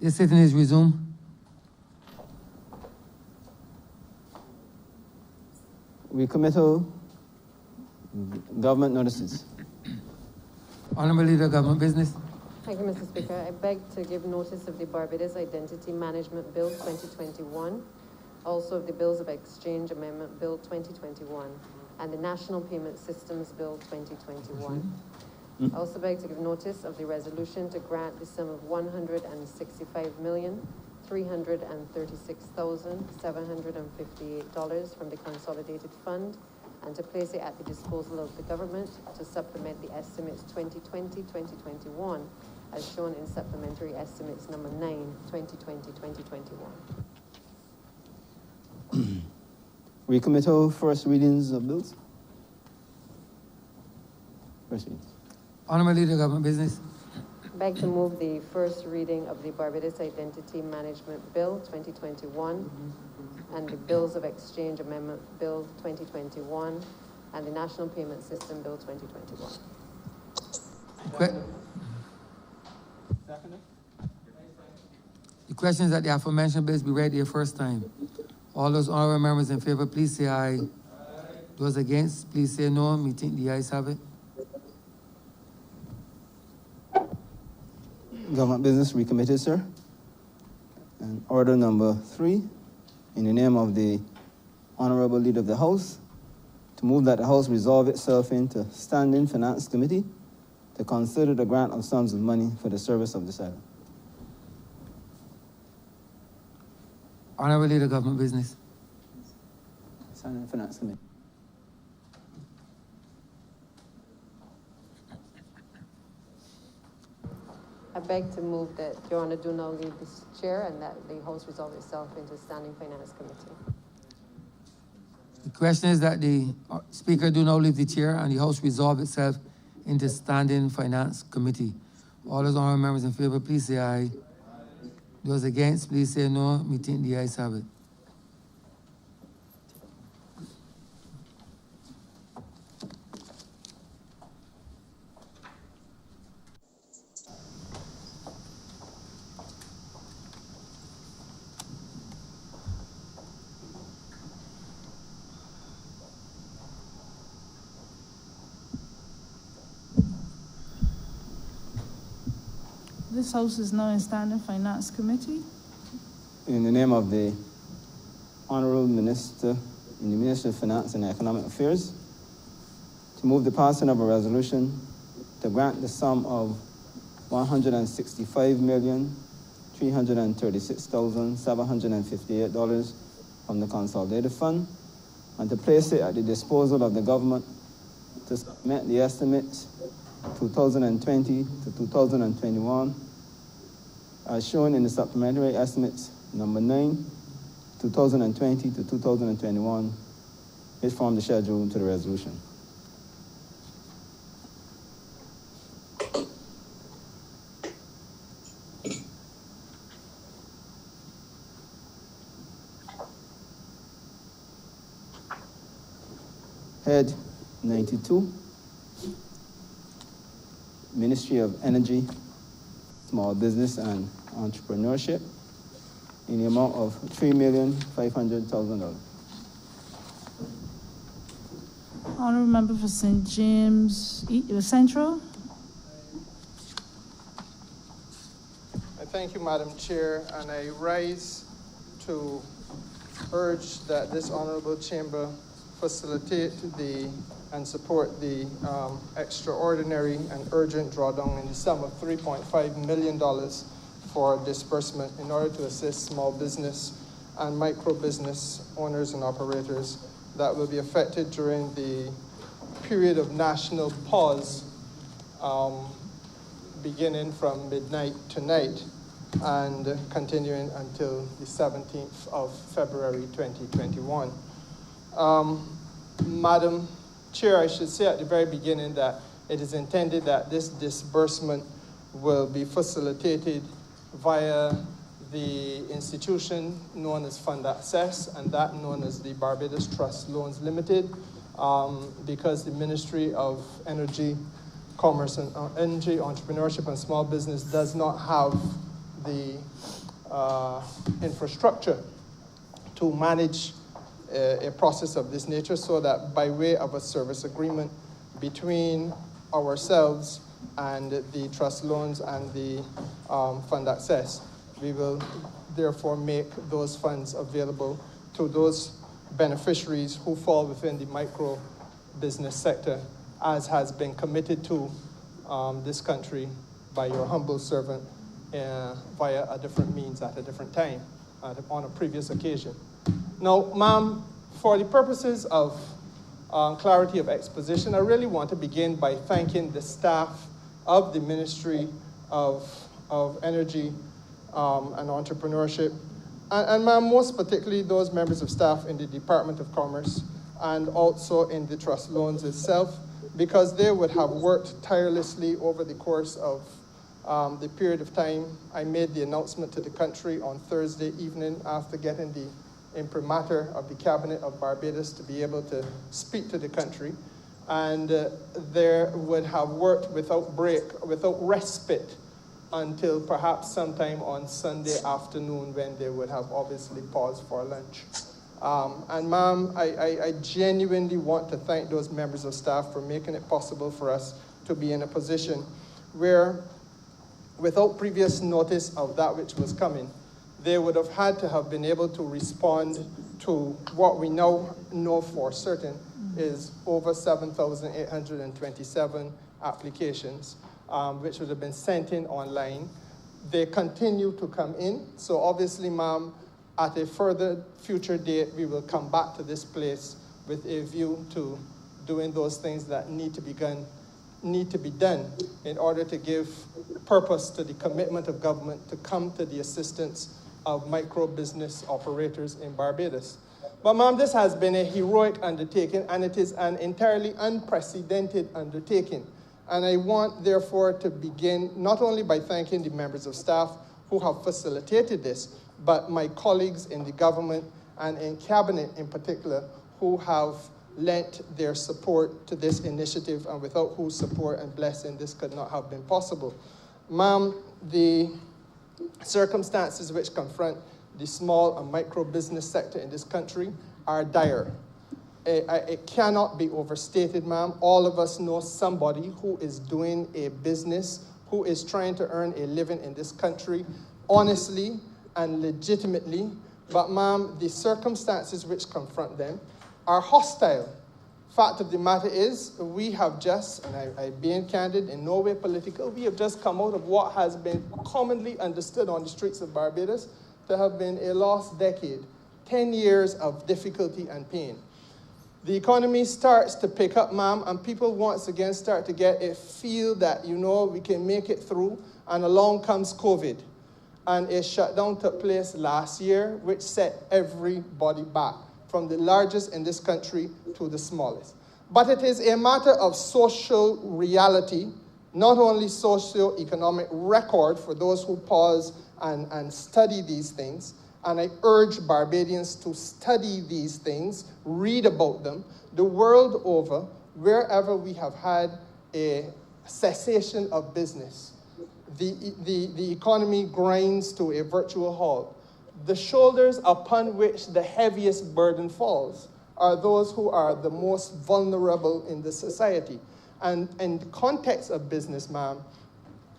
The sitting is resumed. Recommittal government notices. Honorable Leader of Government Business. Thank you, Mr. Speaker. I beg to give notice of the Barbados Identity Management Bill 2021, also of the Bills of Exchange Amendment Bill 2021, and the National Payment Systems Bill 2021. I also beg to give notice of the resolution to grant the sum of $165,336,758 from the Consolidated Fund and to place it at the disposal of the government to supplement the estimates 2020-2021 as shown in supplementary estimates number 9, 2020-2021. Recommittal first readings of bills. First readings. Honorable Leader of Government Business. Beg to move the first reading of the Barbados Identity Management Bill 2021 and the Bills of Exchange Amendment Bill 2021 and the National Payment System Bill 2021. The question is that the aforementioned bills be read the first time. All those honorable members in favor, please say aye. Aye. Those against, please say no. Me think the ayes have it. Government business recommitted, sir. And order number 3, in the name of the Honorable Leader of the House, to move that the House resolve itself into Standing Finance Committee to consider the grant of sums of money for the service of this island. Honorable Leader of Government Business. Standing Finance Committee. I beg to move that Your Honor do not leave this chair and that the House resolve itself into Standing Finance Committee. The question is that the Speaker do not leave the chair and the House resolve itself into Standing Finance Committee. All those honorable members in favor, please say aye. Those against, please say no. Me think the ayes have it. This House is now in Standing Finance Committee. In the name of the Honorable Minister in the Ministry of Finance and Economic Affairs, to move the passing of a resolution to grant the sum of $165,336,758 from the Consolidated Fund and to place it at the disposal of the government to supplement the estimates 2020 to 2021 as shown in the supplementary estimates number 9, 2020 to 2021, which form the schedule to the resolution. Head 92, Ministry of Energy, Small Business and Entrepreneurship, in the amount of $3,500,000. Honorable Member for St. James Central. I thank you, Madam Chair, and I rise to urge that this Honorable Chamber facilitate and support the extraordinary and urgent drawdown in the sum of $3.5 million for disbursement in order to assist small business and micro business owners and operators that will be affected during the period of national pause beginning from midnight tonight and continuing until the 17th of February 2021. Madam Chair, I should say at the very beginning that it is intended that this disbursement will be facilitated via the institution known as Fund Access and that known as the Barbados Trust Loans Limited, because the Ministry of Energy, Commerce and Energy, Entrepreneurship and Small Business does not have the infrastructure to manage a process of this nature, so that by way of a service agreement between ourselves and the trust loans and the fund access, we will therefore make those funds available to those beneficiaries who fall within the micro business sector, as has been committed to this country by your humble servant via a different means at a different time, on a previous occasion. Now, ma'am, for the purposes of clarity of exposition, I really want to begin by thanking the staff of the Ministry of Energy and Entrepreneurship, and ma'am, most particularly those members of staff in the Department of Commerce and also in the Trust Loans itself, because they would have worked tirelessly over the course of the period of time. I made the announcement to the country on Thursday evening after getting the imprimatur of the Cabinet of Barbados to be able to speak to the country, and they would have worked without break, without respite, until perhaps sometime on Sunday afternoon, when they would have obviously paused for lunch. And ma'am, I genuinely want to thank those members of staff for making it possible for us to be in a position where, without previous notice of that which was coming, they would have had to have been able to respond to what we now know for certain is over 7,827 applications, which would have been sent in online. They continue to come in, so obviously, ma'am, at a further future date, we will come back to this place with a view to doing those things that need to be done in order to give purpose to the commitment of government to come to the assistance of micro business operators in Barbados. But ma'am, this has been a heroic undertaking, and it is an entirely unprecedented undertaking. And I want, therefore, to begin not only by thanking the members of staff who have facilitated this, but my colleagues in the government and in cabinet in particular, who have lent their support to this initiative, and without whose support and blessing this could not have been possible. Ma'am, the circumstances which confront the small and micro business sector in this country are dire. It cannot be overstated, ma'am. All of us know somebody who is doing a business, who is trying to earn a living in this country honestly and legitimately. But ma'am, the circumstances which confront them are hostile. Fact of the matter is, we have just, and I being candid, in no way political, we have just come out of what has been commonly understood on the streets of Barbados to have been a lost decade, 10 years of difficulty and pain. The economy starts to pick up, ma'am, and people once again start to get a feel that, you know, we can make it through, and along comes COVID. And a shutdown took place last year, which set everybody back, from the largest in this country to the smallest. But it is a matter of social reality, not only socio-economic record for those who pause and study these things. And I urge Barbadians to study these things, read about them. The world over, wherever we have had a cessation of business, the economy grinds to a virtual halt. The shoulders upon which the heaviest burden falls are those who are the most vulnerable in the society. And in the context of business, ma'am,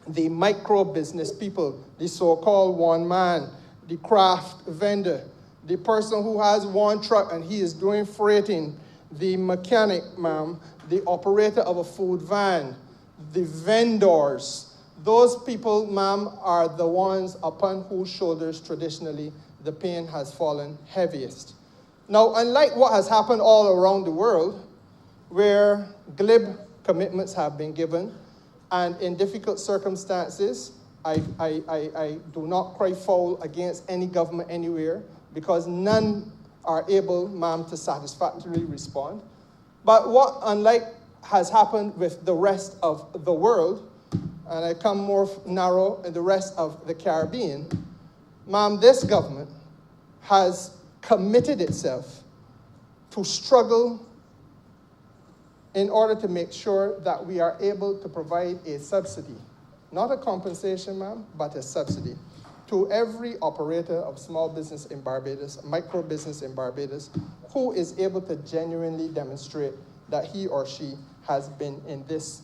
the micro business people, the so-called one man, the craft vendor, the person who has one truck and he is doing freighting, the mechanic, ma'am, the operator of a food van, the vendors, those people, ma'am, are the ones upon whose shoulders traditionally the pain has fallen heaviest. Now, unlike what has happened all around the world, where glib commitments have been given, and in difficult circumstances, I do not cry foul against any government anywhere, because none are able, ma'am, to satisfactorily respond. But what, unlike has happened with the rest of the world, and I come more narrow in the rest of the Caribbean, ma'am, this government has committed itself to struggle in order to make sure that we are able to provide a subsidy. Not a compensation, ma'am, but a subsidy. to every operator of small business in Barbados, micro business in Barbados, who is able to genuinely demonstrate that he or she has been in this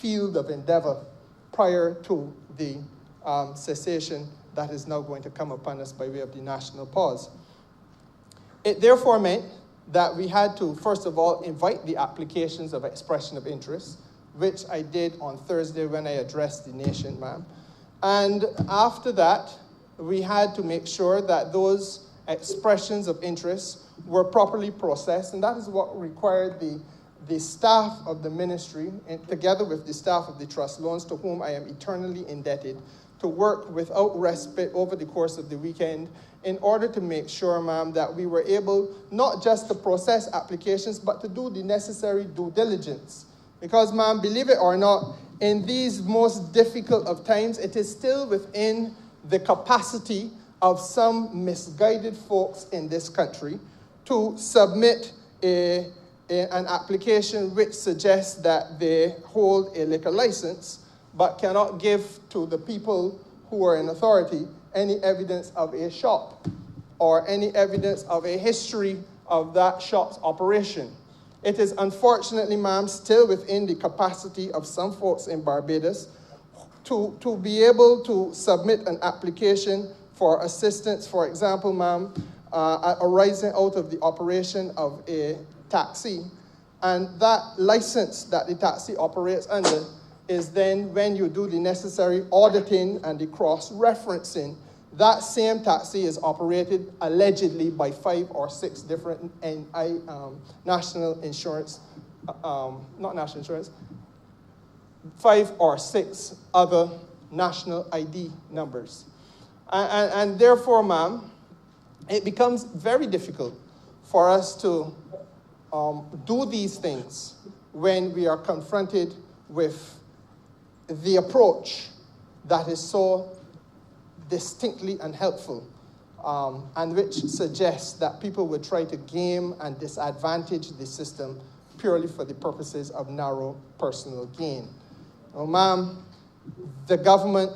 field of endeavor prior to the cessation that is now going to come upon us by way of the national pause. It therefore meant that we had to, first of all, invite the applications of expression of interest, which I did on Thursday when I addressed the nation, ma'am. And after that, we had to make sure that those expressions of interest were properly processed, and that is what required the staff of the ministry, and together with the staff of the trust loans, to whom I am eternally indebted, to work without respite over the course of the weekend in order to make sure, ma'am, that we were able not just to process applications, but to do the necessary due diligence. Because, ma'am, believe it or not, in these most difficult of times, it is still within the capacity of some misguided folks in this country to submit an application which suggests that they hold a liquor license, but cannot give to the people who are in authority any evidence of a shop or any evidence of a history of that shop's operation. It is unfortunately, ma'am, still within the capacity of some folks in Barbados to be able to submit an application for assistance, for example, ma'am, arising out of the operation of a taxi. And that license that the taxi operates under is then, when you do the necessary auditing and the cross-referencing, that same taxi is operated allegedly by 5 or 6 different national insurance, not national insurance, 5 or 6 other national ID numbers. And therefore, ma'am, it becomes very difficult for us to do these things when we are confronted with the approach that is so distinctly unhelpful, and which suggests that people would try to game and disadvantage the system purely for the purposes of narrow personal gain. Now, ma'am, the government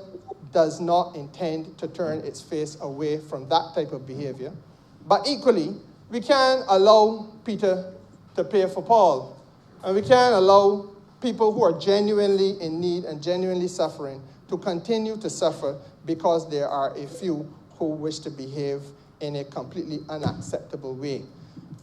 does not intend to turn its face away from that type of behavior, but equally, we can't allow Peter to pay for Paul, and we can't allow people who are genuinely in need and genuinely suffering to continue to suffer because there are a few who wish to behave in a completely unacceptable way.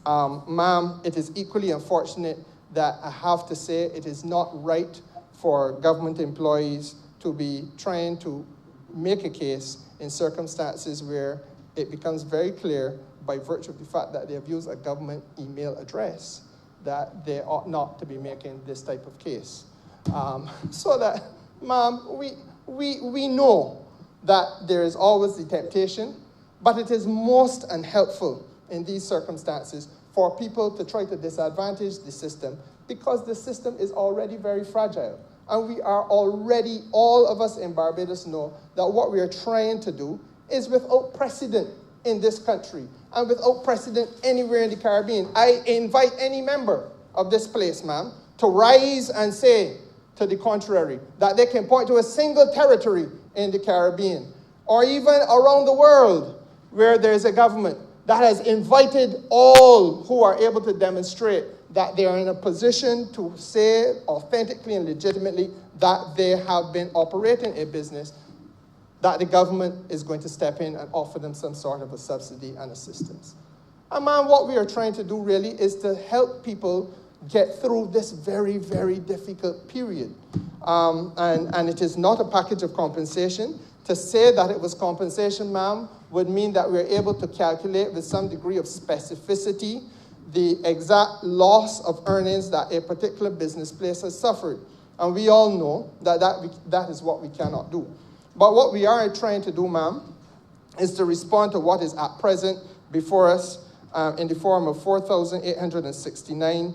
Ma'am, it is equally unfortunate that I have to say it is not right for government employees to be trying to make a case in circumstances where it becomes very clear by virtue of the fact that they have used a government email address that they ought not to be making this type of case. So that, ma'am, we know that there is always the temptation, but it is most unhelpful in these circumstances for people to try to disadvantage the system, because the system is already very fragile. And we are already, all of us in Barbados know that what we are trying to do is without precedent in this country and without precedent anywhere in the Caribbean. I invite any member of this place, ma'am, to rise and say to the contrary, that they can point to a single territory in the Caribbean or even around the world where there is a government that has invited all who are able to demonstrate that they are in a position to say authentically and legitimately that they have been operating a business, that the government is going to step in and offer them some sort of a subsidy and assistance. And ma'am, what we are trying to do really is to help people get through this very, very difficult period. And it is not a package of compensation. To say that it was compensation, ma'am, would mean that we're able to calculate with some degree of specificity the exact loss of earnings that a particular business place has suffered. And we all know that that is what we cannot do. But what we are trying to do, ma'am, is to respond to what is at present before us in the form of 4,869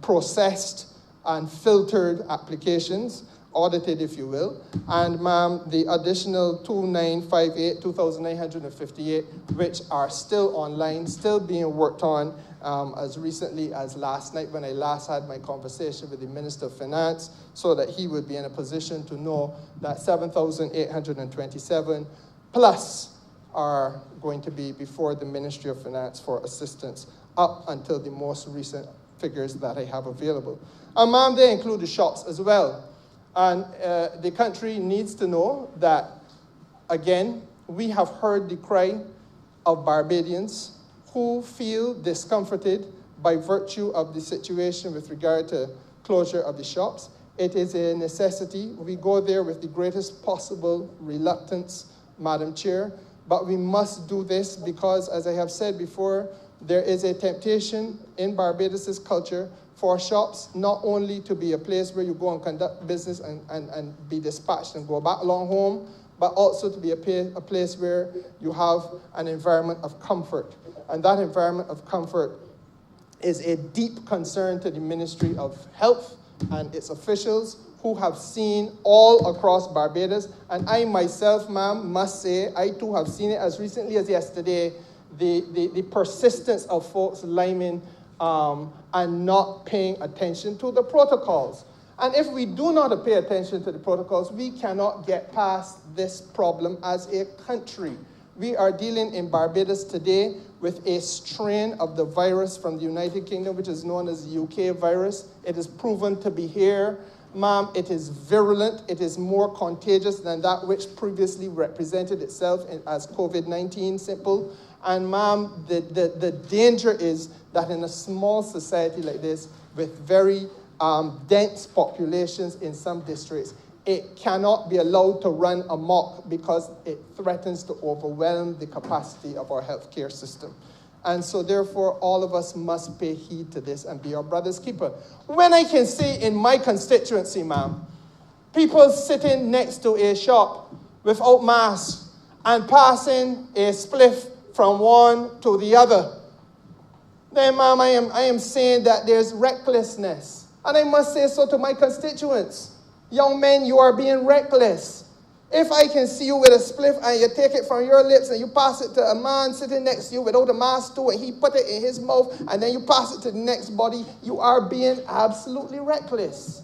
processed and filtered applications, audited, if you will, and, ma'am, the additional 2,958, which are still online, still being worked on, as recently as last night when I last had my conversation with the Minister of Finance, so that he would be in a position to know that 7,827 plus are going to be before the Ministry of Finance for assistance up until the most recent figures that I have available. And ma'am, they include the shops as well. And the country needs to know that, again, we have heard the cry of Barbadians who feel discomforted by virtue of the situation with regard to closure of the shops. It is a necessity. We go there with the greatest possible reluctance, Madam Chair, but we must do this because, as I have said before, there is a temptation in Barbados' culture for shops not only to be a place where you go and conduct business and be dispatched and go back along home, but also to be a place where you have an environment of comfort. And that environment of comfort is a deep concern to the Ministry of Health and its officials who have seen all across Barbados. And I myself, ma'am, must say, I too have seen it as recently as yesterday, the persistence of folks liming and not paying attention to the protocols. And if we do not pay attention to the protocols, we cannot get past this problem as a country. We are dealing in Barbados today with a strain of the virus from the United Kingdom, which is known as the UK virus. It is proven to be here. Ma'am, it is virulent. It is more contagious than that which previously represented itself as COVID-19 simple. And ma'am, the danger is that in a small society like this, with very dense populations in some districts, it cannot be allowed to run amok because it threatens to overwhelm the capacity of our healthcare system. And so therefore, all of us must pay heed to this and be our brother's keeper. When I can see in my constituency, ma'am, people sitting next to a shop without masks and passing a spliff from one to the other, then ma'am, I am saying that there's recklessness. And I must say so to my constituents. Young men, you are being reckless. If I can see you with a spliff and you take it from your lips and you pass it to a man sitting next to you without a mask too, and he put it in his mouth and then you pass it to the next body, you are being absolutely reckless.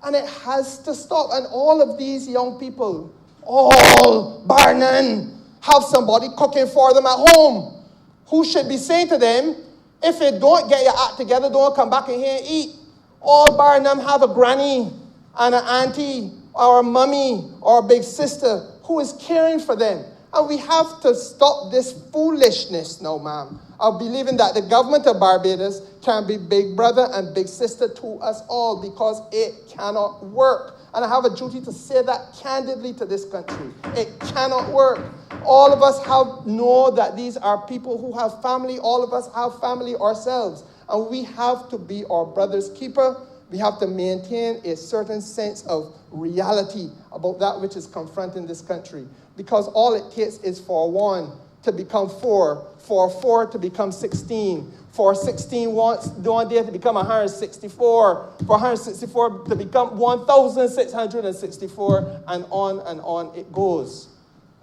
And it has to stop. And all of these young people, all bar none, have somebody cooking for them at home who should be saying to them, if you don't get your act together, don't come back in here and eat. All bar none have a granny and an auntie or a mummy or a big sister who is caring for them. And we have to stop this foolishness now, ma'am, of believing that the government of Barbados can be big brother and big sister to us all, because it cannot work. And I have a duty to say that candidly to this country. It cannot work. All of us know that these are people who have family. All of us have family ourselves. And we have to be our brother's keeper. We have to maintain a certain sense of reality about that which is confronting this country. Because all it takes is for one to become 4, for 4 to become 16, for 16 one day to become 164, for 164 to become 1,664, and on it goes.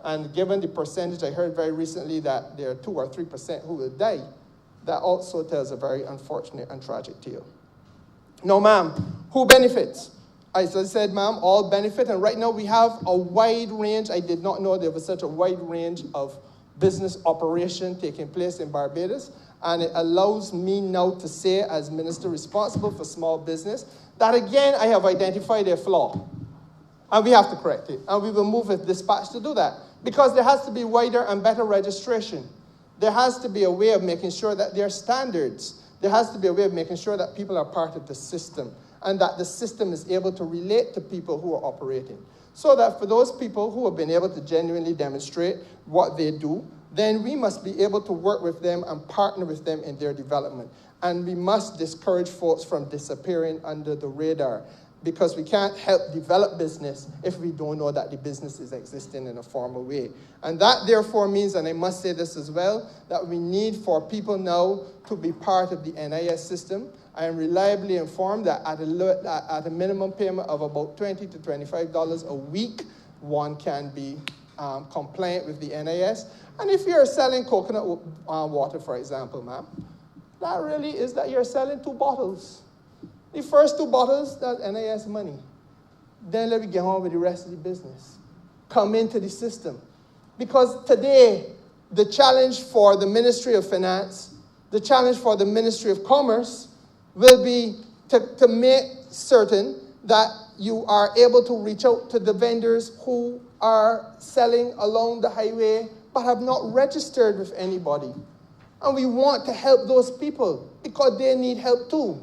And given the percentage, I heard very recently that there are 2 or 3% who will die, that also tells a very unfortunate and tragic tale. Now, ma'am, who benefits? As I said, ma'am, all benefit. And right now we have a wide range. I did not know there was such a wide range of business operation taking place in Barbados. And it allows me now to say, as minister responsible for small business, that again, I have identified a flaw. And we have to correct it. And we will move with dispatch to do that. Because there has to be wider and better registration. There has to be a way of making sure that there are standards. There has to be a way of making sure that people are part of the system and that the system is able to relate to people who are operating. So that for those people who have been able to genuinely demonstrate what they do, then we must be able to work with them and partner with them in their development. And we must discourage folks from disappearing under the radar, because we can't help develop business if we don't know that the business is existing in a formal way. And that therefore means, and I must say this as well, that we need for people now to be part of the NIS system. I am reliably informed that at a minimum payment of about $20 to $25 a week, one can be compliant with the NIS. And if you're selling coconut water, for example, ma'am, that really is that you're selling 2 bottles. The first 2 bottles, that's NIS money. Then let me get on with the rest of the business. Come into the system. Because today, the challenge for the Ministry of Finance, the challenge for the Ministry of Commerce will be to make certain that you are able to reach out to the vendors who are selling along the highway but have not registered with anybody. And we want to help those people because they need help too.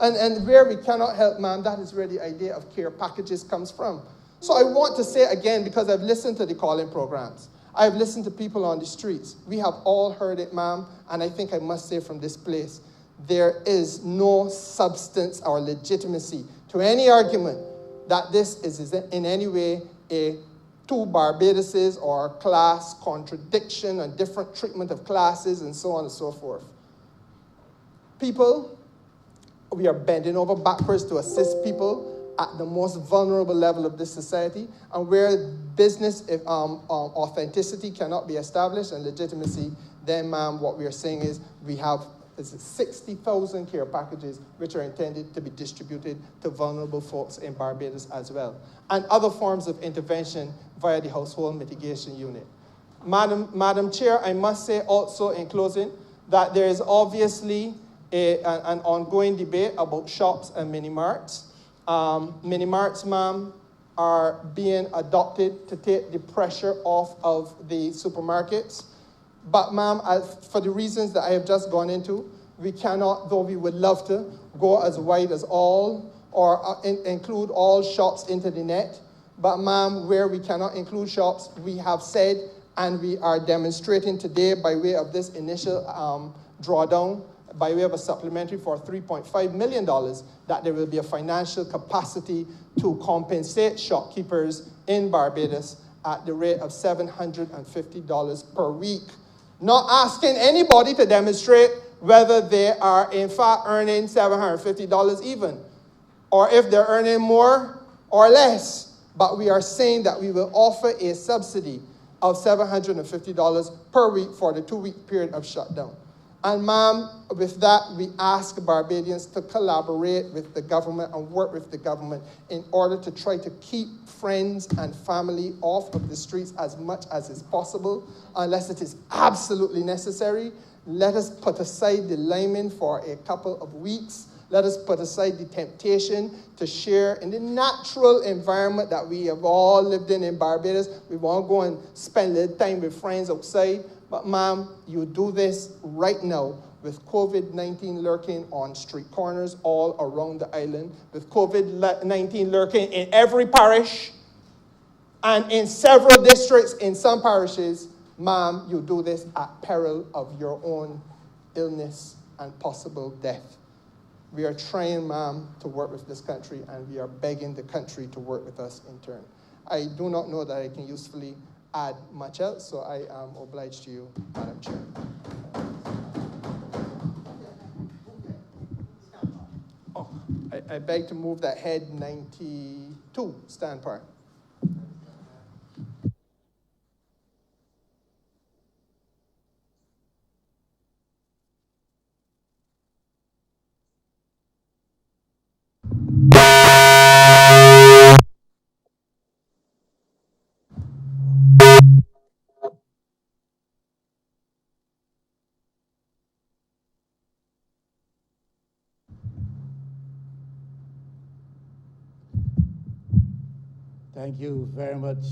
And where we cannot help, ma'am, that is where the idea of care packages comes from. So I want to say again, because I've listened to the calling programs, I've listened to people on the streets. We have all heard it, ma'am, and I think I must say from this place, there is no substance or legitimacy to any argument that this is in any way a 2 Barbadoses or class contradiction and different treatment of classes and so on and so forth. People, we are bending over backwards to assist people at the most vulnerable level of this society, and where business authenticity cannot be established and legitimacy, then, ma'am, what we are saying is we have 60,000 care packages which are intended to be distributed to vulnerable folks in Barbados as well, and other forms of intervention via the Household Mitigation Unit. Madam Chair, I must say also in closing that there is obviously an ongoing debate about shops and mini-marts. Mini-marts, ma'am, are being adopted to take the pressure off of the supermarkets. But, ma'am, for the reasons that I have just gone into, we cannot, though we would love to, go as wide as all or include all shops into the net. But, ma'am, where we cannot include shops, we have said, and we are demonstrating today by way of this initial drawdown, by way of a supplementary for $3.5 million, that there will be a financial capacity to compensate shopkeepers in Barbados at the rate of $750 per week. Not asking anybody to demonstrate whether they are in fact earning $750 even, or if they're earning more or less. But we are saying that we will offer a subsidy of $750 per week for the 2-week period of shutdown. And, ma'am, with that, we ask Barbadians to collaborate with the government and work with the government in order to try to keep friends and family off of the streets as much as is possible, unless it is absolutely necessary. Let us put aside the liming for a couple of weeks. Let us put aside the temptation to share in the natural environment that we have all lived in Barbados. We won't go and spend a little time with friends outside. But, ma'am, you do this right now with COVID-19 lurking on street corners all around the island, with COVID-19 lurking in every parish and in several districts in some parishes. Ma'am, you do this at peril of your own illness and possible death. We are trying, ma'am, to work with this country, and we are begging the country to work with us in turn. I do not know that I can usefully add much else, so I am obliged to you, Madam Chair. Oh, I beg to move that head 92 stand part. Thank you very much.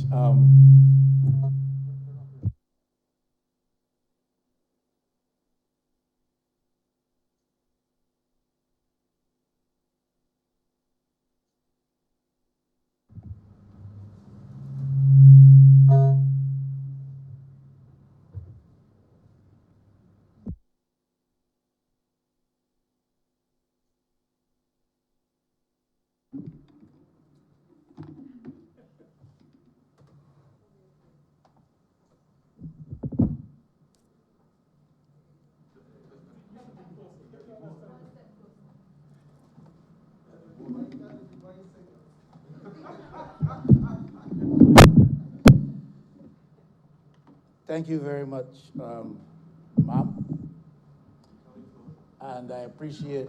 Thank you very much, ma'am. and I appreciate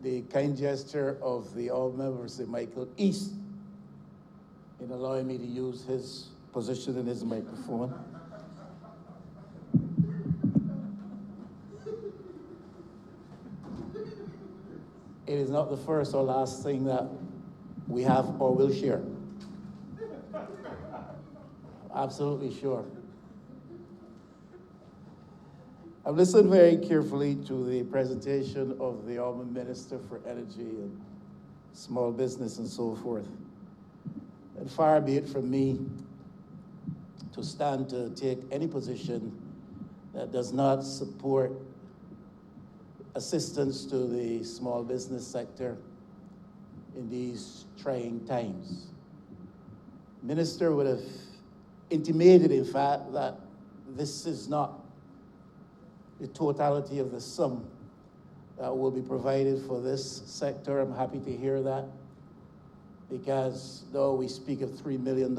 the kind gesture of the all members, Mr. Michael East, in allowing me to use his position in his microphone. It is not the first or last thing that we have or will share. Absolutely sure. I've listened very carefully to the presentation of the Honourable Minister for Energy and Small Business and so forth. And far be it from me to stand to take any position that does not support assistance to the small business sector in these trying times. Minister would have intimated, in fact, that this is not the totality of the sum that will be provided for this sector. I'm happy to hear that, because though we speak of $3 million,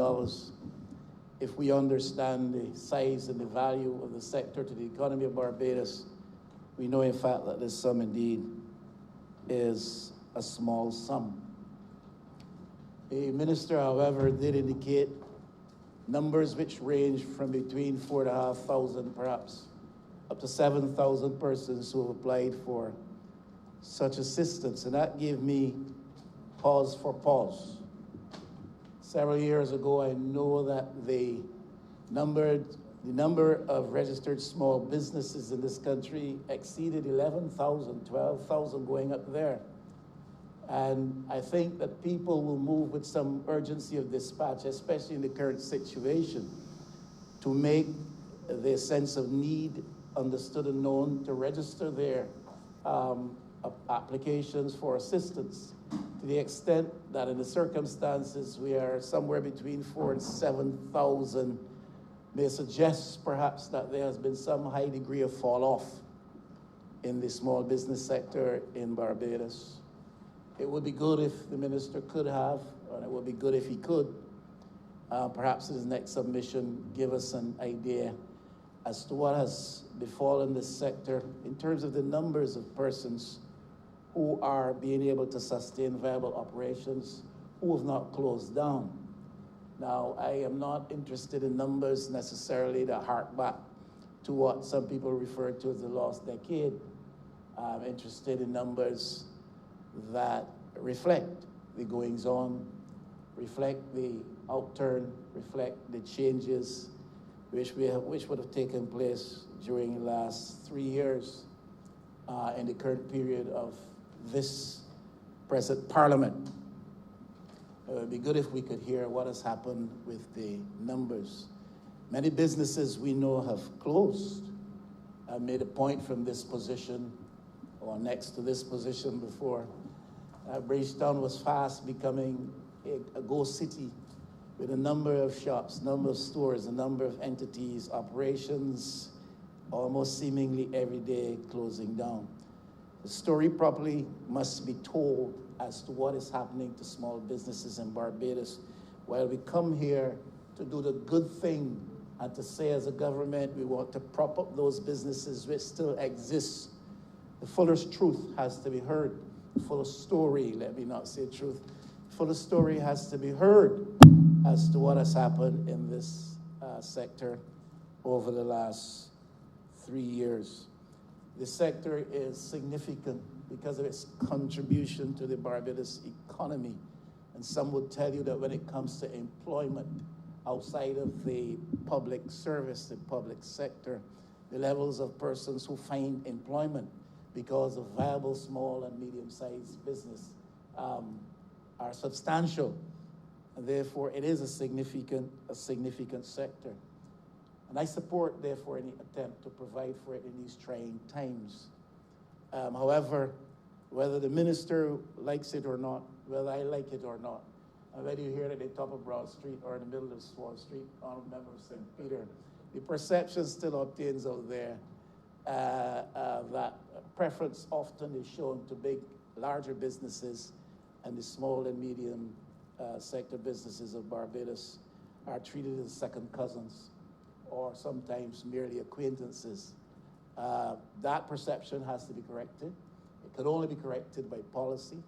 if we understand the size and the value of the sector to the economy of Barbados, we know, in fact, that this sum indeed is a small sum. The minister, however, did indicate numbers which range from between 4,500, perhaps, up to 7,000 persons who have applied for such assistance. And that gave me pause for pause. Several years ago, I know that the number of registered small businesses in this country exceeded 11,000, 12,000 going up there. And I think that people will move with some urgency of dispatch, especially in the current situation, to make their sense of need understood and known, to register their applications for assistance, to the extent that in the circumstances we are somewhere between 4,000 and 7,000, may suggest perhaps that there has been some high degree of fall off in the small business sector in Barbados. It would be good if the minister could have, and it would be good if he could, perhaps in his next submission, give us an idea as to what has befallen this sector in terms of the numbers of persons who are being able to sustain viable operations, who have not closed down. Now, I am not interested in numbers necessarily that hark back to what some people refer to as the lost decade. I'm interested in numbers that reflect the goings-on, reflect the outturn, reflect the changes which would have taken place during the last 3 years in the current period of this present Parliament. It would be good if we could hear what has happened with the numbers. Many businesses we know have closed. I made a point from this position, or next to this position before. Bridgetown was fast becoming a ghost city with a number of shops, number of stores, a number of entities, operations, almost seemingly every day closing down. The story probably must be told as to what is happening to small businesses in Barbados, while we come here to do the good thing and to say as a government we want to prop up those businesses which still exist. The fullest truth has to be heard. The fullest story, let me not say truth, the fullest story has to be heard as to what has happened in this sector over the last 3 years. The sector is significant because of its contribution to the Barbados economy. And some would tell you that when it comes to employment outside of the public service, the public sector, the levels of persons who find employment because of viable small and medium-sized business are substantial. And therefore, it is a significant sector. And I support, therefore, any attempt to provide for it in these trying times. However, whether the minister likes it or not, whether I like it or not, and whether you hear it at the top of Broad Street or in the middle of Swan Street, honorable member of St. Peter, the perception still obtains out there that preference often is shown to larger businesses, and the small and medium sector businesses of Barbados are treated as second cousins, or sometimes merely acquaintances. That perception has to be corrected. It could only be corrected by policy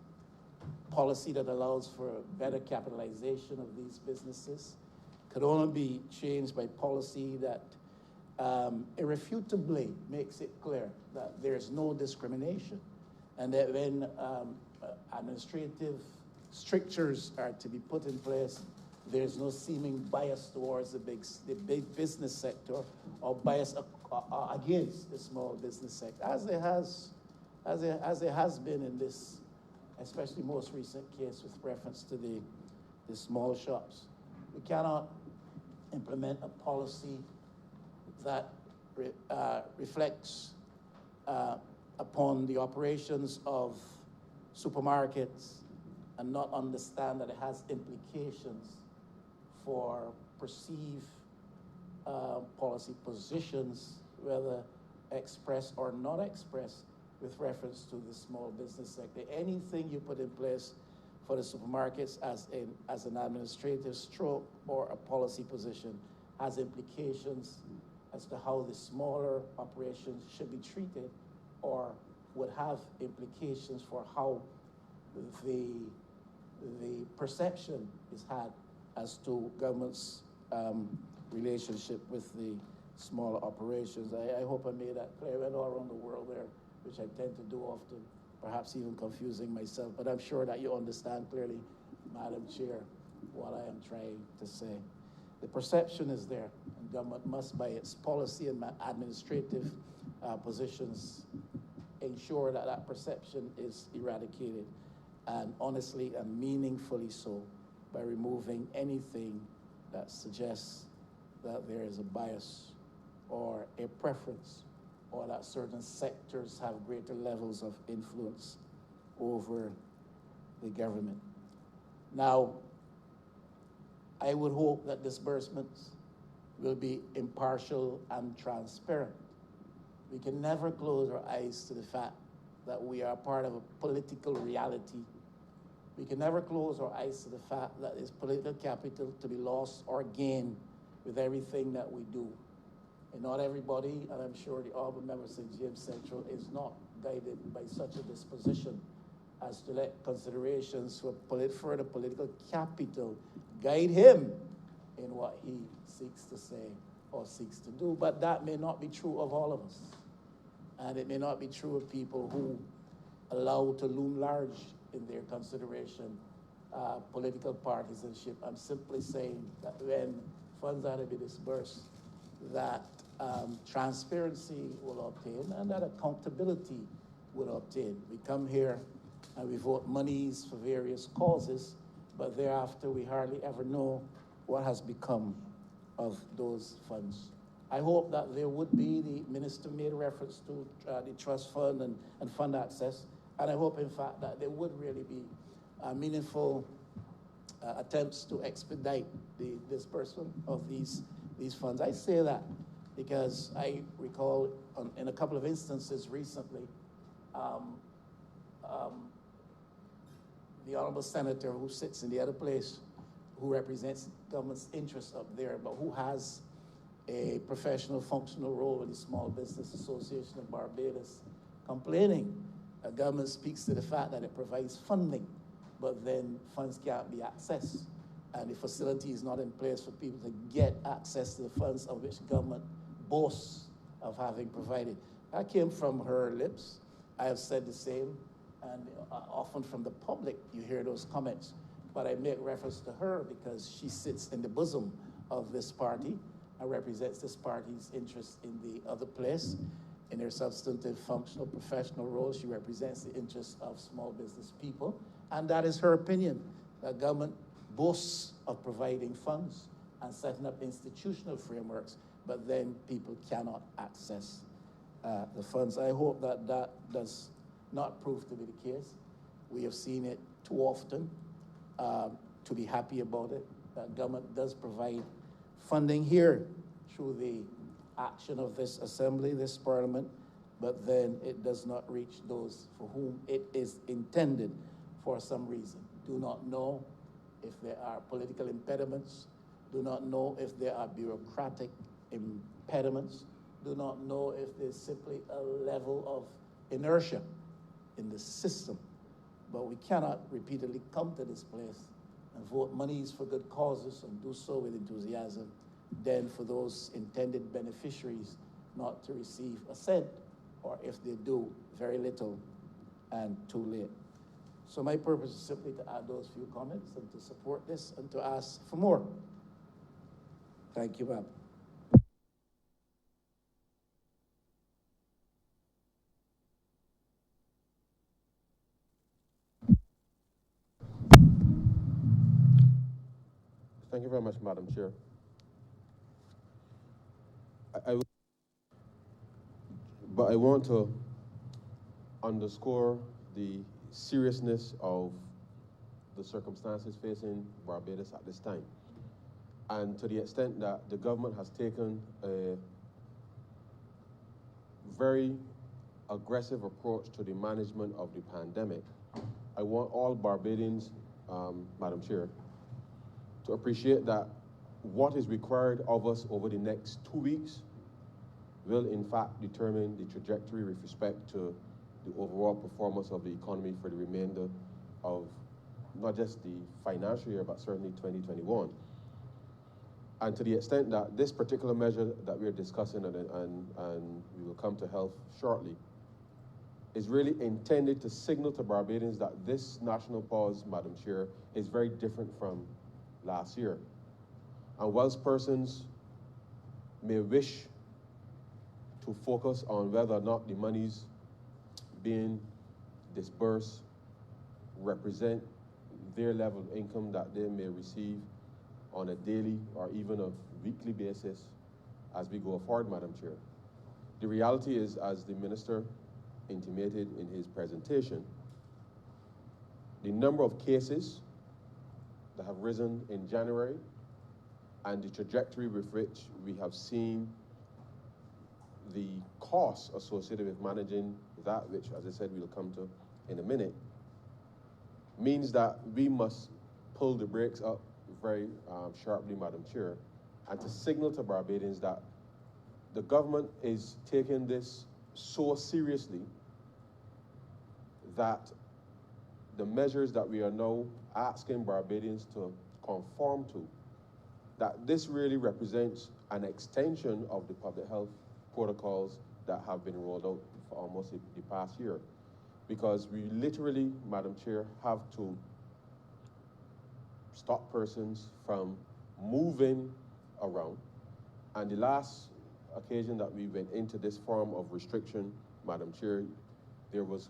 that allows for better capitalization of these businesses. Could only be changed by policy that irrefutably makes it clear that there's no discrimination, and that when administrative strictures are to be put in place, there's no seeming bias towards the big business sector or bias against the small business sector, as there has been in this, especially most recent case with reference to the small shops. We cannot implement a policy that reflects upon the operations of supermarkets and not understand that it has implications for perceived policy positions, whether expressed or not expressed, with reference to the small business sector. Anything you put in place for the supermarkets as an administrative stroke or a policy position has implications as to how the smaller operations should be treated, or would have implications for how the perception is had as to government's relationship with the smaller operations. I hope I made that clear. I went all around the world there, which I tend to do often, perhaps even confusing myself, but I'm sure that you understand clearly, Madam Chair, what I am trying to say. The perception is there, and government must, by its policy and administrative positions, ensure that that perception is eradicated, and honestly and meaningfully so, by removing anything that suggests that there is a bias or a preference, or that certain sectors have greater levels of influence over the government. Now, I would hope that disbursements will be impartial and transparent. We can never close our eyes to the fact that we are part of a political reality. We can never close our eyes to the fact that there's political capital to be lost or gained with everything that we do. And not everybody, and I'm sure the Honorable Member St. James Central is not guided by such a disposition as to let considerations for further political capital guide him in what he seeks to say or seeks to do. But that may not be true of all of us. And it may not be true of people who allow to loom large in their consideration political partisanship. I'm simply saying that when funds are to be disbursed, that transparency will obtain and that accountability will obtain. We come here and we vote monies for various causes, but thereafter we hardly ever know what has become of those funds. I hope that there would be, the minister made reference to the trust fund and fund access, and I hope in fact that there would really be meaningful attempts to expedite the disbursement of these funds. I say that because I recall in a couple of instances recently, the Honorable Senator who sits in the other place, who represents government's interests up there, but who has a professional, functional role in the Small Business Association of Barbados, complaining that government speaks to the fact that it provides funding, but then funds can't be accessed, and the facility is not in place for people to get access to the funds of which government boasts of having provided. That came from her lips. I have said the same, and often from the public you hear those comments, but I make reference to her because she sits in the bosom of this party and represents this party's interest in the other place. In her substantive, functional, professional role, she represents the interests of small business people, and that is her opinion, that government boasts of providing funds and setting up institutional frameworks, but then people cannot access the funds. I hope that that does not prove to be the case. We have seen it too often to be happy about it, that government does provide funding here through the action of this assembly, this parliament, but then it does not reach those for whom it is intended for some reason. Do not know if there are political impediments, do not know if there are bureaucratic impediments, do not know if there's simply a level of inertia in the system. But we cannot repeatedly come to this place and vote monies for good causes and do so with enthusiasm, then for those intended beneficiaries not to receive a cent, or if they do, very little and too late. So my purpose is simply to add those few comments and to support this and to ask for more. Thank you, ma'am. Thank you very much, Madam Chair. But I want to underscore the seriousness of the circumstances facing Barbados at this time. And to the extent that the government has taken a very aggressive approach to the management of the pandemic, I want all Barbadians, Madam Chair, to appreciate that what is required of us over the next 2 weeks will in fact determine the trajectory with respect to the overall performance of the economy for the remainder of not just the financial year, but certainly 2021. And to the extent that this particular measure that we're discussing, and we will come to health shortly, is really intended to signal to Barbadians that this national pause, Madam Chair, is very different from last year. And whilst persons may wish to focus on whether or not the monies being disbursed represent their level of income that they may receive on a daily or even a weekly basis as we go forward, Madam Chair. The reality is, as the Minister intimated in his presentation, the number of cases that have risen in January and the trajectory with which we have seen the costs associated with managing that, which, as I said, we'll come to in a minute, means that we must pull the brakes up very sharply, Madam Chair, and to signal to Barbadians that the government is taking this so seriously that the measures that we are now asking Barbadians to conform to, that this really represents an extension of the public health protocols that have been rolled out for almost the past year. Because we literally, Madam Chair, have to stop persons from moving around. And the last occasion that we went into this form of restriction, Madam Chair, there was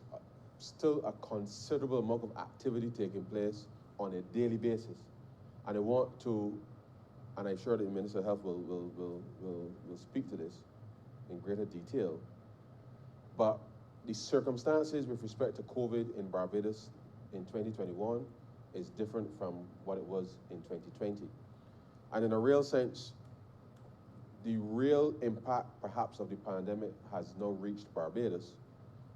still a considerable amount of activity taking place on a daily basis. And I want to, and I'm sure the Minister of Health will speak to this in greater detail, but the circumstances with respect to COVID in Barbados in 2021 is different from what it was in 2020. And in a real sense, the real impact perhaps of the pandemic has now reached Barbados.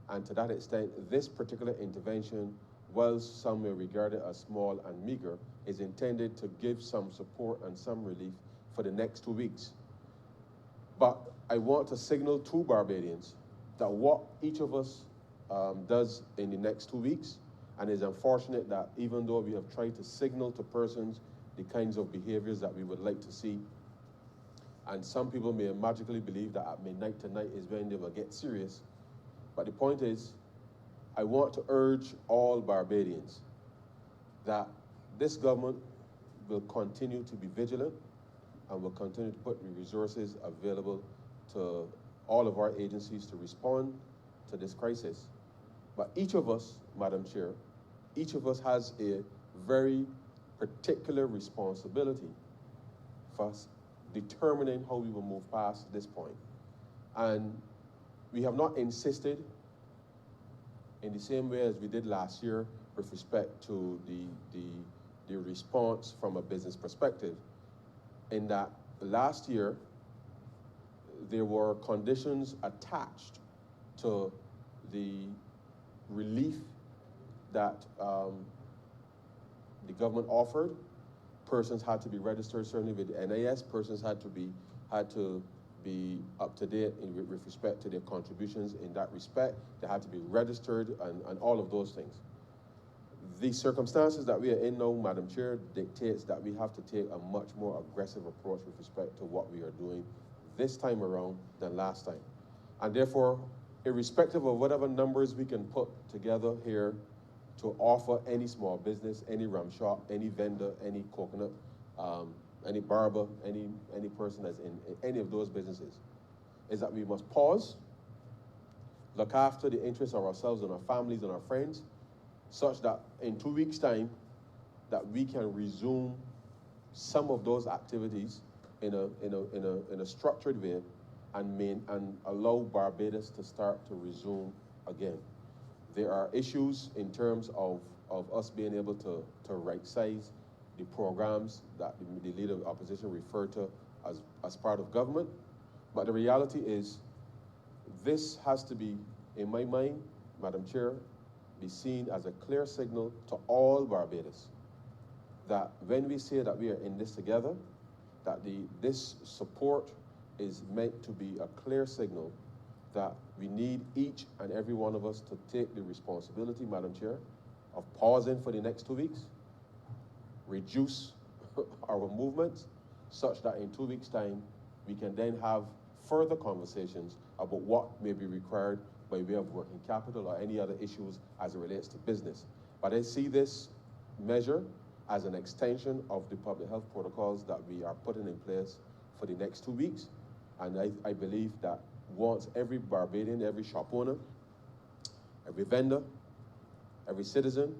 And to that extent, this particular intervention, while some may regard it as small and meager, is intended to give some support and some relief for the next 2 weeks. But I want to signal to Barbadians that what each of us does in the next 2 weeks, and it's unfortunate that even though we have tried to signal to persons the kinds of behaviors that we would like to see, and some people may magically believe that at midnight tonight is when they will get serious, but the point is, I want to urge all Barbadians that this government will continue to be vigilant and will continue to put the resources available to all of our agencies to respond to this crisis. But each of us, Madam Chair, each of us has a very particular responsibility for determining how we will move past this point. And we have not insisted in the same way as we did last year with respect to the response from a business perspective, in that last year there were conditions attached to the relief that the government offered. Persons had to be registered, certainly with the NIS. Persons had to be be up to date with respect to their contributions in that respect. They have to be registered and all of those things. The circumstances that we are in now, Madam Chair, dictates that we have to take a much more aggressive approach with respect to what we are doing this time around than last time. And therefore, irrespective of whatever numbers we can put together here to offer any small business, any ram shop, any vendor, any coconut, any barber, any person that's in any of those businesses, is that we must pause, look after the interests of ourselves and our families and our friends, such that in 2 weeks' time, that we can resume some of those activities in a structured way and allow Barbados to start to resume again. There are issues in terms of us being able to right-size the programs that the Leader of the Opposition referred to as part of government. But the reality is, this has to be, in my mind, Madam Chair, be seen as a clear signal to all Barbados that when we say that we are in this together, that this support is meant to be a clear signal that we need each and every one of us to take the responsibility, Madam Chair, of pausing for the next 2 weeks, reduce our movements, such that in 2 weeks' time, we can then have further conversations about what may be required by way of working capital or any other issues as it relates to business. But I see this measure as an extension of the public health protocols that we are putting in place for the next 2 weeks. And I believe that once every Barbadian, every shop owner, every vendor, every citizen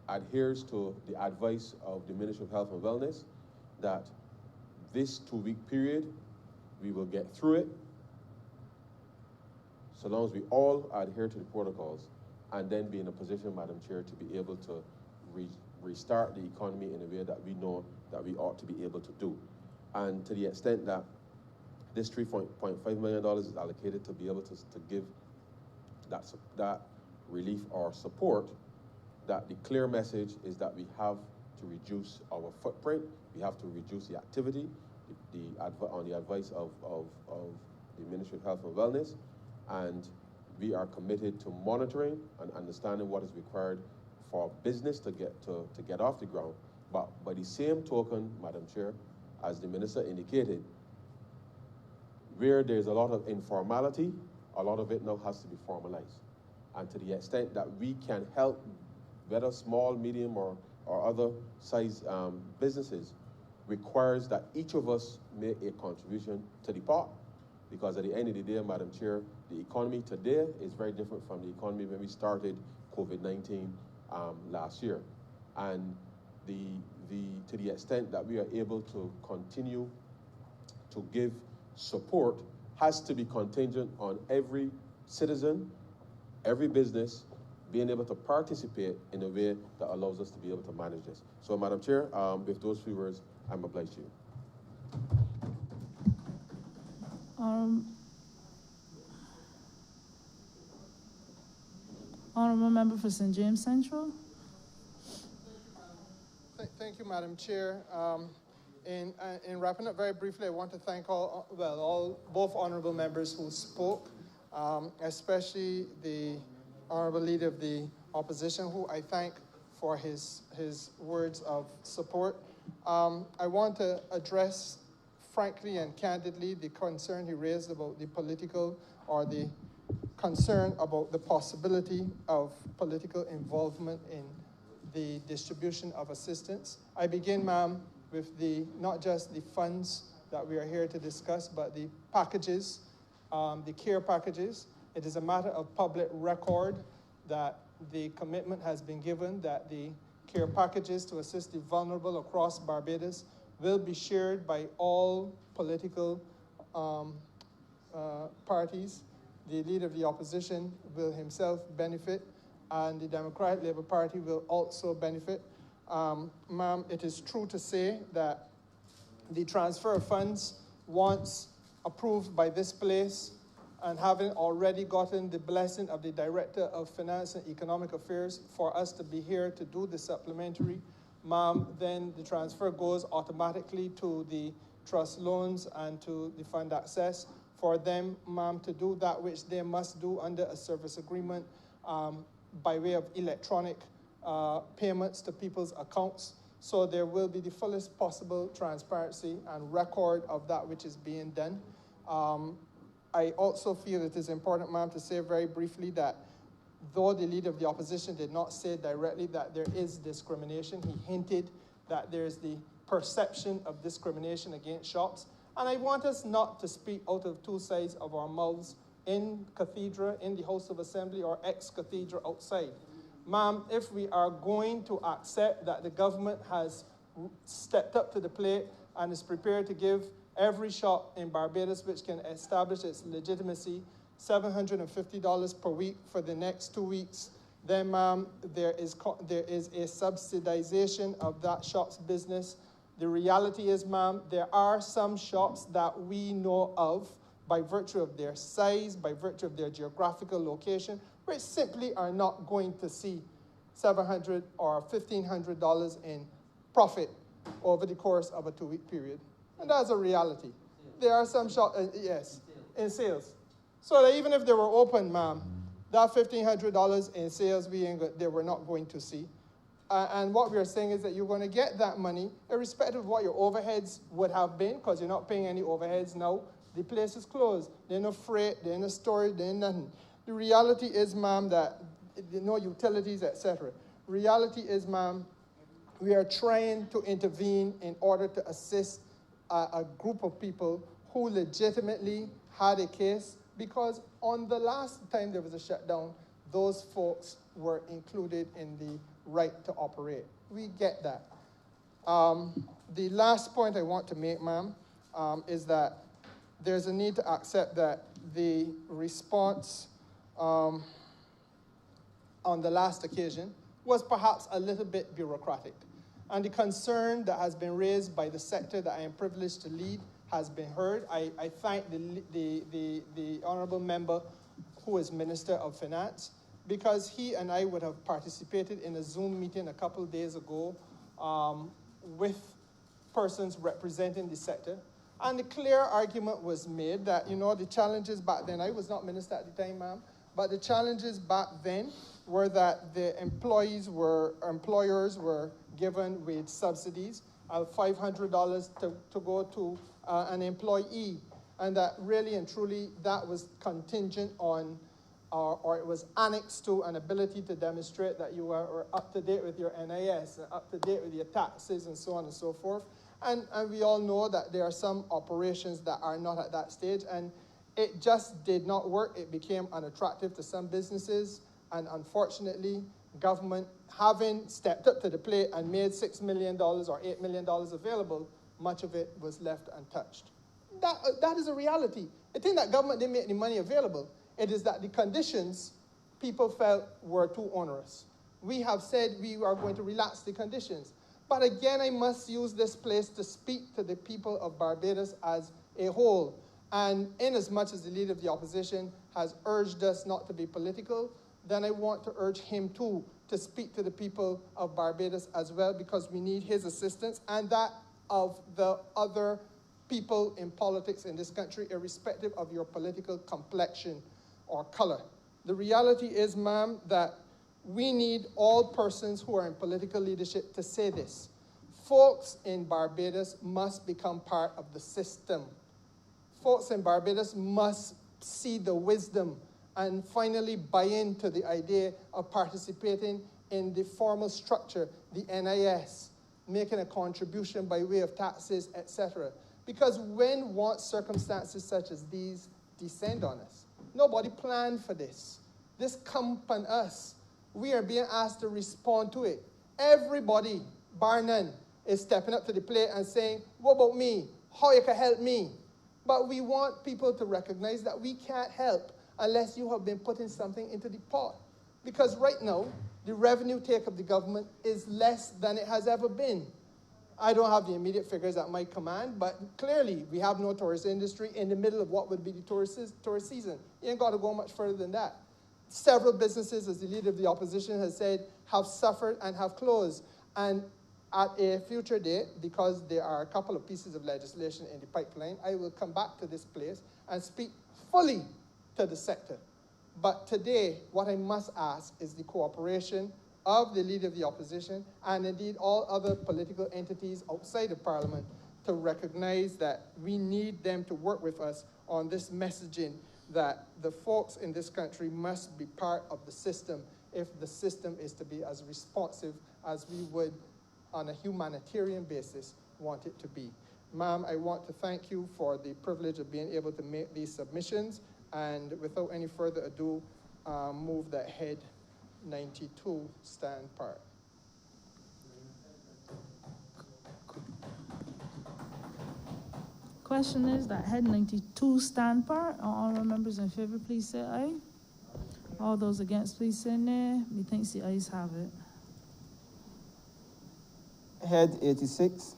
adheres to the advice of the Ministry of Health and Wellness, that this 2-week period, we will get through it, so long as we all adhere to the protocols, and then be in a position, Madam Chair, to be able to restart the economy in a way that we know that we ought to be able to do. And to the extent that this $3.5 million is allocated to be able to give that relief or support, that the clear message is that we have to reduce our footprint, we have to reduce the activity, on the advice of the Ministry of Health and Wellness, and we are committed to monitoring and understanding what is required for business to get off the ground. But by the same token, Madam Chair, as the Minister indicated, where there's a lot of informality, a lot of it now has to be formalized. And to the extent that we can help, whether small, medium, or other size businesses, requires that each of us make a contribution to the pot. Because at the end of the day, Madam Chair, the economy today is very different from the economy when we started COVID-19 last year. And to the extent that we are able to continue to give support has to be contingent on every citizen, every business being able to participate in a way that allows us to be able to manage this. So, Madam Chair, with those few words, I'm obliged to you. Honourable Member for St. James Central. Thank you, Madam Chair. In wrapping up very briefly, I want to thank both honourable members who spoke, especially the Honourable Leader of the Opposition, who I thank for his words of support. I want to address, frankly and candidly, the concern he raised about the political, or the concern about the possibility of political involvement in the distribution of assistance. I begin, ma'am, with not just the funds that we are here to discuss, but the packages, the care packages. It is a matter of public record that the commitment has been given that the care packages to assist the vulnerable across Barbados will be shared by all political parties. The Leader of the Opposition will himself benefit, and the Democratic Labour Party will also benefit. Ma'am, it is true to say that the transfer of funds, once approved by this place, and having already gotten the blessing of the Director of Finance and Economic Affairs for us to be here to do the supplementary, ma'am, then the transfer goes automatically to the trust loans and to the fund access, for them, ma'am, to do that which they must do under a service agreement by way of electronic payments to people's accounts. So there will be the fullest possible transparency and record of that which is being done. I also feel it is important, ma'am, to say very briefly that though the Leader of the Opposition did not say directly that there is discrimination, he hinted that there is the perception of discrimination against shops. And I want us not to speak out of two sides of our mouths in Cathedral, in the House of Assembly, or ex-Cathedral outside. Ma'am, if we are going to accept that the government has stepped up to the plate and is prepared to give every shop in Barbados which can establish its legitimacy $750 per week for the next 2 weeks, then, ma'am, there is a subsidization of that shop's business. The reality is, ma'am, there are some shops that we know of by virtue of their size, by virtue of their geographical location, which simply are not going to see $700 or $1,500 in profit over the course of a 2-week period. And that's a reality. There are some shops, yes, in sales. So that even if they were open, ma'am, that $1,500 in sales they were not going to see. And what we are saying is that you're going to get that money, irrespective of what your overheads would have been, because you're not paying any overheads now. The place is closed. There's no freight, there's no storage, there's nothing. The reality is, ma'am, that no utilities, etc. Reality is, ma'am, we are trying to intervene in order to assist a group of people who legitimately had a case, because on the last time there was a shutdown, those folks were included in the right to operate. We get that. The last point I want to make, ma'am, is that there's a need to accept that the response on the last occasion was perhaps a little bit bureaucratic. And the concern that has been raised by the sector that I am privileged to lead has been heard. I thank the honorable member who is Minister of Finance, because he and I would have participated in a Zoom meeting a couple of days ago with persons representing the sector. And the clear argument was made that, the challenges back then, I was not minister at the time, ma'am, but the challenges back then were that the employers were given wage subsidies of $500 to go to an employee, and that really and truly that was contingent on, or it was annexed to an ability to demonstrate that you were up to date with your NIS, and up to date with your taxes, and so on and so forth. And we all know that there are some operations that are not at that stage, and it just did not work. It became unattractive to some businesses, and unfortunately, government, having stepped up to the plate and made $6 million or $8 million available, much of it was left untouched. That is a reality. The thing that government didn't make any money available, it is that the conditions people felt were too onerous. We have said we are going to relax the conditions. But again, I must use this place to speak to the people of Barbados as a whole. And inasmuch as the Leader of the Opposition has urged us not to be political, then I want to urge him too to speak to the people of Barbados as well, because we need his assistance and that of the other people in politics in this country, irrespective of your political complexion or color. The reality is, ma'am, that we need all persons who are in political leadership to say this. Folks in Barbados must become part of the system. Folks in Barbados must see the wisdom and finally buy into the idea of participating in the formal structure, the NIS, making a contribution by way of taxes, etc. Because when circumstances such as these descend on us, nobody planned for this. This comes upon us. We are being asked to respond to it. Everybody, bar none, is stepping up to the plate and saying, what about me? How you can help me? But we want people to recognize that we can't help unless you have been putting something into the pot. Because right now, the revenue take of the government is less than it has ever been. I don't have the immediate figures at my command, but clearly we have no tourist industry in the middle of what would be the tourist season. You ain't got to go much further than that. Several businesses, as the Leader of the Opposition has said, have suffered and have closed. And at a future date, because there are a couple of pieces of legislation in the pipeline, I will come back to this place and speak fully to the sector. But today, what I must ask is the cooperation of the Leader of the Opposition and indeed all other political entities outside of Parliament to recognize that we need them to work with us on this messaging that the folks in this country must be part of the system if the system is to be as responsive as we would on a humanitarian basis want it to be. Ma'am, I want to thank you for the privilege of being able to make these submissions, and without any further ado, move that Head 92 stand part. Question is that Head 92 stand part. All our members in favor, please say aye. All those against, please say nay. Methinks the ayes have it. Head 86,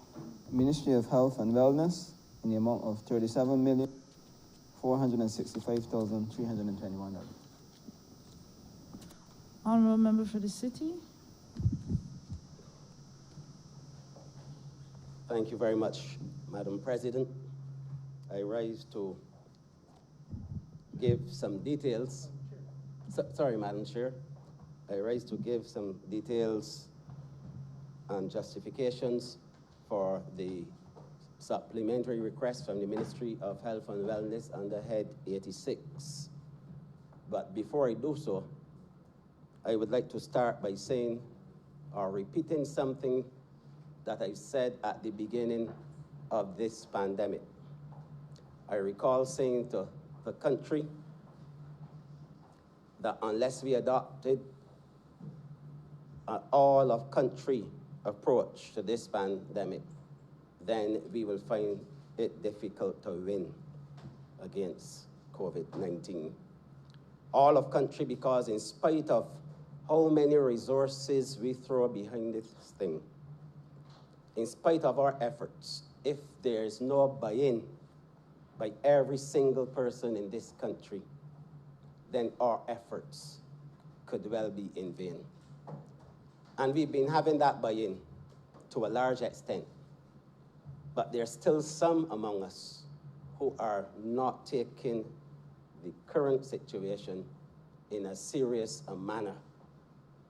Ministry of Health and Wellness, in the amount of $37,465,321. Honorable member for the city. Thank you very much, Madam President. I rise to give some details. Sorry, Madam Chair. I rise to give some details and justifications for the supplementary request from the Ministry of Health and Wellness under Head 86. But before I do so, I would like to start by saying or repeating something that I said at the beginning of this pandemic. I recall saying to the country that unless we adopted an all-of-country approach to this pandemic, then we will find it difficult to win against COVID-19. All of country, because in spite of how many resources we throw behind this thing, in spite of our efforts, if there is no buy-in by every single person in this country, then our efforts could well be in vain. And we've been having that buy-in to a large extent. But there's still some among us who are not taking the current situation in as serious a manner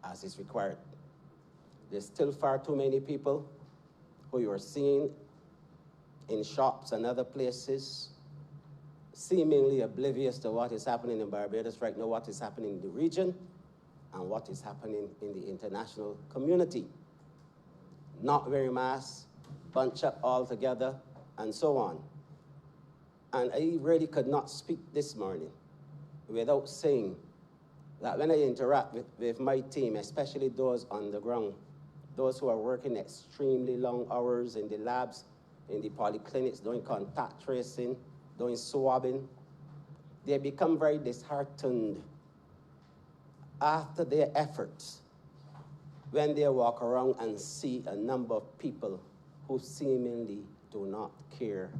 as is required. There's still far too many people who you are seeing in shops and other places, seemingly oblivious to what is happening in Barbados right now, what is happening in the region, and what is happening in the international community. Not very mass, bunch up all together, and so on. And I really could not speak this morning without saying that when I interact with my team, especially those on the ground, those who are working extremely long hours in the labs, in the polyclinics, doing contact tracing, doing swabbing, they become very disheartened after their efforts when they walk around and see a number of people who seemingly do not care.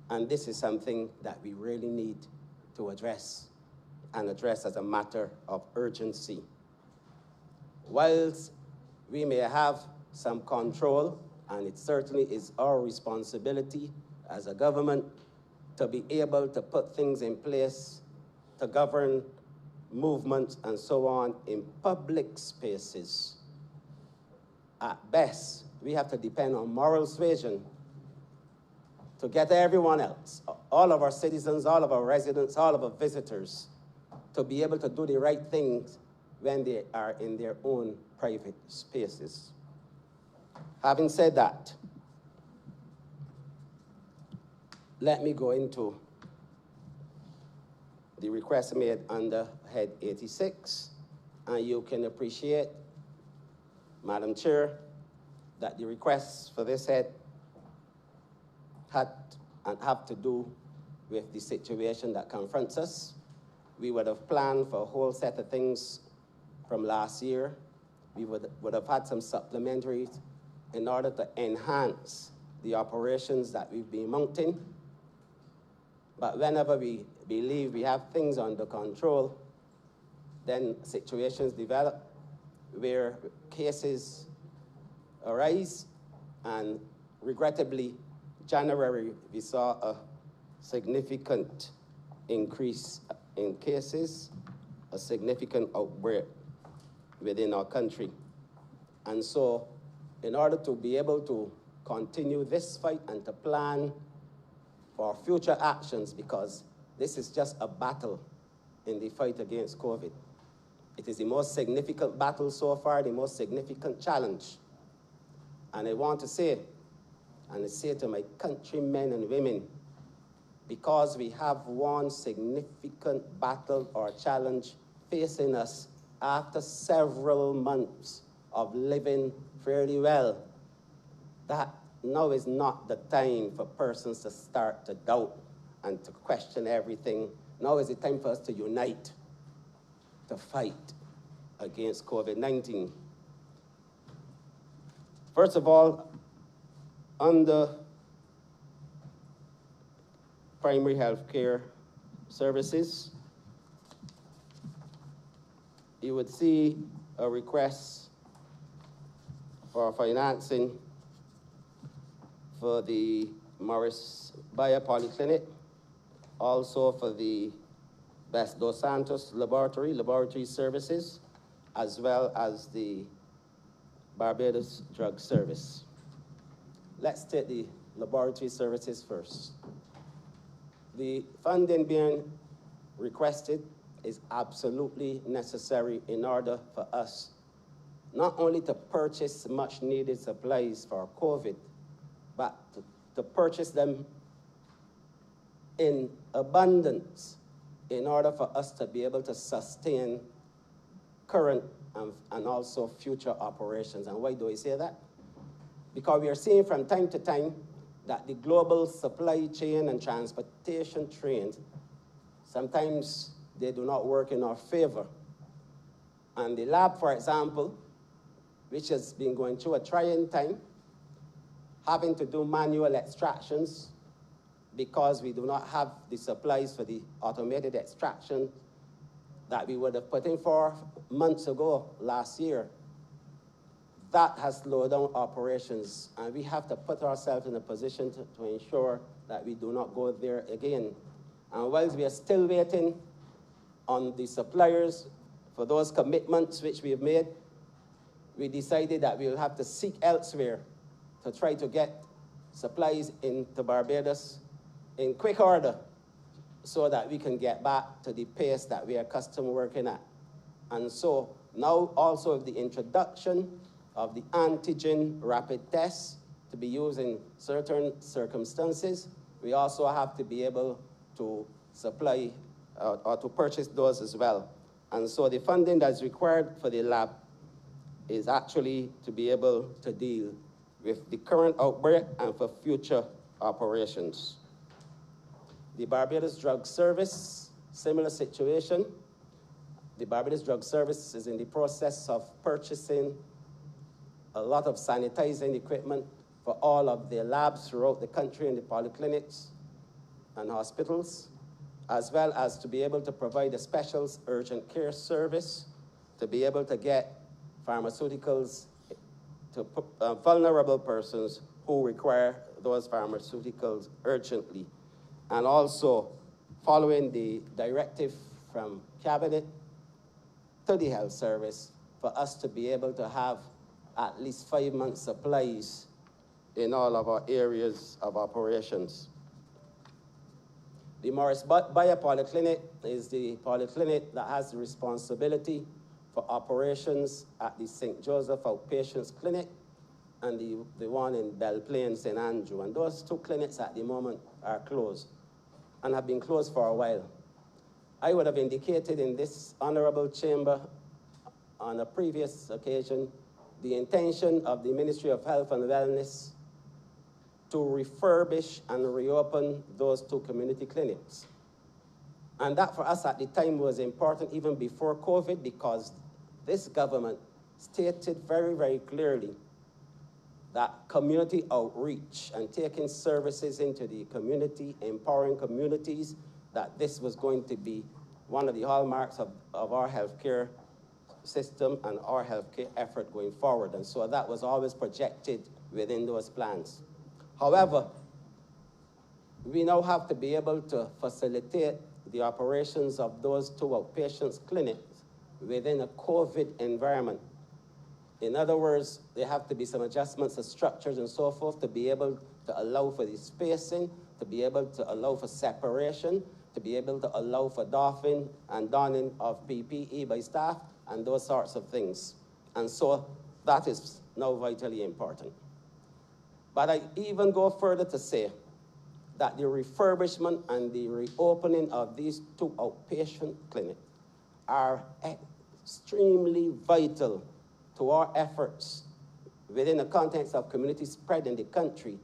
And this is something that we really need to address, and address as a matter of urgency. Whilst we may have some control, and it certainly is our responsibility as a government to be able to put things in place to govern movements and so on in public spaces, at best, we have to depend on moral suasion to get everyone else, all of our citizens, all of our residents, all of our visitors, to be able to do the right things when they are in their own private spaces. Having said that, let me go into the request made under Head 86, and you can appreciate, Madam Chair, that the requests for this head had and have to do with the situation that confronts us. We would have planned for a whole set of things from last year. We would have had some supplementaries in order to enhance the operations that we've been mounting. But whenever we believe we have things under control, then situations develop where cases arise, and regrettably, January, we saw a significant increase in cases, a significant outbreak within our country. And so, in order to be able to continue this fight and to plan for future actions, because this is just a battle in the fight against COVID. It is the most significant battle so far, the most significant challenge. And I want to say, and I say to my countrymen and women, because we have one significant battle or challenge facing us after several months of living fairly well, that now is not the time for persons to start to doubt and to question everything. Now is the time for us to unite, to fight against COVID-19. First of all, under primary health care services, you would see a request for financing for the Morris Bayer Polyclinic, also for the Best Dos Santos laboratory services, as well as the Barbados Drug Service. Let's take the laboratory services first. The funding being requested is absolutely necessary in order for us not only to purchase much needed supplies for COVID, but to purchase them in abundance in order for us to be able to sustain current and also future operations. And why do I say that? Because we are seeing from time to time that the global supply chain and transportation trains, sometimes they do not work in our favor. And the lab, for example, which has been going through a trying time, having to do manual extractions because we do not have the supplies for the automated extraction that we would have put in for months ago, last year. That has slowed down operations, and we have to put ourselves in a position to ensure that we do not go there again. And whilst we are still waiting on the suppliers for those commitments which we have made, we decided that we will have to seek elsewhere to try to get supplies into Barbados in quick order so that we can get back to the pace that we are accustomed working at. And so now also with the introduction of the antigen rapid tests to be used in certain circumstances, we also have to be able to supply or to purchase those as well. And so the funding that's required for the lab is actually to be able to deal with the current outbreak and for future operations. The Barbados Drug Service, similar situation. The Barbados Drug Service is in the process of purchasing a lot of sanitizing equipment for all of their labs throughout the country and the polyclinics and hospitals, as well as to be able to provide a special urgent care service to be able to get pharmaceuticals to vulnerable persons who require those pharmaceuticals urgently. And also following the directive from Cabinet to the health service for us to be able to have at least 5 months supplies in all of our areas of operations. The Morris Bayer Polyclinic is the polyclinic that has the responsibility for operations at the St. Joseph Outpatients Clinic and the one in Belle Plaine, St. Andrew. And those two clinics at the moment are closed and have been closed for a while. I would have indicated in this honorable chamber on a previous occasion the intention of the Ministry of Health and Wellness to refurbish and reopen those two community clinics. And that for us at the time was important even before COVID, because this government stated very, very clearly that community outreach and taking services into the community, empowering communities, that this was going to be one of the hallmarks of our healthcare system and our healthcare effort going forward. And so that was always projected within those plans. However, we now have to be able to facilitate the operations of those 2 outpatient clinics within a COVID environment. In other words, there have to be some adjustments of structures and so forth to be able to allow for the spacing, to be able to allow for separation, to be able to allow for doffing and donning of PPE by staff, and those sorts of things. And so that is now vitally important. But I even go further to say that the refurbishment and the reopening of these 2 outpatient clinics are extremely vital to our efforts within the context of community spread in the country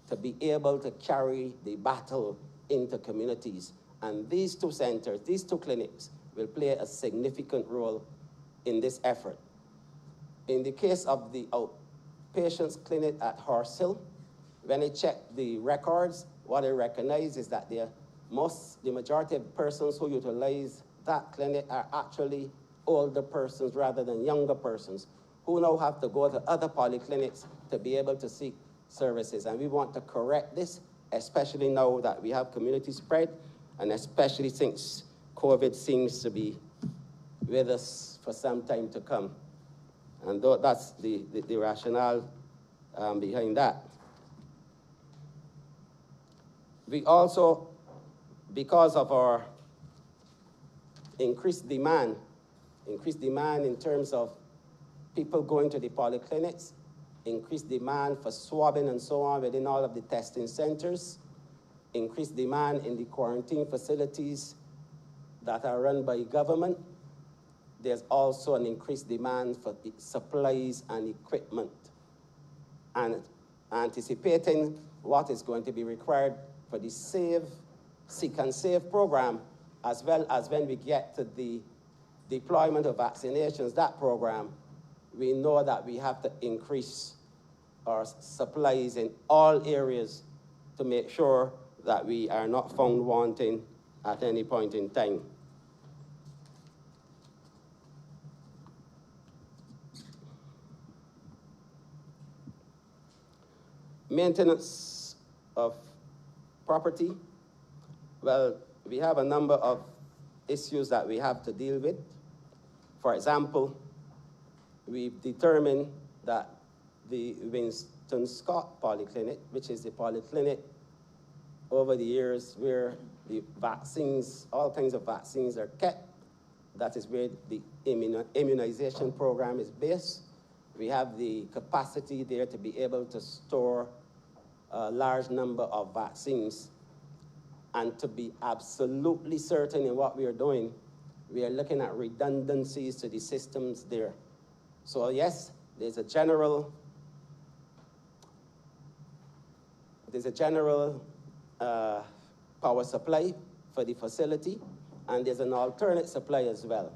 to be able to carry the battle into communities. And these 2 centers, these 2 clinics, will play a significant role in this effort. In the case of the outpatients clinic at Horse Hill, when I checked the records, what I recognize is that the majority of persons who utilize that clinic are actually older persons rather than younger persons who now have to go to other polyclinics to be able to seek services. And we want to correct this, especially now that we have community spread, and especially since COVID seems to be with us for some time to come. And that's the rationale behind that. We also, because of our increased demand in terms of people going to the polyclinics, increased demand for swabbing and so on within all of the testing centers, increased demand in the quarantine facilities that are run by government. There's also an increased demand for supplies and equipment. And anticipating what is going to be required for the Seek and Save program, as well as when we get to the deployment of vaccinations, that program, we know that we have to increase our supplies in all areas to make sure that we are not found wanting at any point in time. Maintenance of property. Well, we have a number of issues that we have to deal with. For example, we've determined that the Winston Scott Polyclinic, which is the polyclinic over the years where the vaccines, all kinds of vaccines are kept, that is where the immunization program is based. We have the capacity there to be able to store a large number of vaccines. And to be absolutely certain in what we are doing, we are looking at redundancies to the systems there. So yes, there's a general power supply for the facility, and there's an alternate supply as well.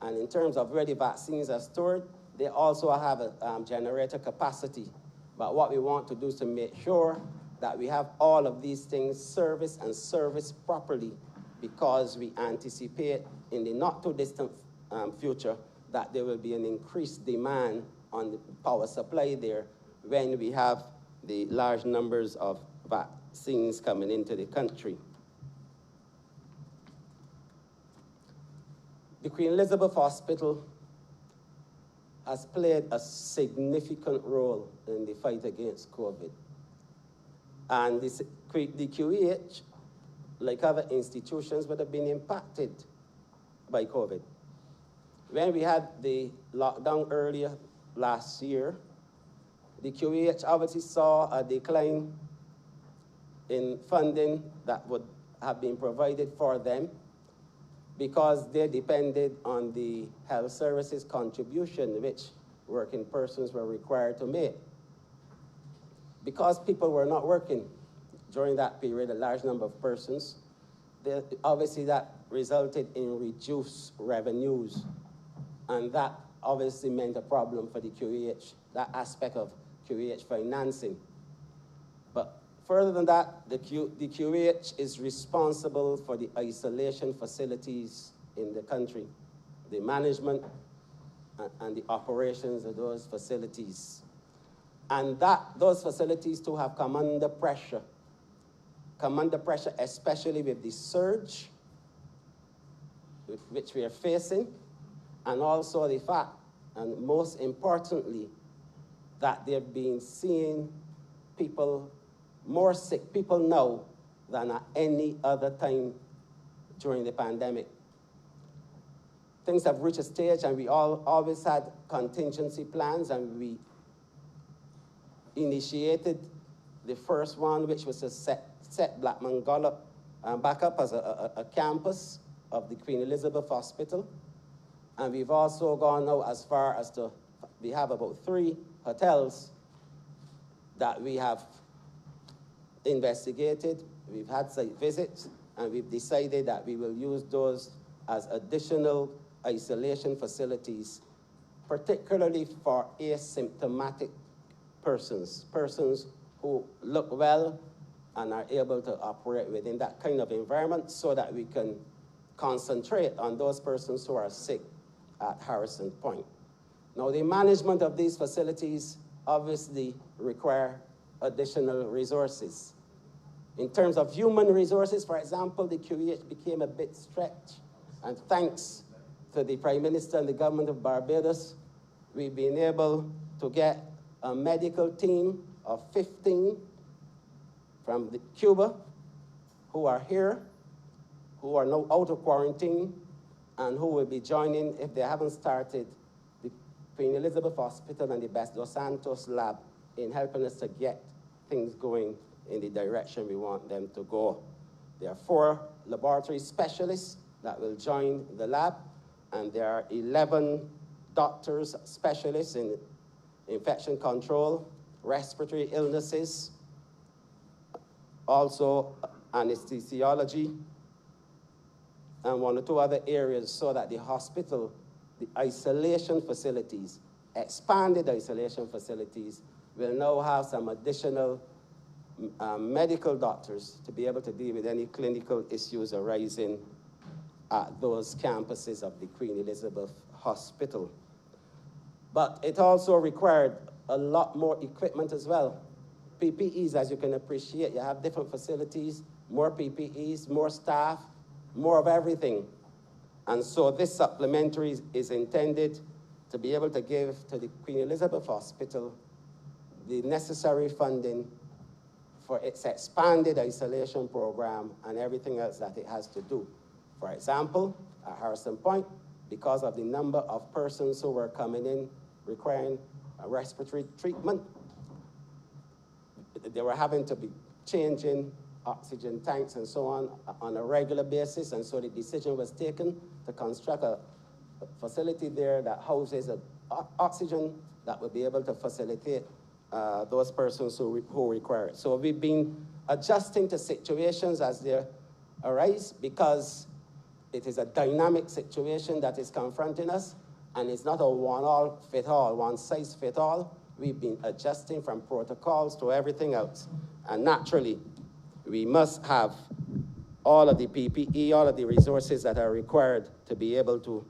And in terms of where the vaccines are stored, they also have a generator capacity. But what we want to do is to make sure that we have all of these things serviced properly, because we anticipate in the not too distant future that there will be an increased demand on the power supply there when we have the large numbers of vaccines coming into the country. The Queen Elizabeth Hospital has played a significant role in the fight against COVID. And the QEH, like other institutions, would have been impacted by COVID. When we had the lockdown earlier last year, the QEH obviously saw a decline in funding that would have been provided for them because they depended on the health services contribution which working persons were required to make. Because people were not working during that period, a large number of persons, obviously that resulted in reduced revenues. And that obviously meant a problem for the QEH, that aspect of QEH financing. But further than that, the QEH is responsible for the isolation facilities in the country, the management and the operations of those facilities. And those facilities too have come under pressure, especially with the surge which we are facing, and also the fact, and most importantly, that they've been seeing people, more sick people now than at any other time during the pandemic. Things have reached a stage, and we always had contingency plans, and we initiated the first one, which was to set Blackman Gullah back up as a campus of the Queen Elizabeth Hospital. And we've also gone now as far as we have about 3 hotels that we have investigated. We've had site visits, and we've decided that we will use those as additional isolation facilities, particularly for asymptomatic persons who look well and are able to operate within that kind of environment, so that we can concentrate on those persons who are sick at Harrison Point. Now, the management of these facilities obviously require additional resources. In terms of human resources, for example, the QEH became a bit stretched, and thanks to the Prime Minister and the government of Barbados, we've been able to get a medical team of 15 from Cuba who are here, who are now out of quarantine, and who will be joining, if they haven't started, the Queen Elizabeth Hospital and the Best Dos Santos lab in helping us to get things going in the direction we want them to go. There are 4 laboratory specialists that will join the lab, and there are 11 doctors, specialists in infection control, respiratory illnesses, also anesthesiology, and 1 or 2 other areas, so that the hospital, the isolation facilities, expanded isolation facilities, will now have some additional medical doctors to be able to deal with any clinical issues arising at those campuses of the Queen Elizabeth Hospital. But it also required a lot more equipment as well. PPEs, as you can appreciate, you have different facilities, more PPEs, more staff, more of everything. And so this supplementary is intended to be able to give to the Queen Elizabeth Hospital the necessary funding for its expanded isolation program and everything else that it has to do. For example, at Harrison Point, because of the number of persons who were coming in requiring a respiratory treatment, they were having to be changing oxygen tanks and so on a regular basis, and so the decision was taken to construct a facility there that houses oxygen that will be able to facilitate those persons who require it. So we've been adjusting to situations as they arise, because it is a dynamic situation that is confronting us, and it's not a one-size-fits-all. We've been adjusting from protocols to everything else. And naturally, we must have all of the PPE, all of the resources that are required to be able to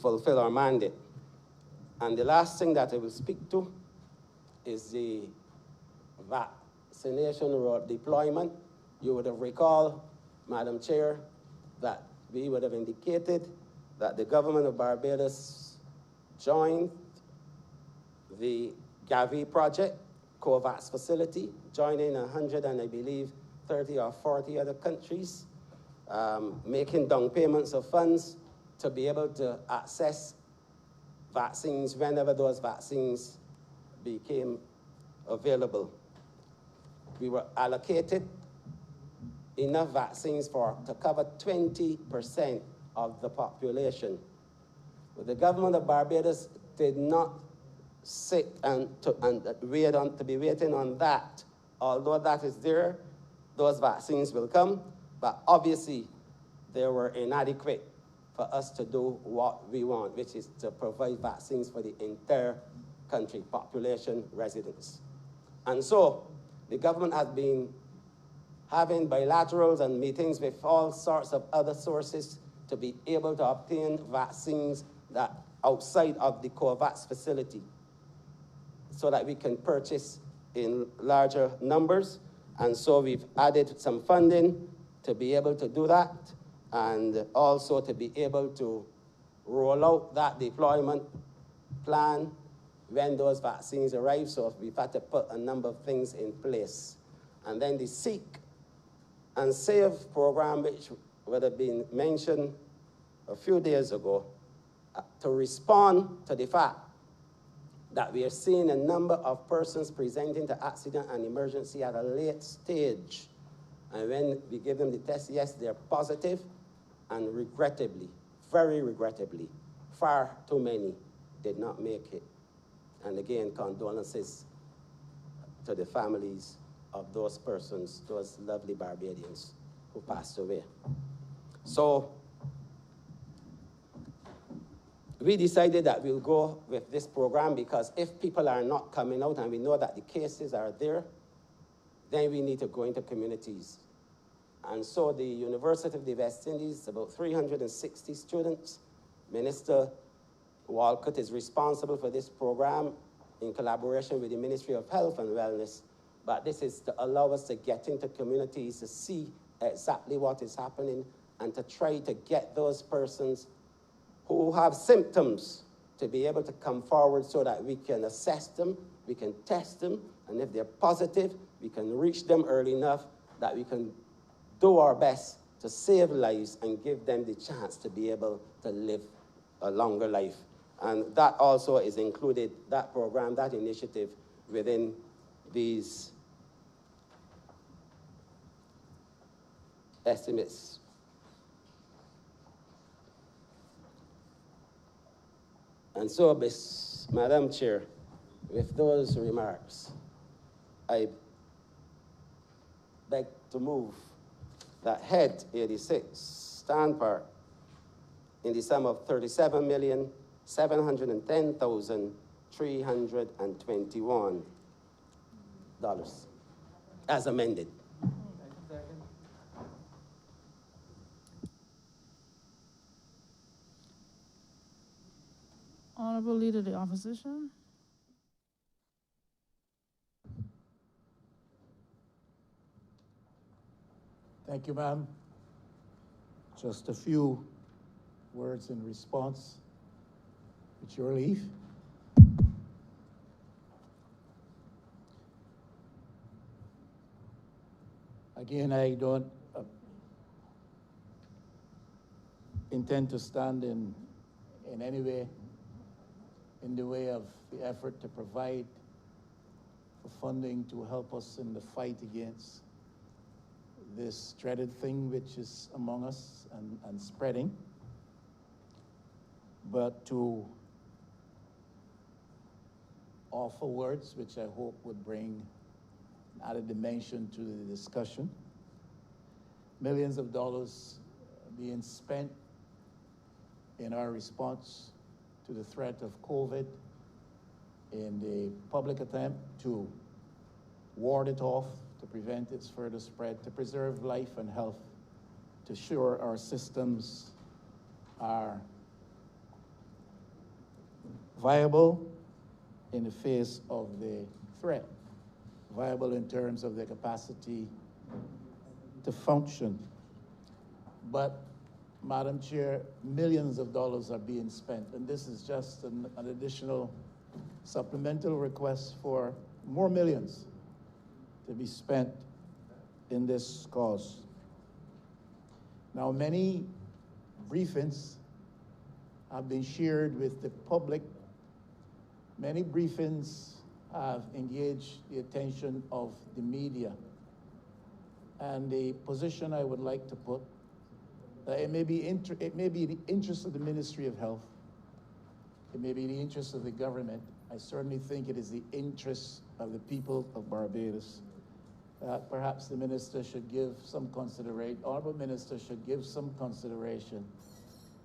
fulfill our mandate. And the last thing that I will speak to is the vaccination road deployment. You would have recalled, Madam Chair, that we would have indicated that the government of Barbados joined the Gavi project, COVAX facility, joining 100 and I believe 30 or 40 other countries, making down payments of funds to be able to access vaccines whenever those vaccines became available. We were allocated enough vaccines to cover 20% of the population. But the government of Barbados did not sit and be waiting on that. Although that is there, those vaccines will come, but obviously they were inadequate for us to do what we want, which is to provide vaccines for the entire country, population, residents. And so the government has been having bilaterals and meetings with all sorts of other sources to be able to obtain vaccines that outside of the COVAX facility so that we can purchase in larger numbers. And so we've added some funding to be able to do that, and also to be able to roll out that deployment plan when those vaccines arrive. So we've had to put a number of things in place. And then the Seek and Save program, which would have been mentioned a few days ago, to respond to the fact that we are seeing a number of persons presenting to accident and emergency at a late stage. And when we give them the test, yes, they're positive, and regrettably, very regrettably, far too many did not make it. And again, condolences to the families of those persons, those lovely Barbadians who passed away. So we decided that we'll go with this program, because if people are not coming out and we know that the cases are there, then we need to go into communities. And so the University of the West Indies, about 360 students, Minister Walcott is responsible for this program in collaboration with the Ministry of Health and Wellness. But this is to allow us to get into communities to see exactly what is happening and to try to get those persons who have symptoms to be able to come forward so that we can assess them, we can test them, and if they're positive, we can reach them early enough that we can do our best to save lives and give them the chance to be able to live a longer life. And that also is included, that program, that initiative, within these estimates. And so, Madam Chair, with those remarks, I beg to move that Head 86 stand part in the sum of $37,710,321 as amended. Honorable Leader of the Opposition. Thank you, ma'am. Just a few words in response, with your leave. Again, I don't intend to stand in any way in the way of the effort to provide for funding to help us in the fight against this dreaded thing which is among us and spreading, but to offer words which I hope would bring added dimension to the discussion. Millions of dollars being spent in our response to the threat of COVID in the public attempt to ward it off, to prevent its further spread, to preserve life and health, to ensure our systems are viable in the face of the threat, viable in terms of their capacity to function. But, Madam Chair, millions of dollars are being spent, and this is just an additional supplemental request for more millions to be spent in this cause. Now, many briefings have been shared with the public. Many briefings have engaged the attention of the media. And the position I would like to put, it may be the interest of the Ministry of Health, it may be the interest of the government. I certainly think it is the interest of the people of Barbados. Perhaps the minister should give some consideration, Honorable Minister should give some consideration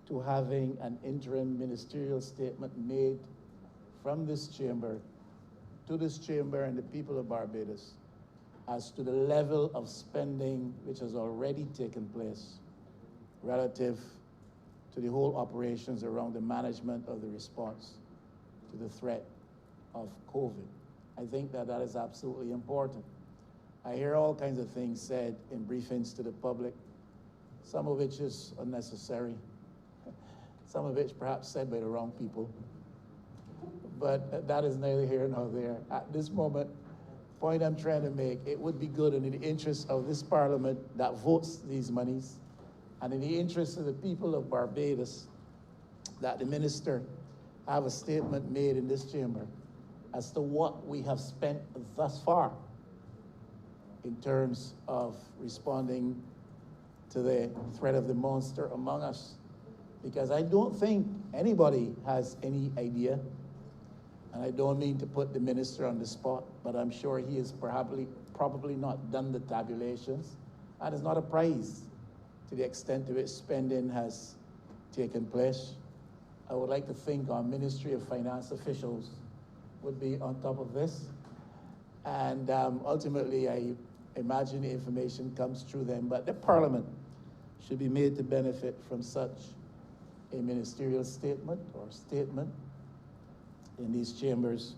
to having an interim ministerial statement made from this chamber to this chamber and the people of Barbados as to the level of spending which has already taken place relative to the whole operations around the management of the response to the threat of COVID. I think that that is absolutely important. I hear all kinds of things said in briefings to the public, some of which is unnecessary, some of which perhaps said by the wrong people. But that is neither here nor there. At this moment, the point I'm trying to make, it would be good and in the interest of this Parliament that votes these monies, and in the interest of the people of Barbados, that the Minister have a statement made in this chamber as to what we have spent thus far in terms of responding to the threat of the monster among us. Because I don't think anybody has any idea, and I don't mean to put the Minister on the spot, but I'm sure he has probably not done the tabulations, and it's not a prize to the extent to which spending has taken place. I would like to think our Ministry of Finance officials would be on top of this. And ultimately, I imagine the information comes through them, but the Parliament should be made to benefit from such a ministerial statement or statement in these chambers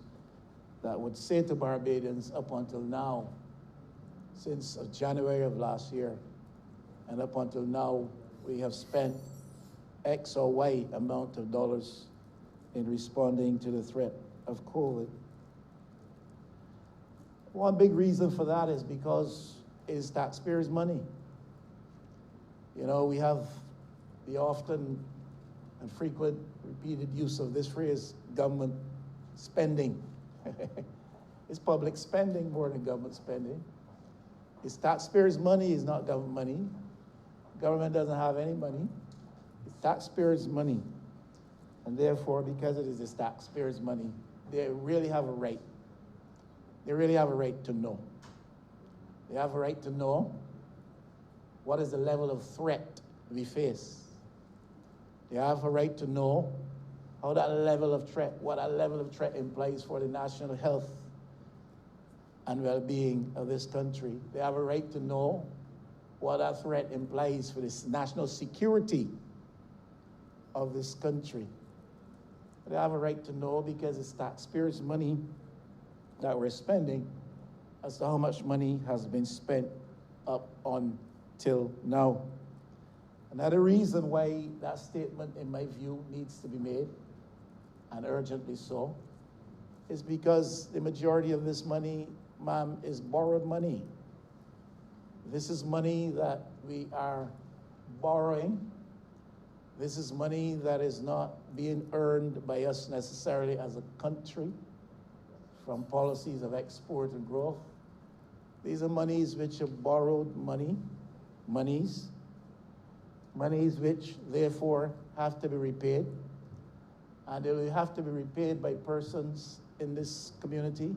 that would say to Barbadians up until now, since January of last year, and up until now, we have spent X or Y amount of dollars in responding to the threat of COVID. One big reason for that is because it is taxpayers' money. You know, we have the often and frequent repeated use of this phrase, government spending. It's public spending more than government spending. It's taxpayers' money, it's not government money. Government doesn't have any money. It's taxpayers' money. And therefore, because it is the taxpayers' money, they really have a right. They really have a right to know. They have a right to know what is the level of threat we face. They have a right to know how that level of threat, what that level of threat implies for the national health and well-being of this country. They have a right to know what that threat implies for this national security of this country. They have a right to know because it's taxpayers' money that we're spending as to how much money has been spent up until now. Another reason why that statement, in my view, needs to be made, and urgently so, is because the majority of this money, ma'am, is borrowed money. This is money that we are borrowing. This is money that is not being earned by us necessarily as a country from policies of export and growth. These are monies which are borrowed monies which therefore have to be repaid. And they will have to be repaid by persons in this community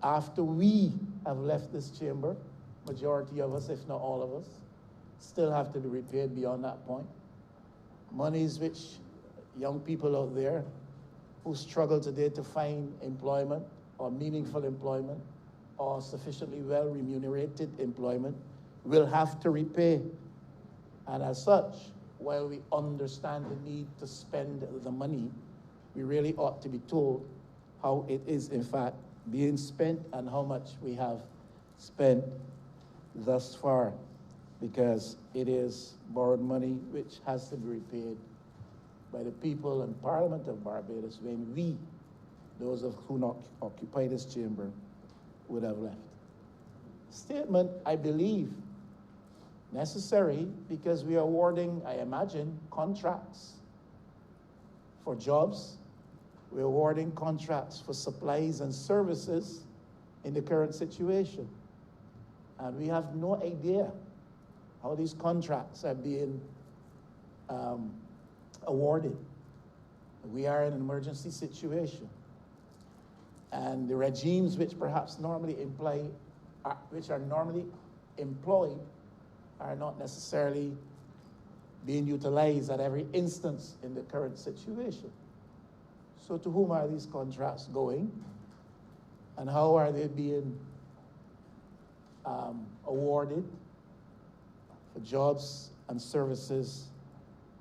after we have left this chamber. Majority of us, if not all of us, still have to be repaid beyond that point. Monies which young people out there who struggle today to find employment or meaningful employment or sufficiently well remunerated employment will have to repay. And as such, while we understand the need to spend the money, we really ought to be told how it is in fact being spent and how much we have spent thus far, because it is borrowed money which has to be repaid by the people and Parliament of Barbados when we, those of who not occupy this chamber, would have left. Statement, I believe, necessary because we are awarding, I imagine, contracts for jobs. We're awarding contracts for supplies and services in the current situation. And we have no idea how these contracts are being awarded. We are in an emergency situation. And the regimes which perhaps normally which are normally employed are not necessarily being utilized at every instance in the current situation. So to whom are these contracts going? And how are they being awarded for jobs and services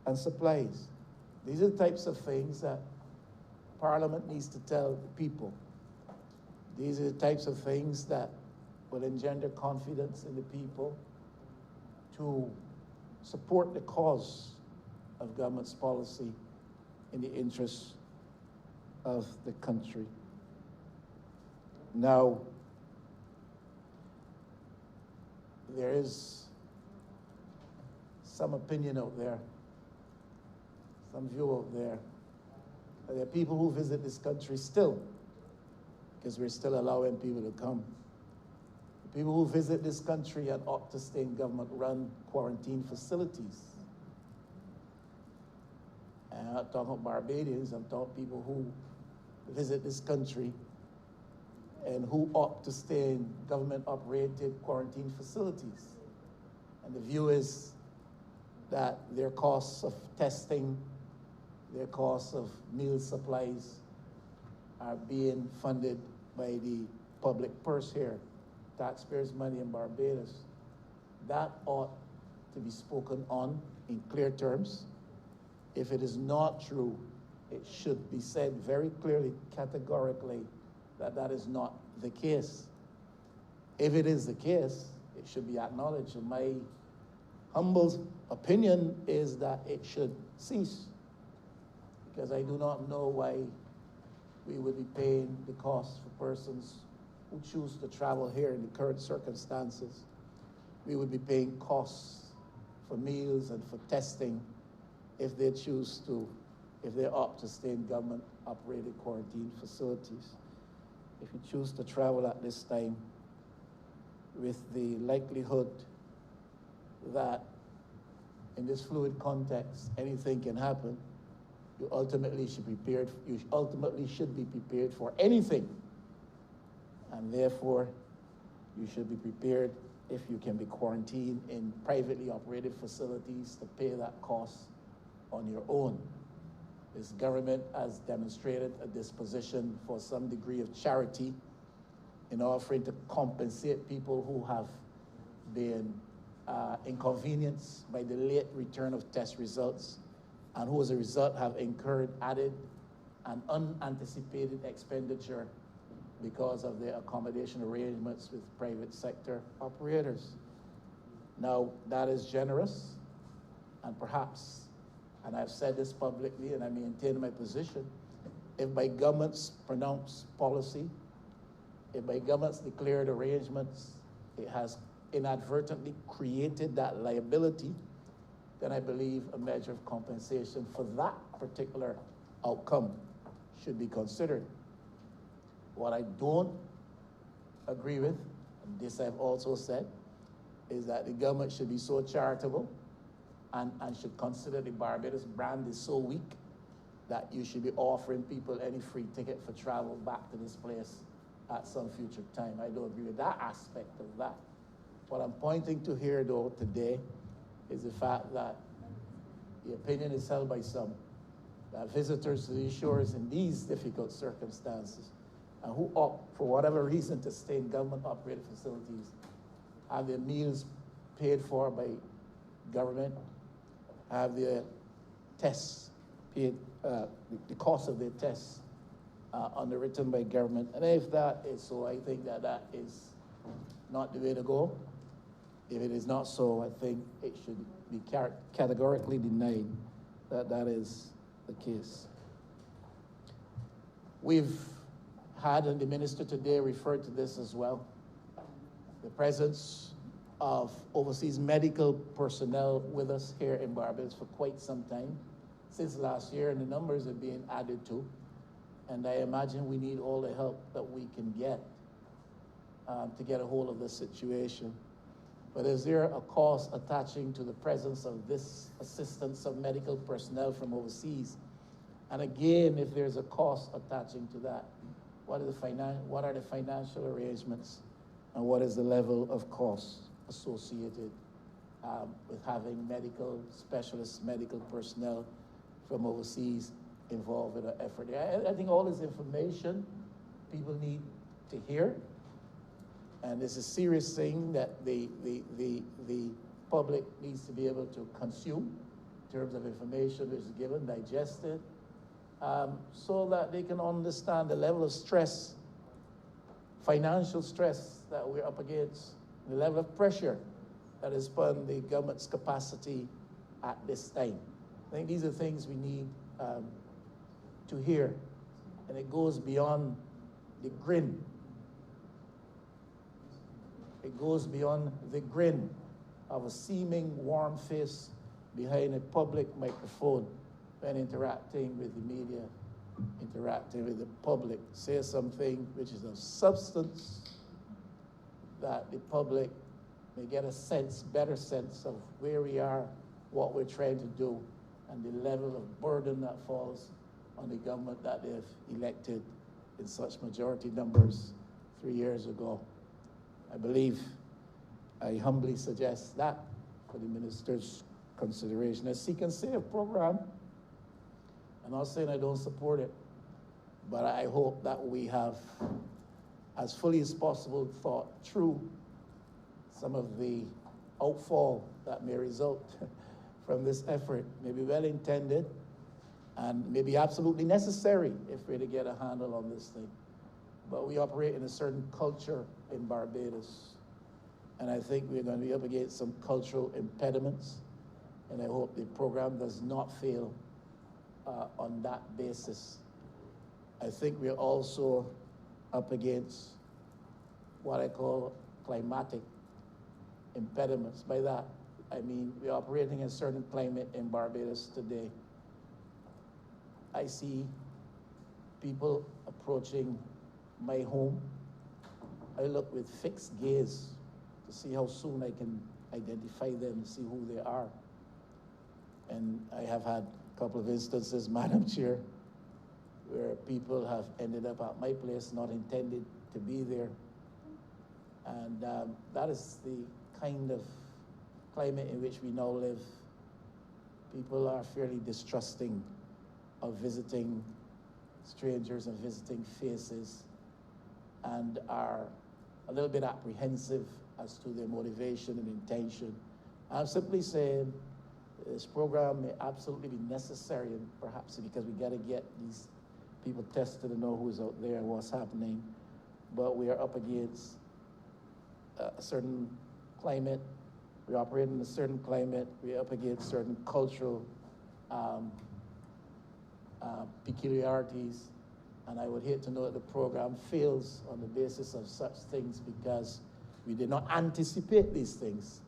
and supplies. These are the types of things that Parliament needs to tell the people. These are the types of things that will engender confidence in the people to support the cause of government's policy in the interests of the country. Now, there is some opinion out there, some view out there. There are people who visit this country still, because we're still allowing people to come. The people who visit this country and opt to stay in government-run quarantine facilities. And I'm not talking about Barbadians, I'm talking people who visit this country and who opt to stay in government-operated quarantine facilities. And the view is that their costs of testing, their costs of meal supplies are being funded by the public purse here, taxpayers' money in Barbados. That ought to be spoken on in clear terms. If it is not true, it should be said very clearly, categorically, that that is not the case. If it is the case, it should be acknowledged. And my humble opinion is that it should cease, because I do not know why we would be paying the cost for persons who choose to travel here in the current circumstances. We would be paying costs for meals and for testing if they choose to, if they opt to stay in government-operated quarantine facilities. If you choose to travel at this time with the likelihood that in this fluid context, anything can happen, you ultimately should be prepared for anything. And therefore, you should be prepared if you can be quarantined in privately operated facilities to pay that cost on your own. This government has demonstrated a disposition for some degree of charity in offering to compensate people who have been inconvenienced by the late return of test results, and who as a result have incurred added and unanticipated expenditure because of their accommodation arrangements with private sector operators. Now, that is generous, and perhaps, and I've said this publicly and I maintain my position, if by government's pronounced policy, if by government's declared arrangements, it has inadvertently created that liability, then I believe a measure of compensation for that particular outcome should be considered. What I don't agree with, and this I've also said, is that the government should be so charitable and should consider the Barbados brand is so weak that you should be offering people any free ticket for travel back to this place at some future time. I don't agree with that aspect of that. What I'm pointing to here, though, today is the fact that the opinion is held by some that visitors to these shores in these difficult circumstances and who opt, for whatever reason, to stay in government-operated facilities, have their meals paid for by government, have their tests paid, the cost of their tests underwritten by government. And if that is so, I think that that is not the way to go. If it is not so, I think it should be categorically denied that that is the case. We've had, and the minister today referred to this as well, the presence of overseas medical personnel with us here in Barbados for quite some time, since last year, and the numbers are being added to. And I imagine we need all the help that we can get to get a hold of this situation. But is there a cost attaching to the presence of this assistance of medical personnel from overseas? And again, if there's a cost attaching to that, what are the financial arrangements, and what is the level of cost associated with having medical specialists, medical personnel from overseas involved in an effort? I think all this information people need to hear. And it's a serious thing that the public needs to be able to consume, to terms of information which is given, digested, so that they can understand the level of stress, financial stress that we're up against, the level of pressure that is upon the government's capacity at this time. I think these are things we need to hear, and it goes beyond the grin. It goes beyond the grin of a seeming warm face behind a public microphone when interacting with the media, interacting with the public. Say something which is of substance, that the public may get a sense, better sense of where we are, what we're trying to do, and the level of burden that falls on the government that they've elected in such majority numbers 3 years ago. I humbly suggest that for the minister's consideration. A Seek and Save program, I'm not saying I don't support it, but I hope that we have, as fully as possible, thought through some of the outfall that may result from this effort. May be well-intended and may be absolutely necessary if we're to get a handle on this thing. But we operate in a certain culture in Barbados, and I think we're going to be up against some cultural impediments, and I hope the program does not fail on that basis. I think we're also up against what I call climatic impediments. By that, I mean we're operating in a certain climate in Barbados today. I see people approaching my home. I look with fixed gaze to see how soon I can identify them, see who they are. And I have had a couple of instances, Madam Chair, where people have ended up at my place not intended to be there. And that is the kind of climate in which we now live. People are fairly distrusting of visiting strangers and visiting faces, and are a little bit apprehensive as to their motivation and intention. I'm simply saying this program may absolutely be necessary, and perhaps because we got to get these people tested to know who's out there and what's happening. But we are up against a certain climate. We operate in a certain climate. We're up against certain cultural peculiarities. And I would hate to know that the program fails on the basis of such things, because we did not anticipate these things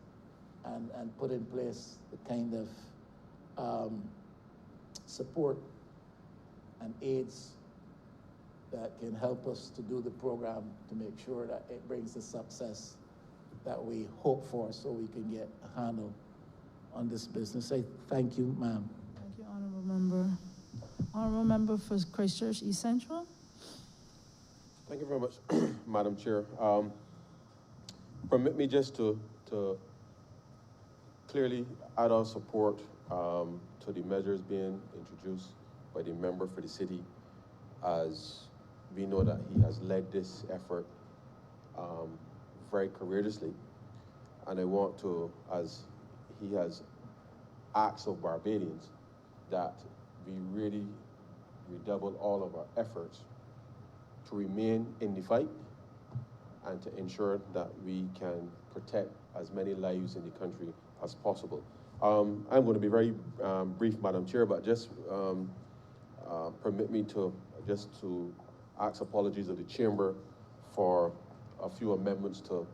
and put in place the kind of support and aids that can help us to do the program to make sure that it brings the success that we hope for, so we can get a handle on this business. I thank you, ma'am. Thank you, Honorable Member. Honorable Member for Christchurch East Central. Thank you very much, Madam Chair. Permit me just to clearly add our support to the measures being introduced by the member for the city, as we know that he has led this effort very courageously. And I want to, as he has asked of Barbadians, that we really redouble all of our efforts to remain in the fight and to ensure that we can protect as many lives in the country as possible. I'm going to be very brief, Madam Chair, but just permit me to ask apologies of the Chamber for a few amendments to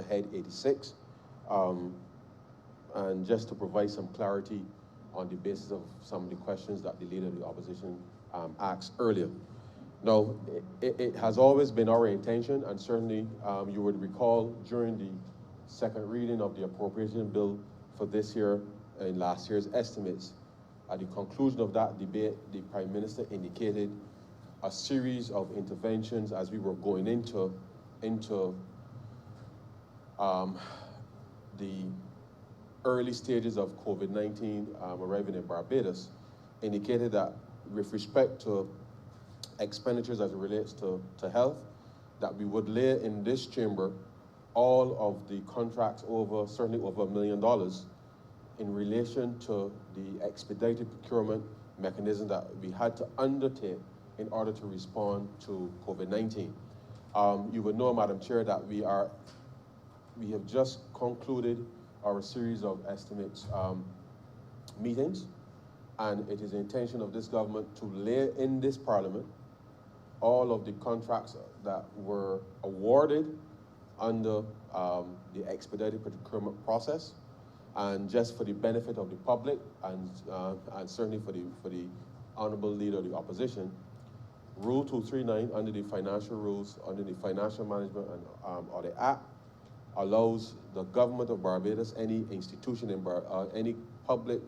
Head 86, and just to provide some clarity on the basis of some of the questions that the Leader of the Opposition asked earlier. Now, it has always been our intention, and certainly you would recall during the second reading of the appropriation bill for this year in last year's estimates, at the conclusion of that debate, the Prime Minister indicated a series of interventions as we were going into the early stages of COVID-19 arriving in Barbados, indicated that with respect to expenditures as it relates to health, that we would lay in this chamber all of the contracts certainly over $1 million, in relation to the expedited procurement mechanism that we had to undertake in order to respond to COVID-19. You would know, Madam Chair, that we have just concluded our series of estimates meetings, and it is the intention of this government to lay in this Parliament all of the contracts that were awarded under the expedited procurement process, and just for the benefit of the public and certainly for the honourable leader of the opposition, Rule 239 under the financial rules, under the Financial Management and Audit Act, allows the government of Barbados, any institution in any public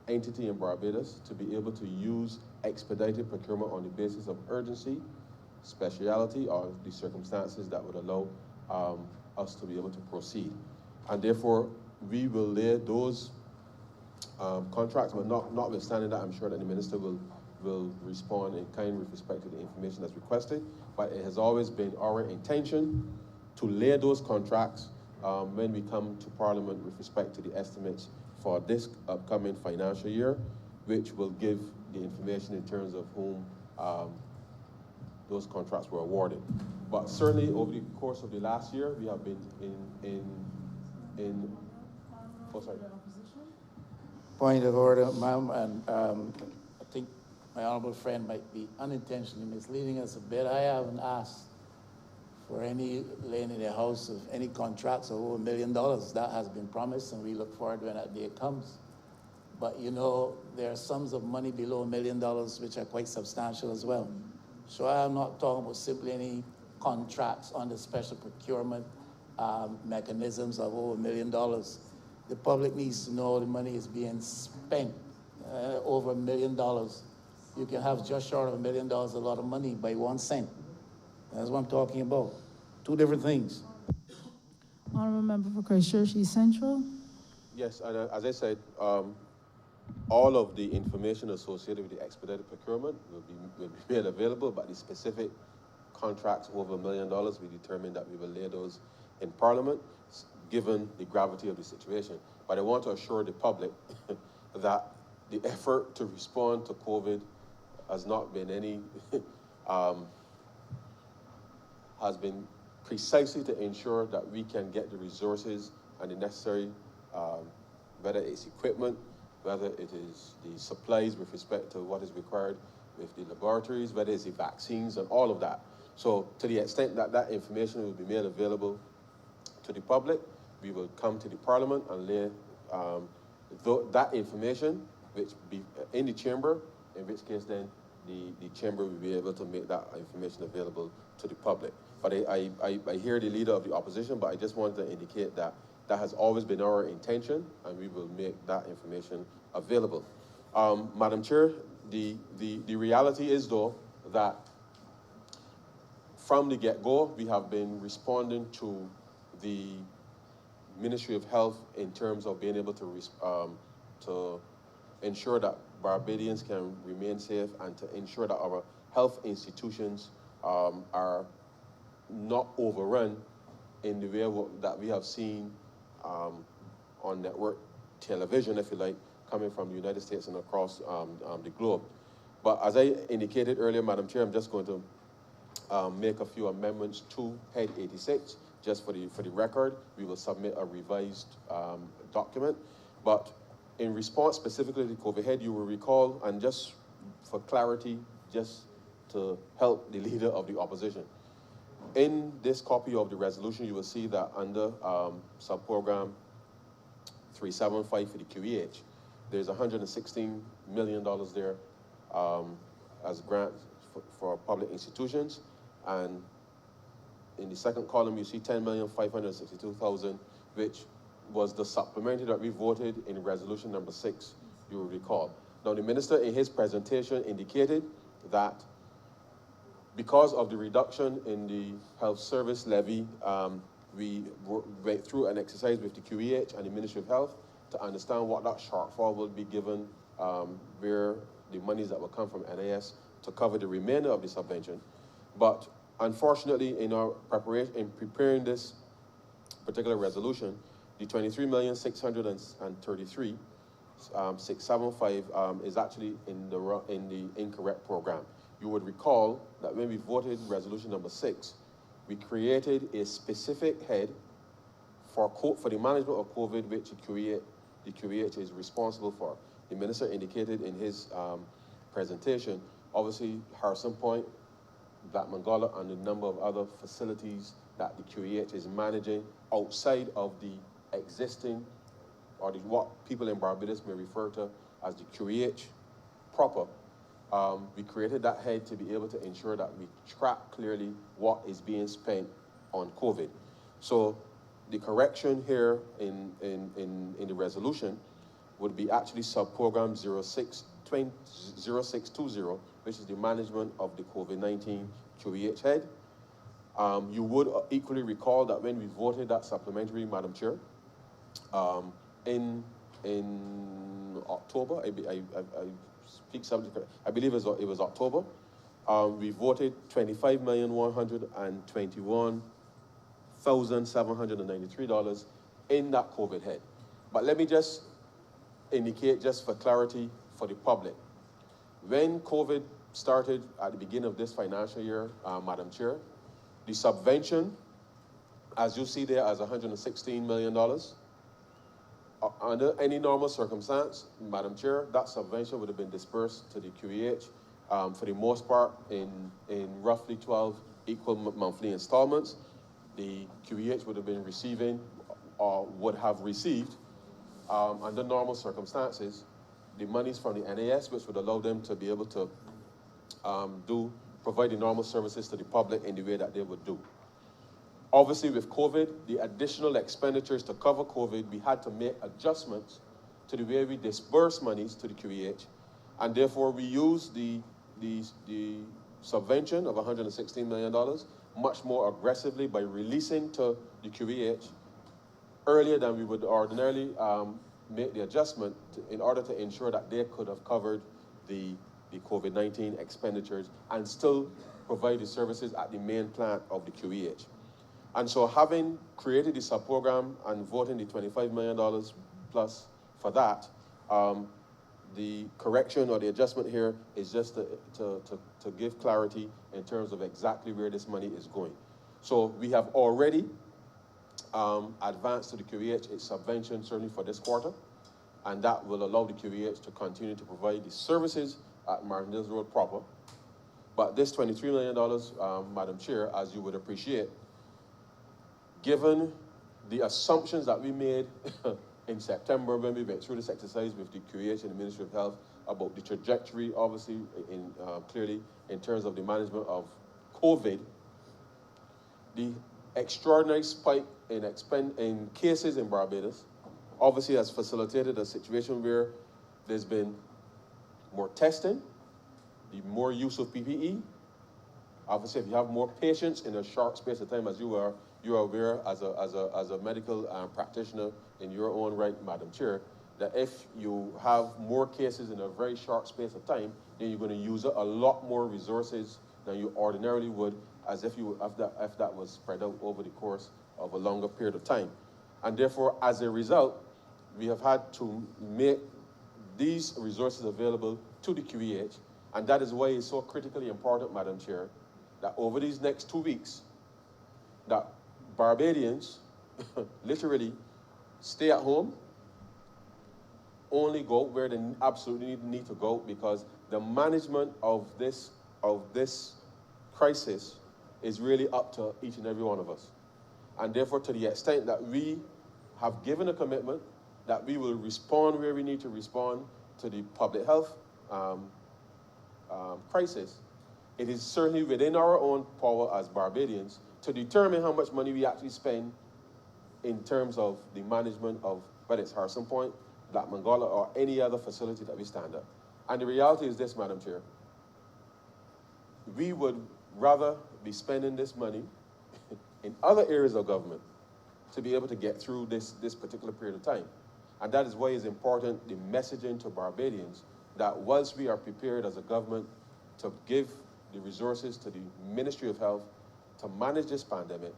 entity in Barbados, to be able to use expedited procurement on the basis of urgency, speciality, or the circumstances that would allow us to be able to proceed. And therefore, we will lay those contracts, but notwithstanding that, I'm sure that the Minister will respond in kind with respect to the information that's requested. But it has always been our intention to lay those contracts when we come to Parliament with respect to the estimates for this upcoming financial year, which will give the information in terms of whom those contracts were awarded. But certainly over the course of the last year, we have been Point of order, ma'am, and I think my honourable friend might be unintentionally misleading us a bit. I haven't asked for any laying in the house of any contracts of over $1 million. That has been promised, and we look forward when that day comes. But you know, there are sums of money below $1 million which are quite substantial as well. So I am not talking about simply any contracts under special procurement mechanisms of over $1 million. The public needs to know the money is being spent over $1 million. You can have just short of $1 million, a lot of money, by 1 cent. That's what I'm talking about. Two different things. Honourable Member for Christchurch East Central. Yes, and as I said, all of the information associated with the expedited procurement will be made available, but the specific contracts over $1 million, we determined that we will lay those in Parliament, given the gravity of the situation. But I want to assure the public that the effort to respond to COVID has not been any, has been precisely to ensure that we can get the resources and the necessary, whether it's equipment, whether it is the supplies with respect to what is required with the laboratories, whether it's the vaccines and all of that. So to the extent that that information will be made available to the public, we will come to the Parliament and lay that information, which be in the chamber, in which case then the chamber will be able to make that information available to the public. But I hear the leader of the opposition, but I just wanted to indicate that that has always been our intention, and we will make that information available. Madam Chair, the reality is, though, that from the get-go, we have been responding to the Ministry of Health in terms of being able to ensure that Barbadians can remain safe and to ensure that our health institutions are not overrun in the way that we have seen on network television, if you like, coming from the United States and across the globe. But as I indicated earlier, Madam Chair, I'm just going to make a few amendments to Head 86. Just for the record, we will submit a revised document. But in response specifically to COVID Head, you will recall, and just for clarity, just to help the leader of the opposition, in this copy of the resolution, you will see that under sub-program 375 for the QEH, there's $116 million there as grants for public institutions. And in the second column, you see $10,562,000, which was the supplementary that we voted in resolution number 6, you will recall. Now, the minister in his presentation indicated that because of the reduction in the health service levy, we went through an exercise with the QEH and the Ministry of Health to understand what that shortfall will be given, where the monies that will come from NIS to cover the remainder of the subvention. But unfortunately, in our preparation, in preparing this particular resolution, The 23,633,675 is actually in the incorrect program. You would recall that when we voted resolution number 6, we created a specific head for the management of COVID, which the QEH is responsible for. The minister indicated in his presentation, obviously Harrison Point, Black Mangala, and a number of other facilities that the QEH is managing outside of the existing, or what people in Barbados may refer to as the QEH proper. We created that head to be able to ensure that we track clearly what is being spent on COVID. So the correction here in the resolution would be actually sub-program 0620, which is the management of the COVID-19 QEH head. You would equally recall that when we voted that supplementary, Madam Chair, in October, I believe it was October, we voted $25,121,793 in that COVID head. But let me just indicate, just for clarity for the public, when COVID started at the beginning of this financial year, Madam Chair, the subvention, as you see there, as $116 million. Under any normal circumstance, Madam Chair, that subvention would have been dispersed to the QEH for the most part in roughly 12 equal monthly installments. The QEH would have been receiving, or would have received, under normal circumstances, the monies from the NAS, which would allow them to be able to provide the normal services to the public in the way that they would do. Obviously, with COVID, the additional expenditures to cover COVID, we had to make adjustments to the way we disperse monies to the QEH, and therefore we used the subvention of $116 million much more aggressively by releasing to the QEH earlier than we would ordinarily make the adjustment in order to ensure that they could have covered the COVID-19 expenditures and still provide the services at the main plant of the QEH. And so having created the sub-program and voting the $25 million plus for that, the correction or the adjustment here is just to give clarity in terms of exactly where this money is going. So we have already advanced to the QEH its subvention certainly for this quarter, and that will allow the QEH to continue to provide the services at Martindale Road proper. But this $23 million, Madam Chair, as you would appreciate, given the assumptions that we made in September when we went through this exercise with the QEH and the Ministry of Health about the trajectory, obviously, clearly in terms of the management of COVID, the extraordinary spike in cases in Barbados obviously has facilitated a situation where there's been more testing, the more use of PPE. Obviously, if you have more patients in a short space of time, as you are aware as a medical practitioner in your own right, Madam Chair, that if you have more cases in a very short space of time, then you're going to use a lot more resources than you ordinarily would, as if that was spread out over the course of a longer period of time. And therefore, as a result, we have had to make these resources available to the QEH, and that is why it's so critically important, Madam Chair, that over these next 2 weeks, that Barbadians literally stay at home, only go where they absolutely need to go, because the management of this crisis is really up to each and every one of us. And therefore, to the extent that we have given a commitment that we will respond where we need to respond to the public health crisis, it is certainly within our own power as Barbadians to determine how much money we actually spend in terms of the management of whether it's Harrison Point, Black Mangala, or any other facility that we stand at. And the reality is this, Madam Chair, we would rather be spending this money in other areas of government to be able to get through this particular period of time. And that is why it's important, the messaging to Barbadians, that once we are prepared as a government to give the resources to the Ministry of Health to manage this pandemic,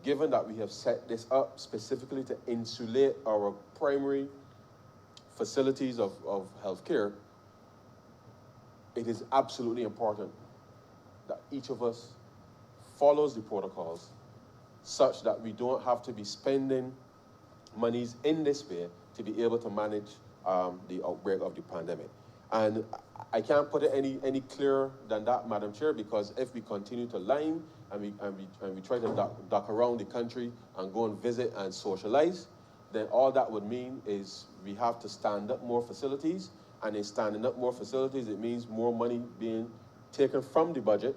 given that we have set this up specifically to insulate our primary facilities of healthcare, it is absolutely important that each of us follows the protocols such that we don't have to be spending monies in this way to be able to manage the outbreak of the pandemic. And I can't put it any clearer than that, Madam Chair, because if we continue to line and we try to duck around the country and go and visit and socialize, then all that would mean is we have to stand up more facilities, and in standing up more facilities, it means more money being taken from the budget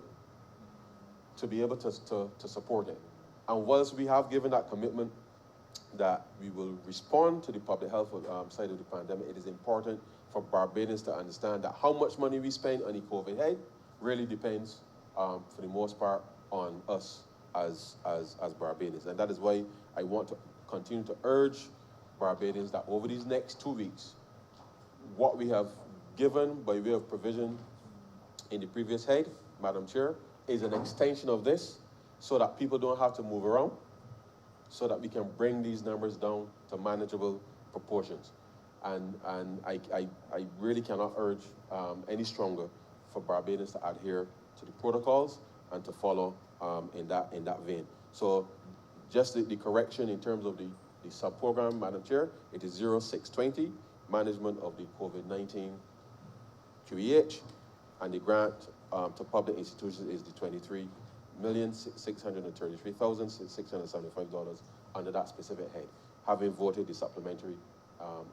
to be able to support it. And whilst we have given that commitment that we will respond to the public health side of the pandemic, it is important for Barbadians to understand that how much money we spend on the COVID aid really depends, for the most part, on us as Barbadians. And that is why I want to continue to urge Barbadians that over these next 2 weeks, what we have given by way of provision in the previous aid, Madam Chair, is an extension of this so that people don't have to move around, so that we can bring these numbers down to manageable proportions. And I really cannot urge any stronger for Barbadians to adhere to the protocols and to follow in that vein. So just the correction in terms of the sub-program, Madam Chair, it is 0620, Management of the COVID-19 QEH, and the grant to public institutions is the $23,633,675 under that specific head, having voted the supplementary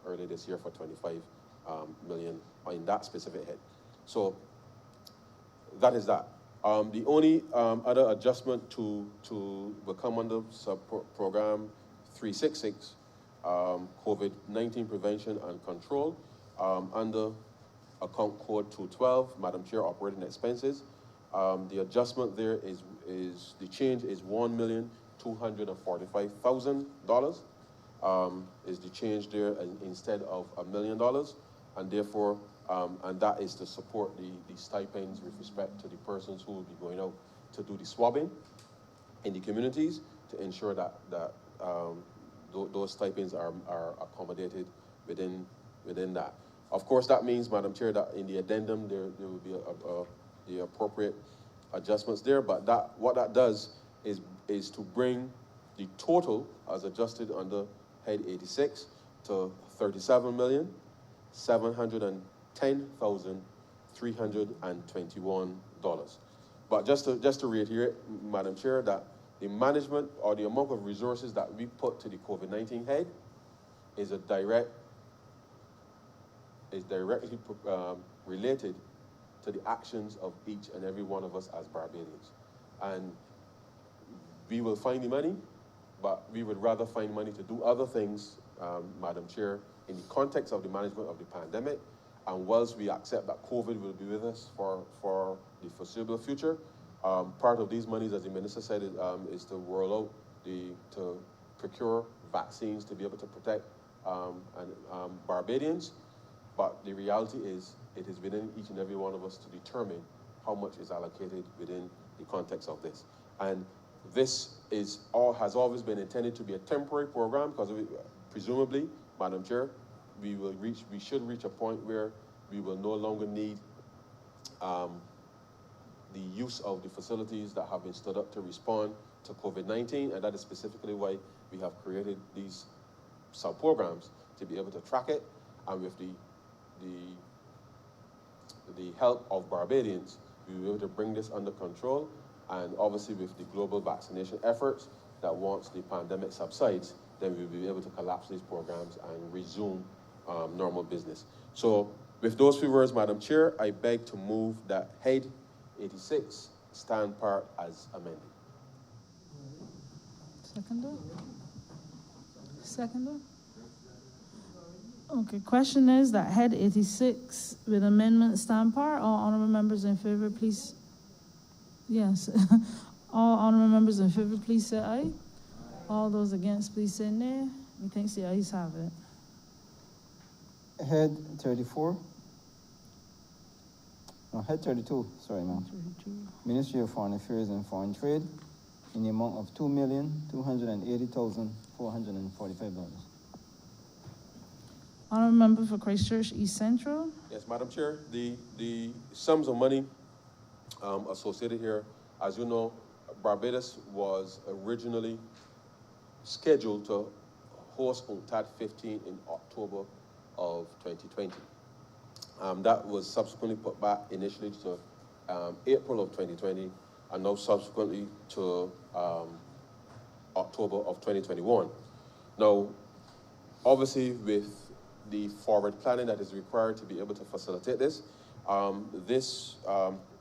earlier this year for $25 million in that specific head. So that is that. The only other adjustment to become under sub-program 366, COVID-19 prevention and control, under account code 212, Madam Chair, operating expenses. The adjustment there is the change is $1,245,000 is the change there instead of $1 million, and therefore, and that is to support the stipends with respect to the persons who will be going out to do the swabbing in the communities to ensure that those stipends are accommodated within that. Of course, that means, Madam Chair, that in the addendum there will be the appropriate adjustments there, but what that does is to bring the total as adjusted under Head 86 to $37,710,321. But just to reiterate, Madam Chair, that the management or the amount of resources that we put to the COVID-19 head is directly related to the actions of each and every one of us as Barbadians. And we will find the money, but we would rather find money to do other things, Madam Chair, in the context of the management of the pandemic. And whilst we accept that COVID will be with us for the foreseeable future, part of these monies, as the Minister said, is to roll out to procure vaccines to be able to protect Barbadians. But the reality is, it is within each and every one of us to determine how much is allocated within the context of this. And this has always been intended to be a temporary program, because presumably, Madam Chair, we should reach a point where we will no longer need the use of the facilities that have been stood up to respond to COVID-19, and that is specifically why we have created these sub-programs to be able to track it, and with the help of Barbadians, we will be able to bring this under control, and obviously with the global vaccination efforts, that once the pandemic subsides, then we'll be able to collapse these programs and resume normal business. So with those few words, Madam Chair, I beg to move that Head 86 stand part as amended. Seconder? Okay, question is that Head 86 with amendment stand part. All honorable members in favor, please. Yes. All honorable members in favor, please say aye. All those against, please say nay. Methinks the ayes have it. Head 34. No, Head 32, sorry, ma'am. Ministry of Foreign Affairs and Foreign Trade. in the amount of $2,280,445. Honourable Member for Christchurch East Central. Yes, Madam Chair, the sums of money associated here, as you know, Barbados was originally scheduled to host UNCTAD 15 in October of 2020. That was subsequently put back initially to April of 2020 and now subsequently to October of 2021. Now, obviously with the forward planning that is required to be able to facilitate this, this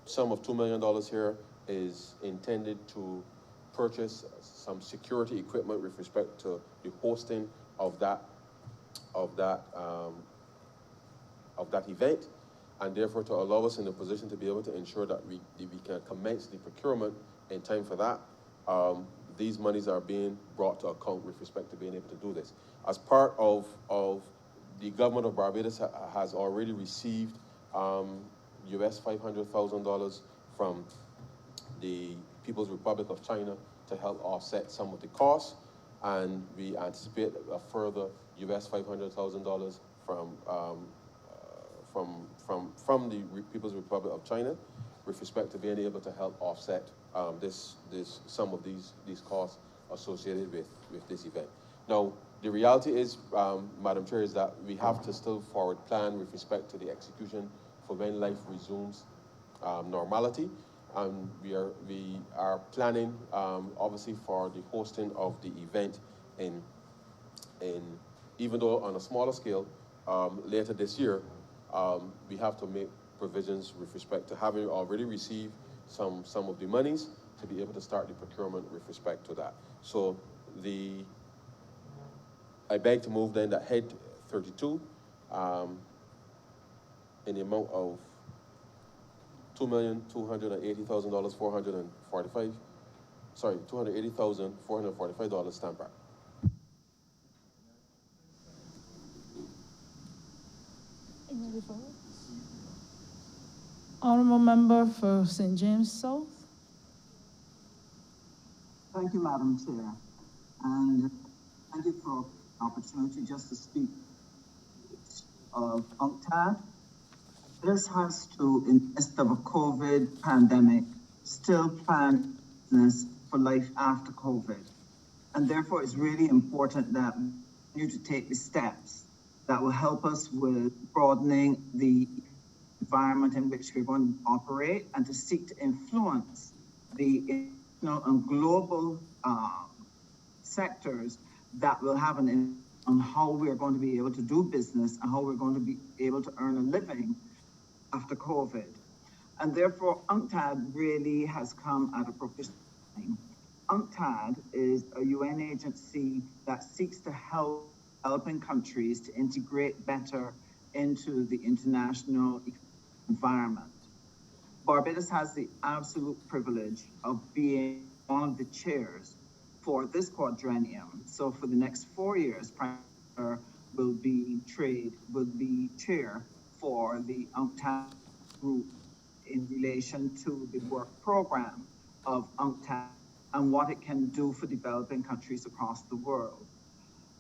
sum of $2 million here is intended to purchase some security equipment with respect to the hosting of that event, and therefore to allow us in a position to be able to ensure that we can commence the procurement in time for that. These monies are being brought to account with respect to being able to do this. As part of the government of Barbados has already received US $500,000 from the People's Republic of China to help offset some of the costs, and we anticipate a further US $500,000 from the People's Republic of China with respect to being able to help offset some of these costs associated with this event. Now, the reality is, Madam Chair, is that we have to still forward plan with respect to the execution for when life resumes normality. We are planning, obviously, for the hosting of the event in even though on a smaller scale, later this year. We have to make provisions with respect to having already received some of the monies to be able to start the procurement with respect to that. So I beg to move then that head 32 in the amount of $2,280,445. Sorry, $280,445 stamp back. Honourable Member for St. James South. Thank you, Madam Chair, and thank you for the opportunity just to speak of UNCTAD. This has to, in the midst of a COVID pandemic, still plan business for life after COVID. And therefore, it's really important that we continue to take the steps that will help us with broadening the environment in which we're going to operate and to seek to influence the international and global sectors that will have an impact on how we're going to be able to do business and how we're going to be able to earn a living after COVID. And therefore, UNCTAD really has come at a propitious time. UNCTAD is a UN agency that seeks to help developing countries to integrate better into the international environment. Barbados has the absolute privilege of being one of the chairs for this quadrennium. So for the next 4 years, Prime Minister will be chair for the UNCTAD group in relation to the work program of UNCTAD and what it can do for developing countries across the world.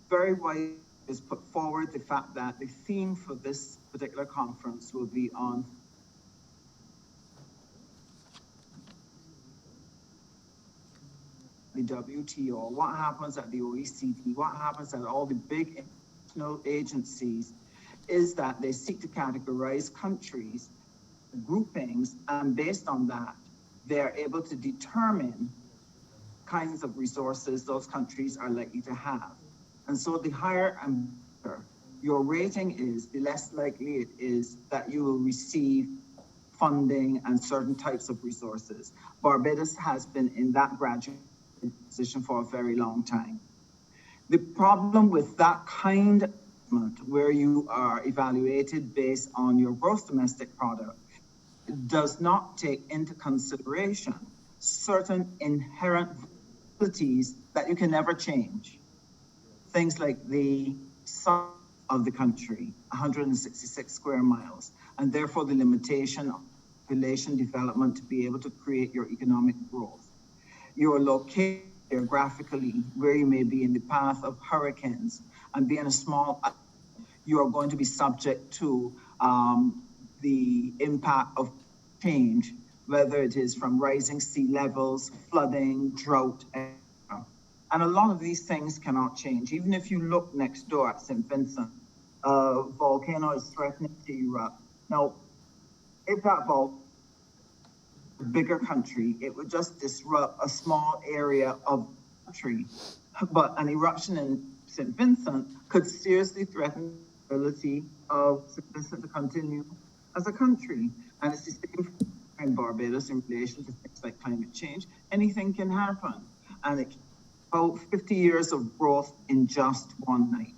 Very widely is put forward the fact that the theme for this particular conference will be on the WTO, what happens at the OECD, what happens at all the big international agencies, is that they seek to categorize countries, groupings, and based on that, they're able to determine kinds of resources those countries are likely to have. And so the higher and better your rating is, the less likely it is that you will receive funding and certain types of resources. Barbados has been in that graduate position for a very long time. The problem with that kind of where you are evaluated based on your gross domestic product does not take into consideration certain inherent abilities that you can never change. Things like the size of the country, 166 square miles, and therefore the limitation of population development to be able to create your economic growth. you're located geographically, where you may be in the path of hurricanes, and being a small island, you are going to be subject to the impact of change, whether it is from rising sea levels, flooding, drought, etc. And a lot of these things cannot change. Even if you look next door at St. Vincent, a volcano is threatening to erupt. Now, if that volcano was a bigger country, it would just disrupt a small area of the country. But an eruption in St. Vincent could seriously threaten the ability of St. Vincent to continue as a country. And it's the same in Barbados in relation to things like climate change. Anything can happen. And it's about 50 years of growth in just one night.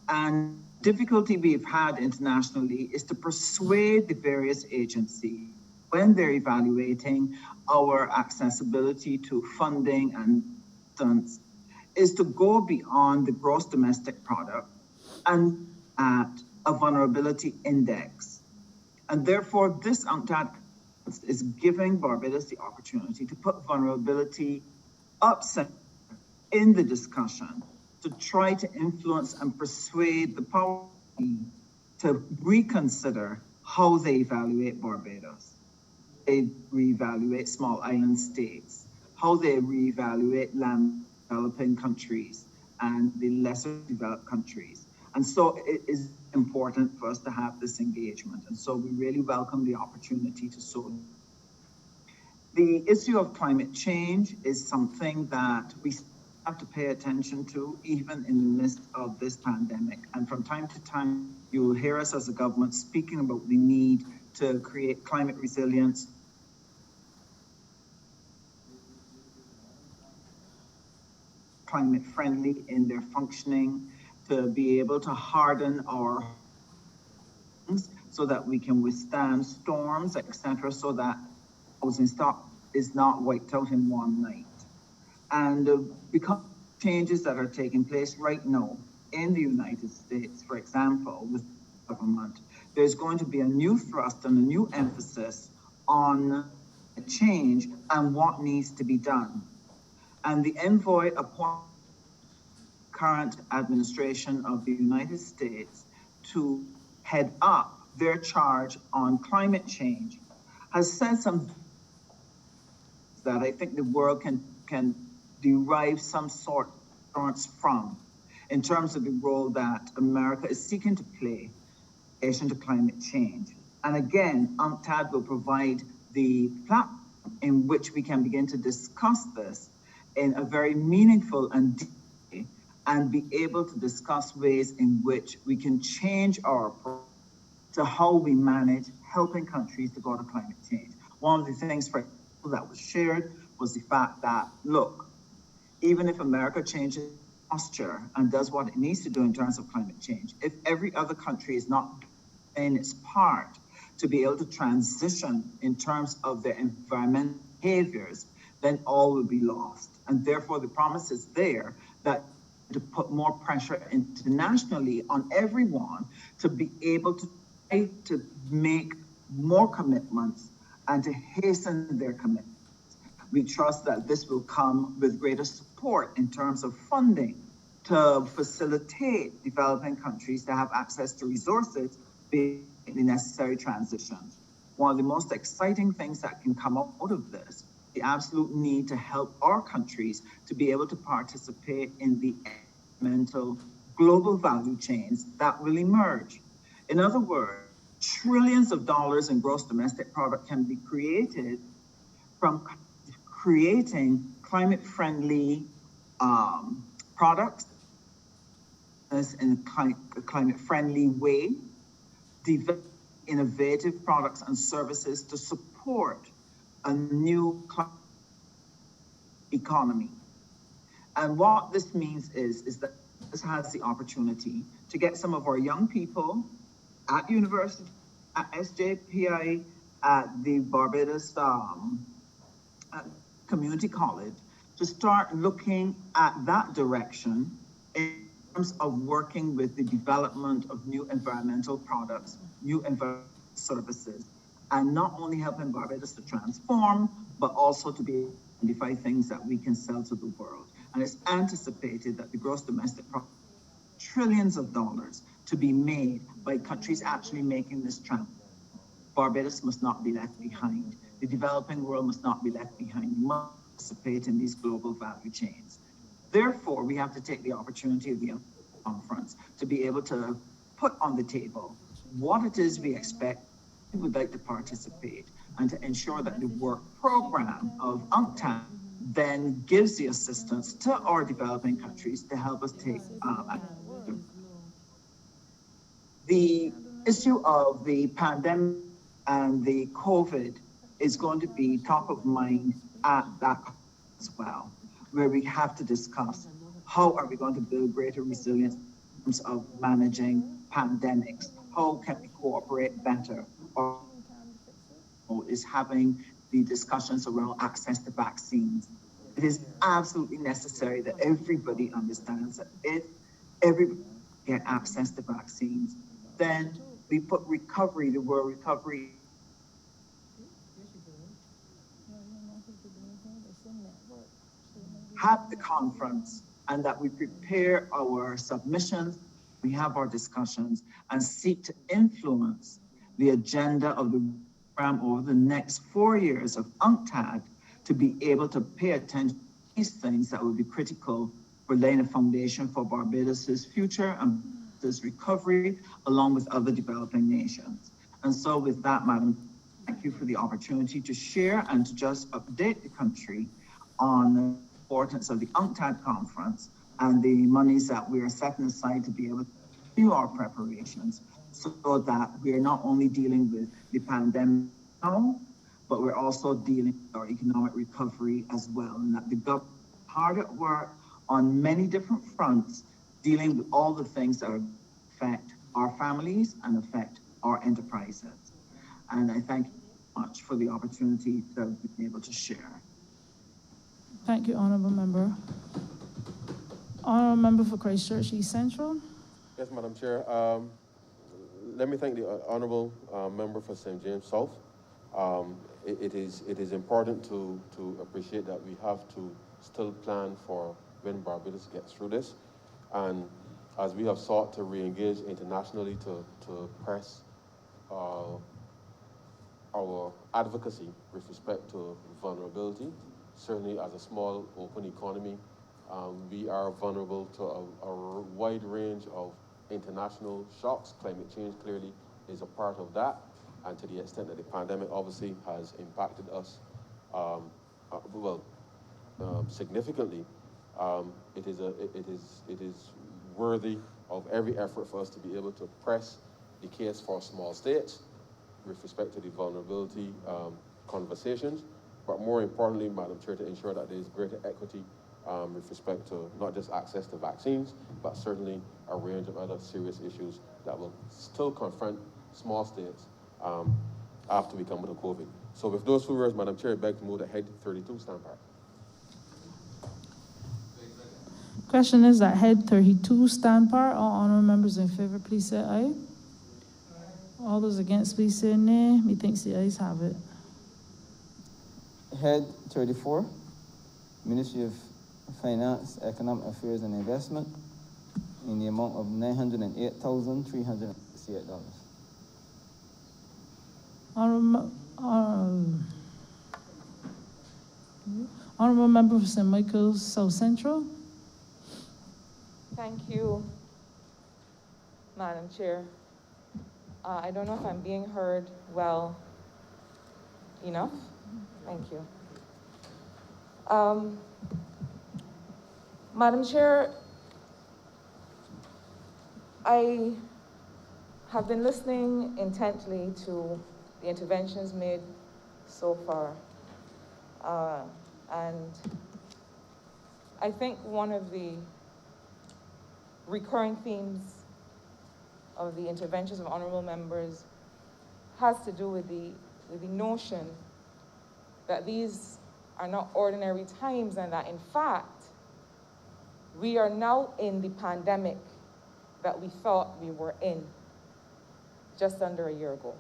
And difficulty we've had internationally is to persuade the various agencies when they're evaluating our accessibility to funding and assistance is to go beyond the gross domestic product and at a vulnerability index. And therefore, this UNCTAD is giving Barbados the opportunity to put vulnerability upset in the discussion to try to influence and persuade the power to reconsider how they evaluate Barbados. They reevaluate small island states, how they reevaluate land developing countries and the lesser developed countries. And so it is important for us to have this engagement. And so we really welcome the opportunity to so. The issue of climate change is something that we have to pay attention to, even in the midst of this pandemic. And from time to time, you will hear us as a government speaking about the need to create climate resilience, climate friendly in their functioning, to be able to harden our homes so that we can withstand storms, etc., so that housing stock is not wiped out in one night. And because changes that are taking place right now in the United States, for example, with the government, there's going to be a new thrust and a new emphasis on change and what needs to be done. And the envoy appointed current administration of the United States to head up their charge on climate change has said some that I think the world can derive some sort of assurance from in terms of the role that America is seeking to play in relation to climate change. And again, UNCTAD will provide the platform in which we can begin to discuss this in a very meaningful and deep way, and be able to discuss ways in which we can change our approach to how we manage helping countries to go to climate change. One of the things, for example, that was shared was the fact that, look, even if America changes posture and does what it needs to do in terms of climate change, if every other country is not in its part to be able to transition in terms of their environmental behaviors, then all will be lost. And therefore, the promise is there that to put more pressure internationally on everyone to be able to try to make more commitments and to hasten their commitments. We trust that this will come with greater support in terms of funding to facilitate developing countries to have access to resources being the necessary transitions. One of the most exciting things that can come out of this, the absolute need to help our countries to be able to participate in the environmental global value chains that will emerge. In other words, trillions of dollars in gross domestic product can be created from creating climate-friendly products in a climate-friendly way, develop innovative products and services to support a new economy. And what this means is that this has the opportunity to get some of our young people at university, at SJPI, at the Barbados Community College, to start looking at that direction in terms of working with the development of new environmental products, new environmental services, and not only helping Barbados to transform, but also to be identify things that we can sell to the world. And it's anticipated that the gross domestic product, trillions of dollars to be made by countries actually making this transition. Barbados must not be left behind. The developing world must not be left behind. We must participate in these global value chains. Therefore, we have to take the opportunity of the conference to be able to put on the table what it is we expect, we would like to participate, and to ensure that the work program of UNCTAD then gives the assistance to our developing countries to help us take action. The issue of the pandemic and the COVID is going to be top of mind at that as well, where we have to discuss how are we going to build greater resilience in terms of managing pandemics, how can we cooperate better, or is having the discussions around access to vaccines. It is absolutely necessary that everybody understands that if everybody get access to vaccines, then we put recovery, the word recovery, have the conference, and that we prepare our submissions, we have our discussions, and seek to influence the agenda of the program over the next 4 years of UNCTAD to be able to pay attention to these things that will be critical for laying a foundation for Barbados's future and this recovery, along with other developing nations. And so with that, Madam, thank you for the opportunity to share and to just update the country on the importance of the UNCTAD conference and the monies that we are setting aside to be able to do our preparations so that we are not only dealing with the pandemic now, but we're also dealing with our economic recovery as well, and that the government is hard at work on many different fronts, dealing with all the things that affect our families and affect our enterprises. And I thank you much for the opportunity to be able to share. Thank you, Honourable Member. Honourable Member for Christchurch East Central. Yes, Madam Chair. Let me thank the Honourable Member for St. James South. It is important to appreciate that we have to still plan for when Barbados gets through this. And as we have sought to re-engage internationally to press our advocacy with respect to vulnerability, certainly as a small open economy, we are vulnerable to a wide range of international shocks. Climate change clearly is a part of that, and to the extent that the pandemic obviously has impacted us significantly, it is worthy of every effort for us to be able to press the case for small states with respect to the vulnerability conversations, but more importantly, Madam Chair, to ensure that there is greater equity with respect to not just access to vaccines, but certainly a range of other serious issues that will still confront small states after we come with the COVID. So with those few words, Madam Chair, I beg to move that Head 32 stand by. Question is that Head 32 stand par. All honourable members in favour, please say aye. All those against, please say nay. Methinks the ayes have it. Head 34, Ministry of Finance, Economic Affairs and Investment, in the amount of $908,368. Honourable Member for St. Michael's South Central. Thank you, Madam Chair. I don't know if I'm being heard well enough. Thank you. Madam Chair, I have been listening intently to the interventions made so far. And I think one of the recurring themes of the interventions of honourable members has to do with the notion that these are not ordinary times, and that in fact, we are now in the pandemic that we thought we were in just under a year ago.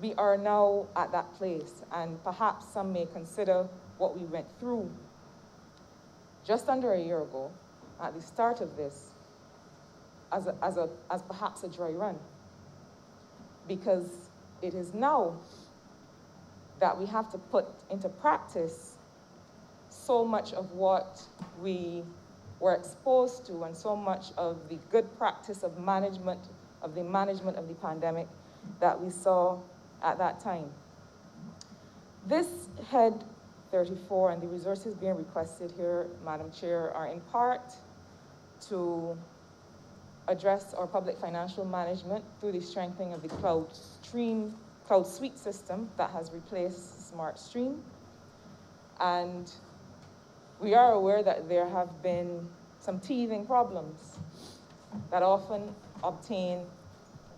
we are now at that place, and perhaps some may consider what we went through just under a year ago, at the start of this, as perhaps a dry run. Because it is now that we have to put into practice so much of what we were exposed to and so much of the good practice of management of the pandemic that we saw at that time. This Head 34 and the resources being requested here, Madam Chair, are in part to address our public financial management through the strengthening of the Cloud Suite system that has replaced SmartStream. And we are aware that there have been some teething problems that often obtain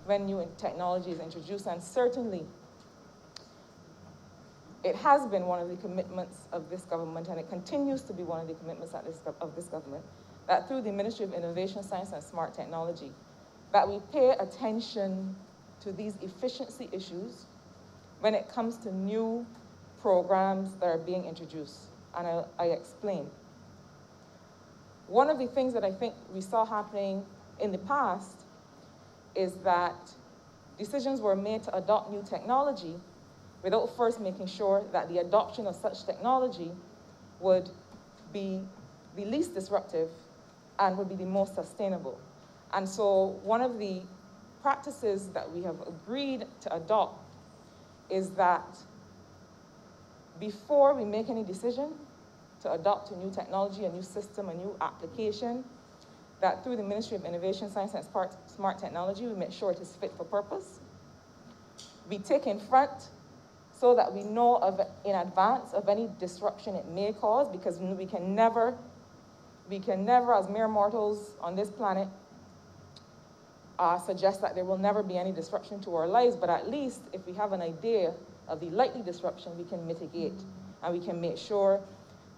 when new technology is introduced, and certainly it has been one of the commitments of this government, and it continues to be one of the commitments of this government, that through the Ministry of Innovation, Science and Smart Technology, that we pay attention to these efficiency issues when it comes to new programs that are being introduced. And I explain. One of the things that I think we saw happening in the past is that decisions were made to adopt new technology without first making sure that the adoption of such technology would be the least disruptive and would be the most sustainable. And so one of the practices that we have agreed to adopt is that before we make any decision to adopt a new technology, a new system, a new application, that through the Ministry of Innovation, Science and Smart Technology, we make sure it is fit for purpose. We take in front so that we know in advance of any disruption it may cause, because we can never, as mere mortals on this planet, suggest that there will never be any disruption to our lives, but at least if we have an idea of the likely disruption, we can mitigate, and we can make sure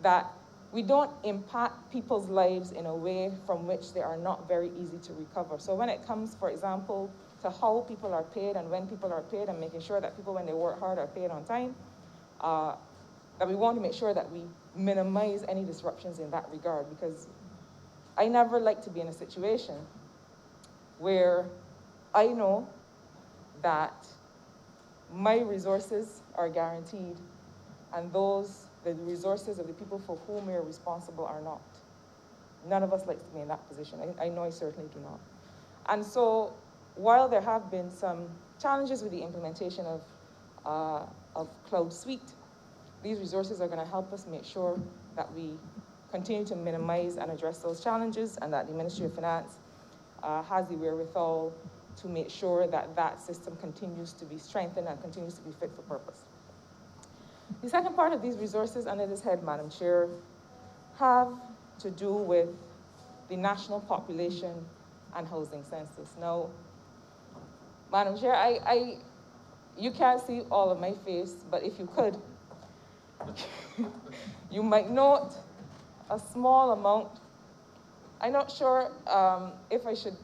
that we don't impact people's lives in a way from which they are not very easy to recover. So when it comes, for example, to how people are paid and when people are paid, and making sure that people, when they work hard, are paid on time, that we want to make sure that we minimize any disruptions in that regard, because I never like to be in a situation where I know that my resources are guaranteed and the resources of the people for whom we are responsible are not. None of us likes to be in that position. I know I certainly do not. And so while there have been some challenges with the implementation of Cloud Suite, these resources are going to help us make sure that we continue to minimize and address those challenges, and that the Ministry of Finance has the wherewithal to make sure that that system continues to be strengthened and continues to be fit for purpose. The second part of these resources under this head, Madam Chair, have to do with the National Population and Housing Census. Now, Madam Chair, you can't see all of my face, but if you could, you might note a small amount. I'm not sure if I should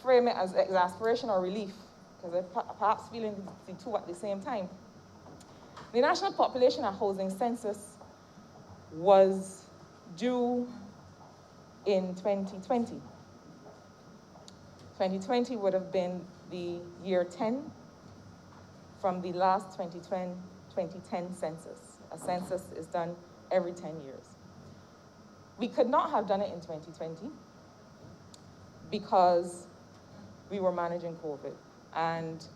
frame it as exasperation or relief, because I'm perhaps feeling the two at the same time. The National Population and Housing Census was due in 2020. 2020 would have been the year 10 from the last 2010 census. A census is done every 10 years. We could not have done it in 2020 because we were managing COVID, and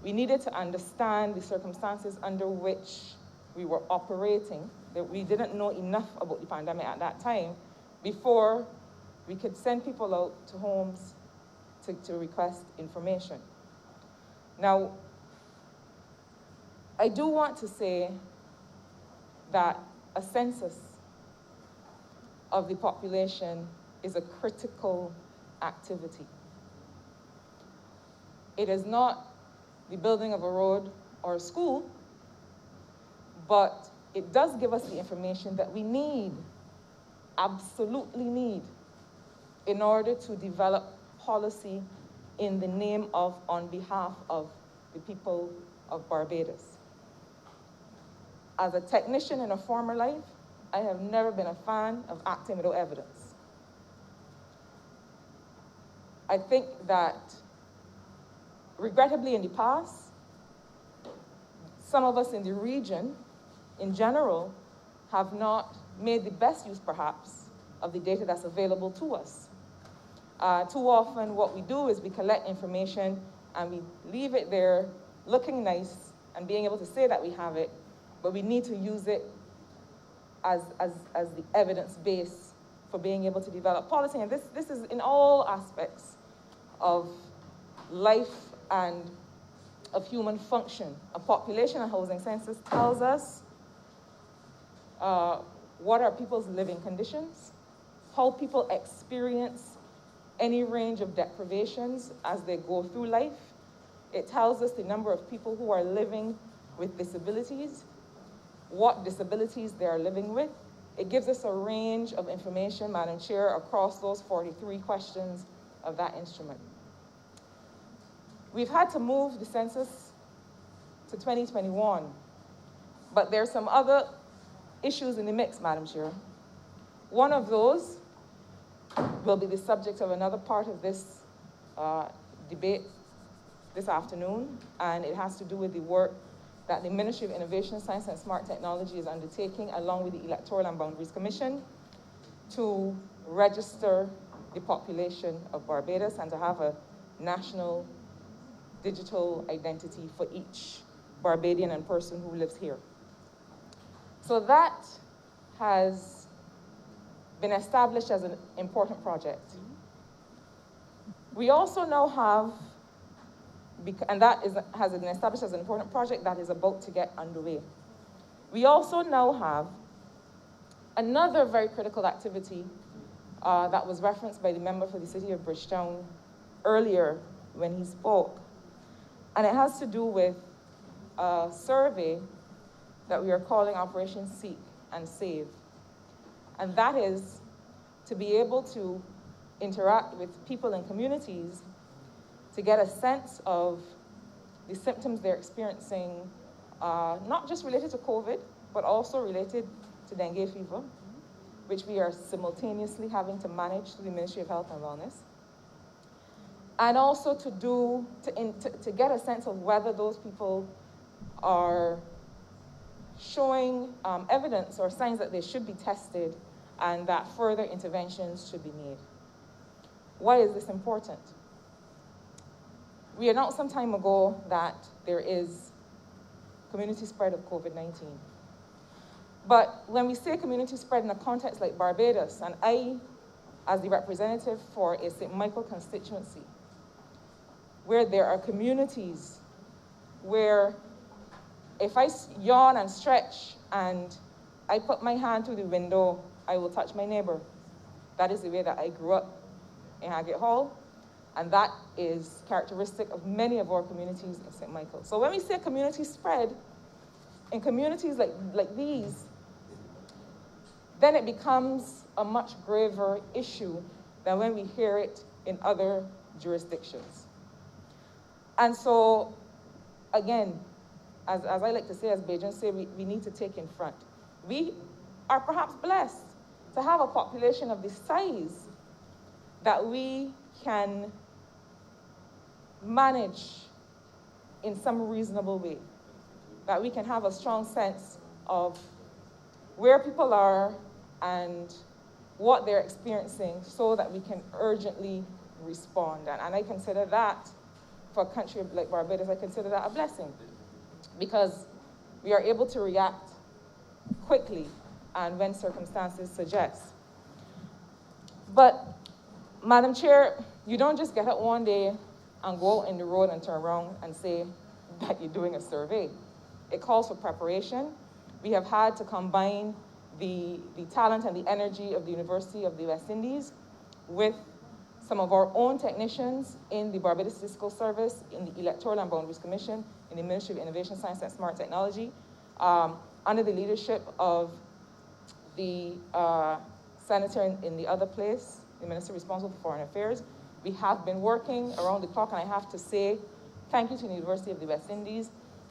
we needed to understand the circumstances under which we were operating, that we didn't know enough about the pandemic at that time before we could send people out to homes to request information. Now, I do want to say that a census of the population is a critical activity. It is not the building of a road or a school, but it does give us the information that we need, absolutely need, in order to develop policy in the name of, on behalf of the people of Barbados. As a technician in a former life, I have never been a fan of acting without evidence. I think that, regrettably in the past, some of us in the region, in general, have not made the best use, perhaps, of the data that's available to us. Too often, what we do is we collect information and we leave it there looking nice and being able to say that we have it, but we need to use it as the evidence base for being able to develop policy. And this is in all aspects of life and of human function. A population and housing census tells us what are people's living conditions, how people experience any range of deprivations as they go through life. It tells us the number of people who are living with disabilities, what disabilities they are living with. It gives us a range of information, Madam Chair, across those 43 questions of that instrument. We've had to move the census to 2021, but there's some other issues in the mix, Madam Chair. One of those will be the subject of another part of this debate this afternoon, and it has to do with the work that the Ministry of Innovation, Science and Smart Technology is undertaking, along with the Electoral and Boundaries Commission, to register the population of Barbados and to have a national digital identity for each Barbadian and person who lives here. So that has been established as an important project. We also now have, and has been established as an important project that is about to get underway. We also now have another very critical activity that was referenced by the member for the City of Bridgetown earlier when he spoke. And it has to do with a survey that we are calling Operation Seek and Save. And that is to be able to interact with people in communities to get a sense of the symptoms they're experiencing, not just related to COVID, but also related to dengue fever, which we are simultaneously having to manage through the Ministry of Health and Wellness. And also to get a sense of whether those people are showing evidence or signs that they should be tested and that further interventions should be made. Why is this important? We announced some time ago that there is community spread of COVID-19. But when we say community spread in a context like Barbados, and I, as the representative for a St. Michael constituency, where there are communities where if I yawn and stretch and I put my hand through the window, I will touch my neighbor. That is the way that I grew up in Haggett Hall, and that is characteristic of many of our communities in St. Michael. So when we say community spread, in communities like these, then it becomes a much graver issue than when we hear it in other jurisdictions. And so, again, as I like to say, as Bajans say, we need to take in front. We are perhaps blessed to have a population of this size that we can manage in some reasonable way, that we can have a strong sense of where people are and what they're experiencing so that we can urgently respond. And I consider that, for a country like Barbados, I consider that a blessing, because we are able to react quickly and when circumstances suggest. But, Madam Chair, you don't just get up one day and go out in the road and turn around and say that you're doing a survey. It calls for preparation. We have had to combine the talent and the energy of the University of the West Indies with some of our own technicians in the Barbados Statistical Service, in the Electoral and Boundaries Commission, in the Ministry of Innovation, Science and Smart Technology, under the leadership of the senator in the other place, the minister responsible for foreign affairs. We have been working around the clock, and I have to say thank you to the University of the West Indies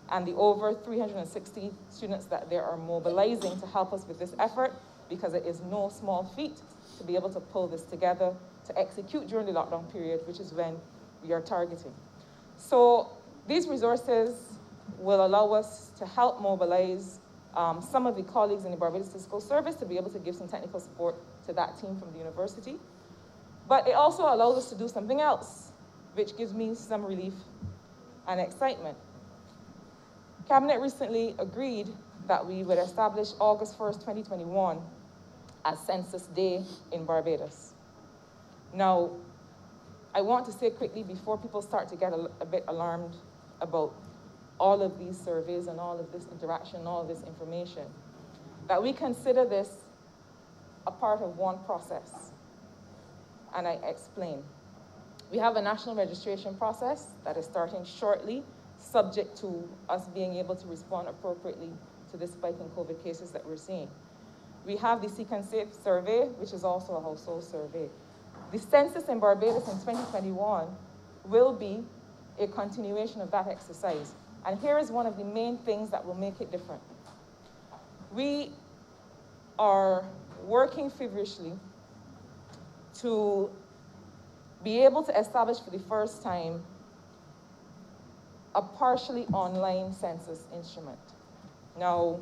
and the over 360 students that they are mobilizing to help us with this effort, because it is no small feat to be able to pull this together to execute during the lockdown period, which is when we are targeting. So these resources will allow us to help mobilize some of the colleagues in the Barbados Fiscal Service to be able to give some technical support to that team from the university. But it also allows us to do something else, which gives me some relief and excitement. Cabinet recently agreed that we would establish August 1st, 2021 as Census Day in Barbados. Now, I want to say quickly before people start to get a bit alarmed about all of these surveys and all of this interaction, all of this information, that we consider this a part of one process. And I explain. We have a national registration process that is starting shortly, subject to us being able to respond appropriately to this spike in COVID cases that we're seeing. We have the Seek and Save survey, which is also a household survey. The census in Barbados in 2021 will be a continuation of that exercise. And here is one of the main things that will make it different. We are working feverishly to be able to establish for the first time a partially online census instrument. Now,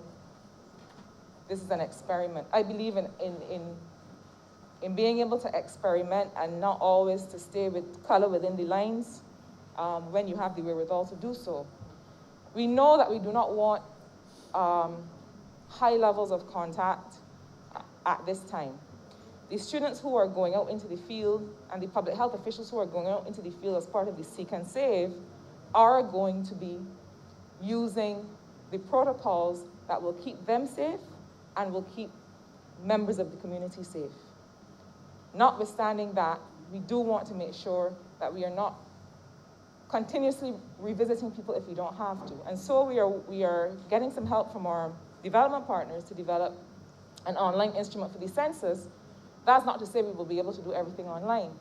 this is an experiment. I believe in being able to experiment and not always to stay with color within the lines when you have the wherewithal to do so. We know that we do not want high levels of contact at this time. The students who are going out into the field and the public health officials who are going out into the field as part of the Seek and Save are going to be using the protocols that will keep them safe and will keep members of the community safe. Notwithstanding that, we do want to make sure that we are not continuously revisiting people if we don't have to. And so we are getting some help from our development partners to develop an online instrument for the census. That's not to say we will be able to do everything online,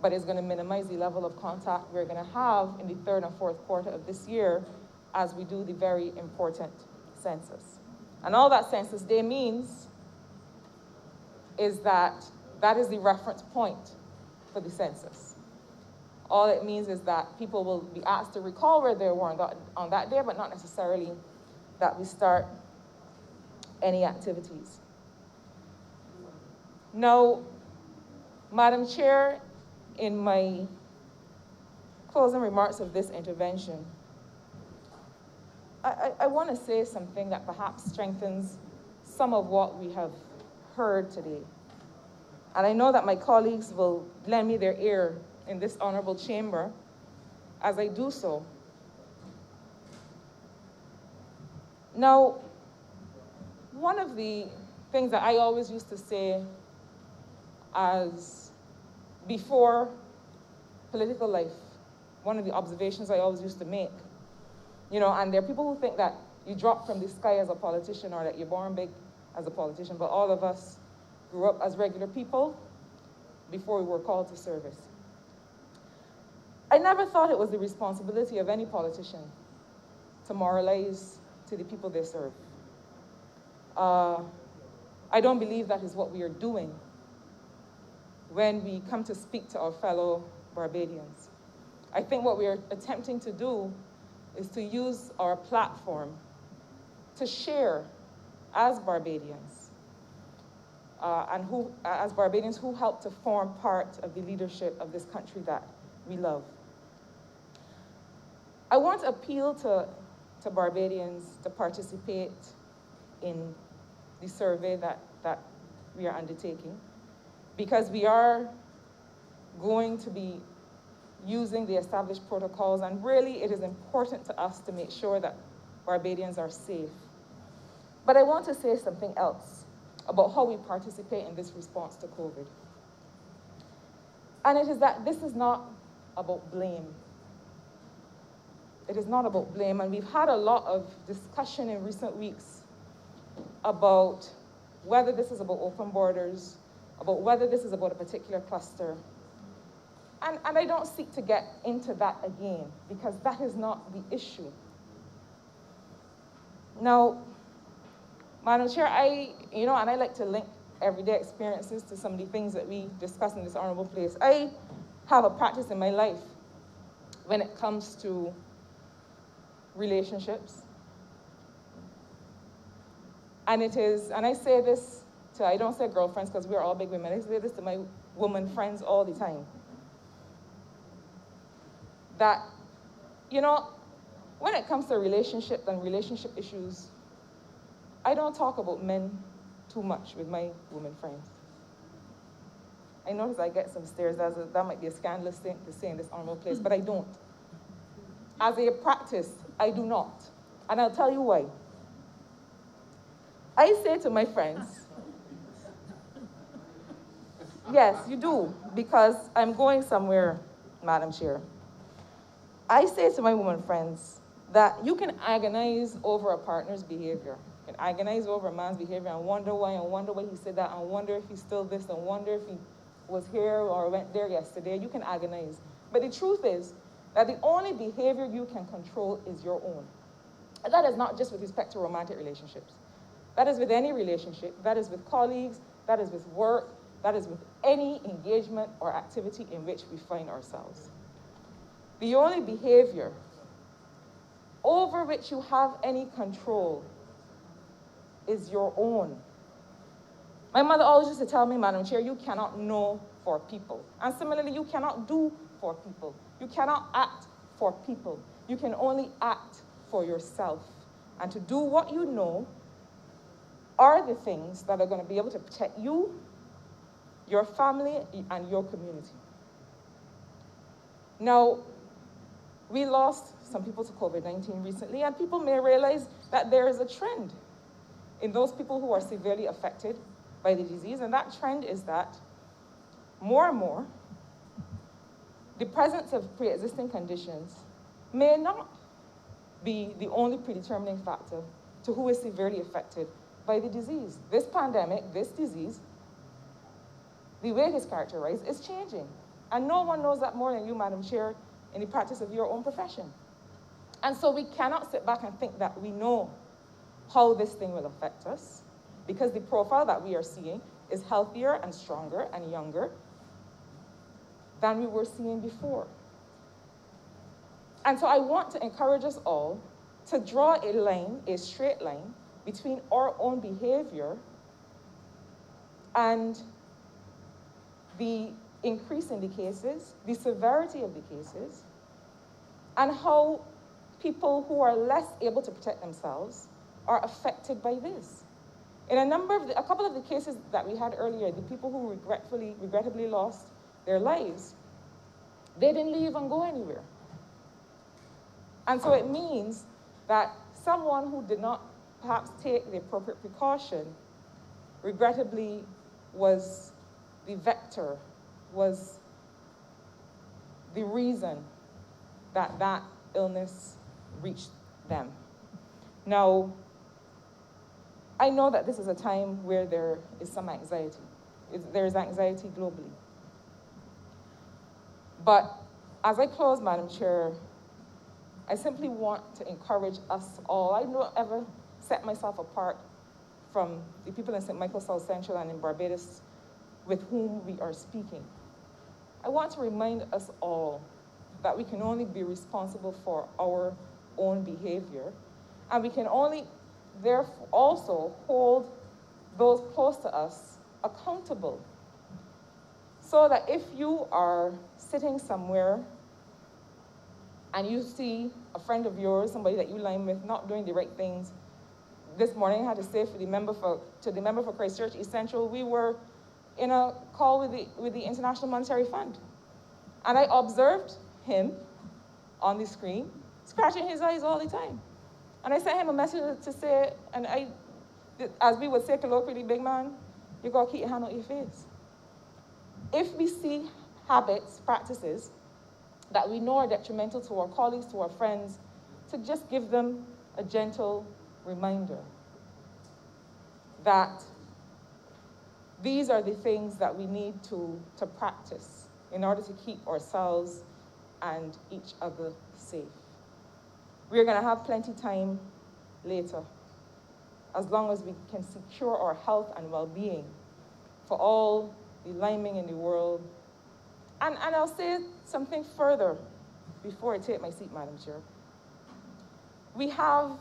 but it's going to minimize the level of contact we're going to have in the third and fourth quarter of this year as we do the very important census. And all that Census Day means is that that is the reference point for the census. All it means is that people will be asked to recall where they were on that day, but not necessarily that we start any activities. Now, Madam Chair, in my closing remarks of this intervention, I want to say something that perhaps strengthens some of what we have heard today. And I know that my colleagues will lend me their ear in this honorable chamber as I do so. Now, one of the things that I always used to say as before political life, one of the observations I always used to make, you know, and there are people who think that you drop from the sky as a politician or that you're born big as a politician, but all of us grew up as regular people before we were called to service. I never thought it was the responsibility of any politician to moralize to the people they serve. I don't believe that is what we are doing when we come to speak to our fellow Barbadians. I think what we are attempting to do is to use our platform to share as Barbadians, as Barbadians who help to form part of the leadership of this country that we love. I want to appeal to Barbadians to participate in the survey that we are undertaking, because we are going to be using the established protocols, and really it is important to us to make sure that Barbadians are safe. But I want to say something else about how we participate in this response to COVID. And it is that this is not about blame. It is not about blame, and we've had a lot of discussion in recent weeks about whether this is about open borders, about whether this is about a particular cluster. And I don't seek to get into that again, because that is not the issue. Now, Madam Chair, and I like to link everyday experiences to some of the things that we discuss in this honorable place. I have a practice in my life when it comes to relationships. And I say this I don't say girlfriends because we're all big women. I say this to my woman friends all the time. That, when it comes to relationships and relationship issues, I don't talk about men too much with my women friends. I notice I get some stares. That might be a scandalous thing to say in this honorable place, but I don't. As a practice, I do not. And I'll tell you why. I say to my friends, yes, you do, because I'm going somewhere, Madam Chair. I say to my women friends that you can agonize over a partner's behavior. You can agonize over a man's behavior and wonder why he said that, and wonder if he's still this, and wonder if he was here or went there yesterday. You can agonize. But the truth is that the only behavior you can control is your own. And that is not just with respect to romantic relationships. That is with any relationship. That is with colleagues. That is with work. That is with any engagement or activity in which we find ourselves. The only behavior over which you have any control is your own. My mother always used to tell me, Madam Chair, you cannot know for people. And similarly, you cannot do for people. You cannot act for people. You can only act for yourself. And to do what you know are the things that are going to be able to protect you, your family, and your community. Now, we lost some people to COVID-19 recently, and people may realize that there is a trend in those people who are severely affected by the disease, and that trend is that more and more, the presence of pre-existing conditions may not be the only predetermining factor to who is severely affected by the disease. This pandemic, this disease, the way it is characterized is changing. And no one knows that more than you, Madam Chair, in the practice of your own profession. And so we cannot sit back and think that we know how this thing will affect us, because the profile that we are seeing is healthier and stronger and younger than we were seeing before. And so I want to encourage us all to draw a line, a straight line, between our own behavior and the increase in the cases, the severity of the cases, and how people who are less able to protect themselves are affected by this. In a couple of the cases that we had earlier, the people who regrettably lost their lives, they didn't leave and go anywhere. And so it means that someone who did not perhaps take the appropriate precaution, regrettably was the vector, was the reason that that illness reached them. Now, I know that this is a time where there is some anxiety. There is anxiety globally. But as I close, Madam Chair, I simply want to encourage us all. I don't ever set myself apart from the people in St. Michael South Central and in Barbados with whom we are speaking. I want to remind us all that we can only be responsible for our own behavior, and we can only therefore also hold those close to us accountable. So that if you are sitting somewhere and you see a friend of yours, somebody that you line with, not doing the right things. This morning I had to say to the member for Christchurch East Central, we were in a call with the International Monetary Fund. And I observed him on the screen, scratching his eyes all the time. And I sent him a message to say, as we would say colloquially, big man, you gotta keep your hand on your face. If we see habits, practices, that we know are detrimental to our colleagues, to our friends, to just give them a gentle reminder that these are the things that we need to practice in order to keep ourselves and each other safe. We're gonna have plenty time later as long as we can secure our health and well-being for all the liming in the world. And I'll say something further before I take my seat, Madam Chair. We have,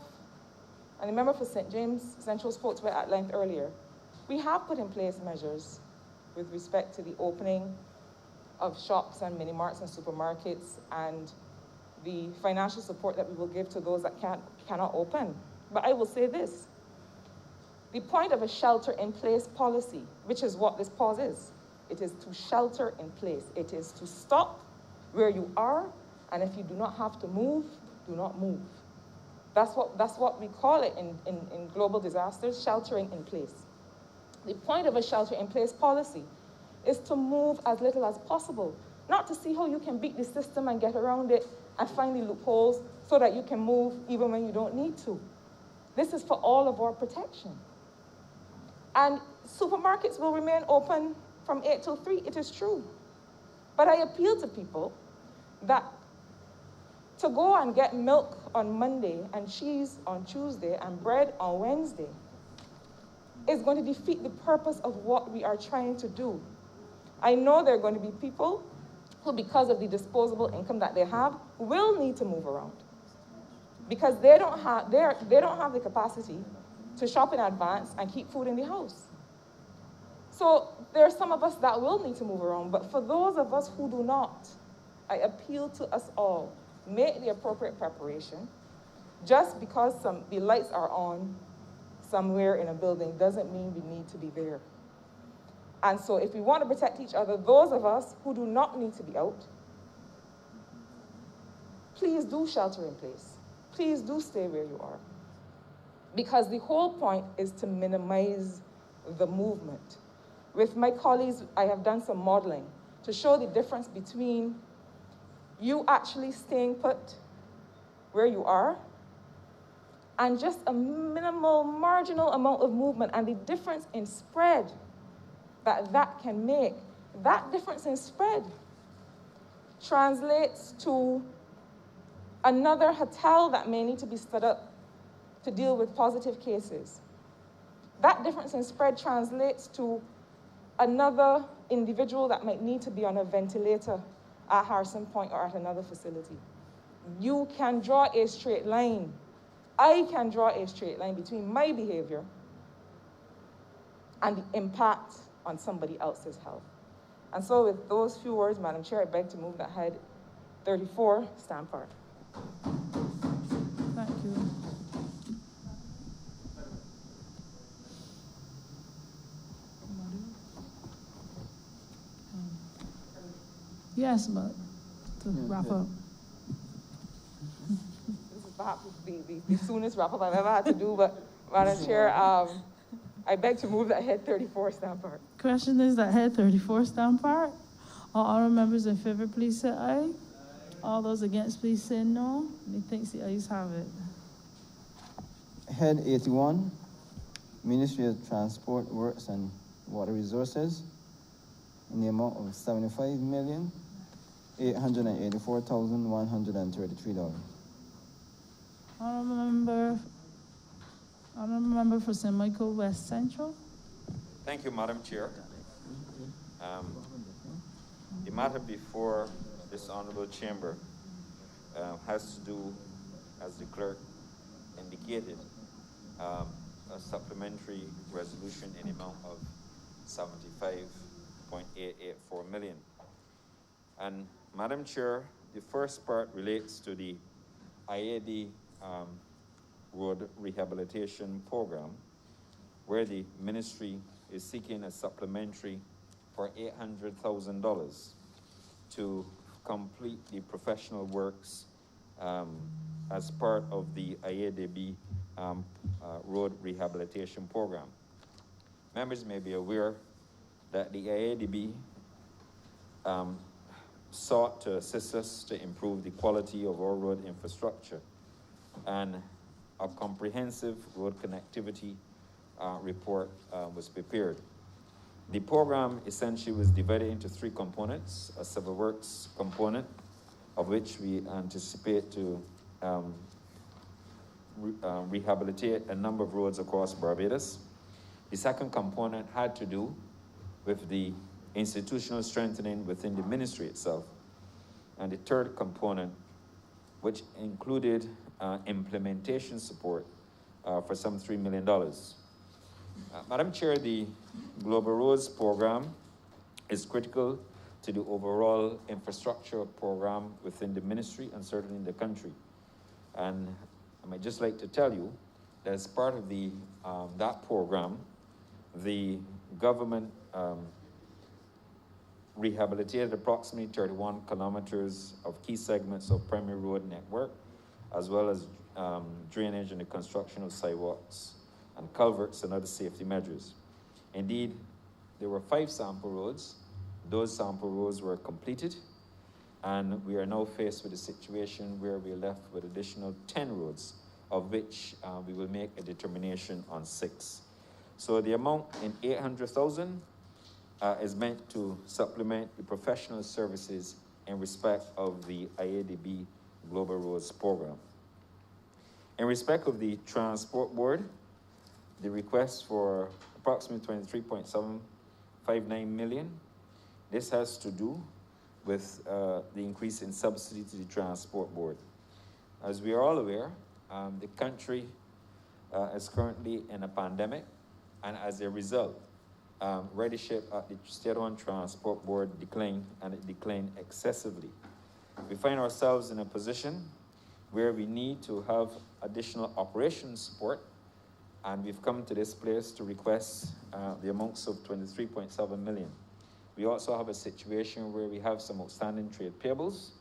and the member for St. James Central spoke to it at length earlier, we have put in place measures with respect to the opening of shops and mini-marts and supermarkets and the financial support that we will give to those that cannot open. But I will say this, the point of a shelter-in-place policy, which is what this pause is, it is to shelter in place. It is to stop where you are, and if you do not have to move, do not move. That's what we call it in global disasters, sheltering in place. The point of a shelter-in-place policy is to move as little as possible, not to see how you can beat the system and get around it and find the loopholes so that you can move even when you don't need to. This is for all of our protection. And supermarkets will remain open from 8 till 3, it is true. But I appeal to people that to go and get milk on Monday and cheese on Tuesday and bread on Wednesday is going to defeat the purpose of what we are trying to do. I know there are going to be people who, because of the disposable income that they have, will need to move around because they don't have the capacity to shop in advance and keep food in the house. So there are some of us that will need to move around, but for those of us who do not, I appeal to us all, make the appropriate preparation. Just because the lights are on somewhere in a building doesn't mean we need to be there. And so if we want to protect each other, those of us who do not need to be out, please do shelter in place. Please do stay where you are. Because the whole point is to minimize the movement. With my colleagues, I have done some modeling to show the difference between you actually staying put where you are and just a minimal, marginal amount of movement and the difference in spread that can make. That difference in spread translates to another hotel that may need to be stood up to deal with positive cases. That difference in spread translates to another individual that might need to be on a ventilator at Harrison Point or at another facility. You can draw a straight line. I can draw a straight line between my behavior and the impact on somebody else's health. And so with those few words, Madam Chair, I beg to move that head 34 stand part. Thank you. Yes, but to wrap up. This is perhaps the soonest wrap up I've ever had to do, but Madam Chair, I beg to move that head 34 stand part. Question is that head 34 stand part. All honorable members in favor, please say aye. All those against, please say no. Methinks the ayes have it. Head 81, Ministry of Transport, Works and Water Resources, in the amount of $75,884,133. Honorable member for St. Michael West Central. Thank you, Madam Chair. The matter before this honorable chamber has to do, as the clerk indicated, a supplementary resolution in the amount of $75.884 million. And Madam Chair, the first part relates to the IAD Road Rehabilitation Program, where the ministry is seeking a supplementary for $800,000 to complete the professional works as part of the IADB Road Rehabilitation Program. Members may be aware that the IADB sought to assist us to improve the quality of our road infrastructure, and a comprehensive road connectivity report was prepared. The program essentially was divided into 3 components: a civil works component, of which we anticipate to rehabilitate a number of roads across Barbados. The second component had to do with the institutional strengthening within the ministry itself. And the third component, which included implementation support for some $3 million. Madam Chair, the Global Roads Program is critical to the overall infrastructure program within the ministry and certainly in the country. And I might just like to tell you that as part of the that program, the government rehabilitated approximately 31 kilometers of key segments of primary road network, as well as drainage and the construction of sidewalks and culverts and other safety measures. Indeed, there were 5 sample roads. Those sample roads were completed, and we are now faced with a situation where we are left with additional 10 roads, of which we will make a determination on 6. So the amount in 800,000 is meant to supplement the professional services in respect of the IADB Global Roads Program. In respect of the Transport Board, the request for approximately 23.759 million, this has to do with the increase in subsidy to the Transport Board. As we are all aware, the country is currently in a pandemic, and as a result, ridership at the State-owned Transport Board declined, and it declined excessively. We find ourselves in a position where we need to have additional operation support, and we've come to this place to request the amounts of 23.7 million. We also have a situation where we have some outstanding trade payables,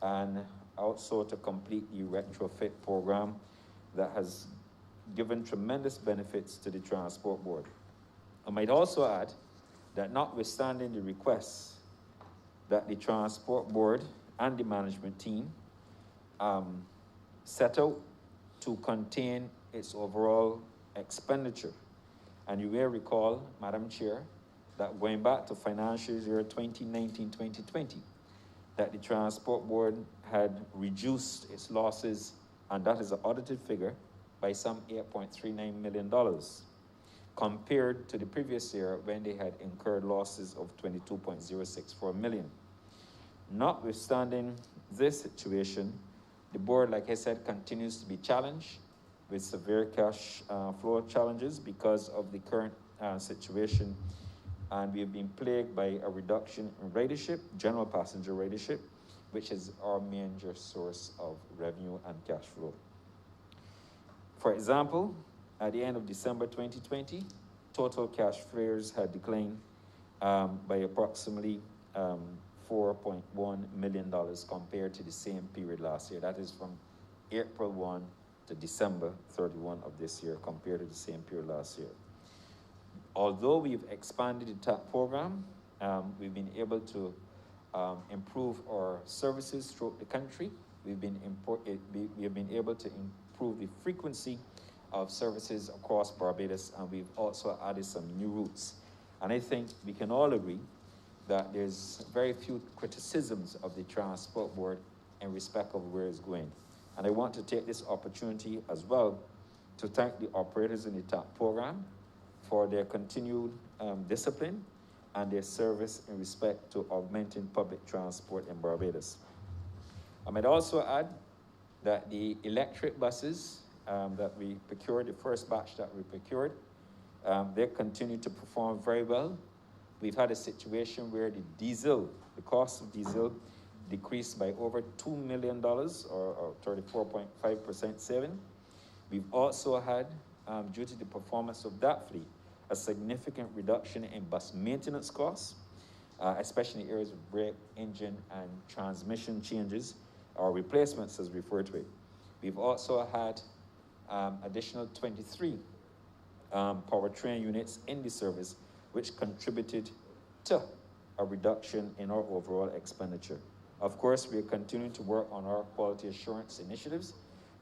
and also to complete the retrofit program that has given tremendous benefits to the Transport Board. I might also add that notwithstanding the requests that the Transport Board and the management team set out to contain its overall expenditure. And you may recall, Madam Chair, that going back to financial year 2019-2020, that the Transport Board had reduced its losses, and that is an audited figure, by some $8.39 million, compared to the previous year when they had incurred losses of $22.064 million. Notwithstanding this situation, the board, like I said, continues to be challenged with severe cash flow challenges because of the current situation, and we have been plagued by a reduction in ridership, general passenger ridership, which is our major source of revenue and cash flow. For example, at the end of December 2020, total cash fares had declined by approximately $4.1 million compared to the same period last year. That is from April 1 to December 31 of this year compared to the same period last year. Although we've expanded the TAP program, we've been able to improve our services throughout the country. We have been able to improve the frequency of services across Barbados, and we've also added some new routes. And I think we can all agree that there's very few criticisms of the Transport Board in respect of where it's going. And I want to take this opportunity as well to thank the operators in the TAP program for their continued discipline and their service in respect to augmenting public transport in Barbados. I might also add that the electric buses that we procured, the first batch that we procured, they continue to perform very well. We've had a situation where the cost of diesel decreased by over $2 million, or 34.5% saving. We've also had, due to the performance of that fleet, a significant reduction in bus maintenance costs, especially in areas of brake, engine, and transmission changes, or replacements as referred to it. We've also had additional 23 powertrain units in the service, which contributed to a reduction in our overall expenditure. Of course, we are continuing to work on our quality assurance initiatives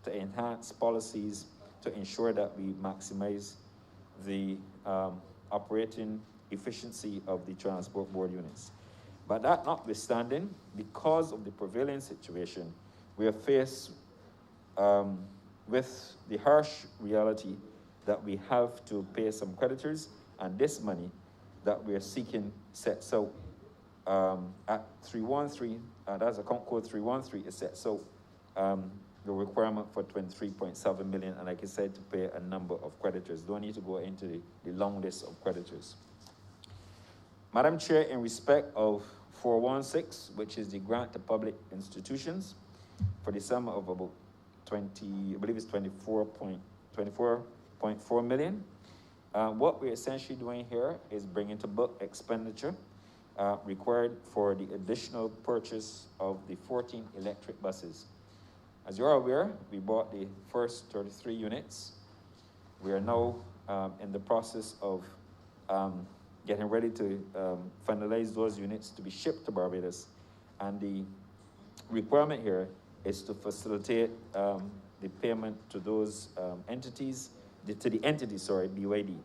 to enhance policies to ensure that we maximize the operating efficiency of the Transport Board units. But that notwithstanding, because of the prevailing situation, we are faced with the harsh reality that we have to pay some creditors, and this money that we are seeking sets out at 313, that's account code 313, it sets out the requirement for 23.7 million, and like I said, to pay a number of creditors. Don't need to go into the long list of creditors. Madam Chair, in respect of 416, which is the grant to public institutions, for the sum of about 24.4 million. What we're essentially doing here is bringing to book expenditure required for the additional purchase of the 14 electric buses. As you are aware, we bought the first 33 units. We are now in the process of getting ready to finalize those units to be shipped to Barbados. And the requirement here is to facilitate the payment to those entities, BYD.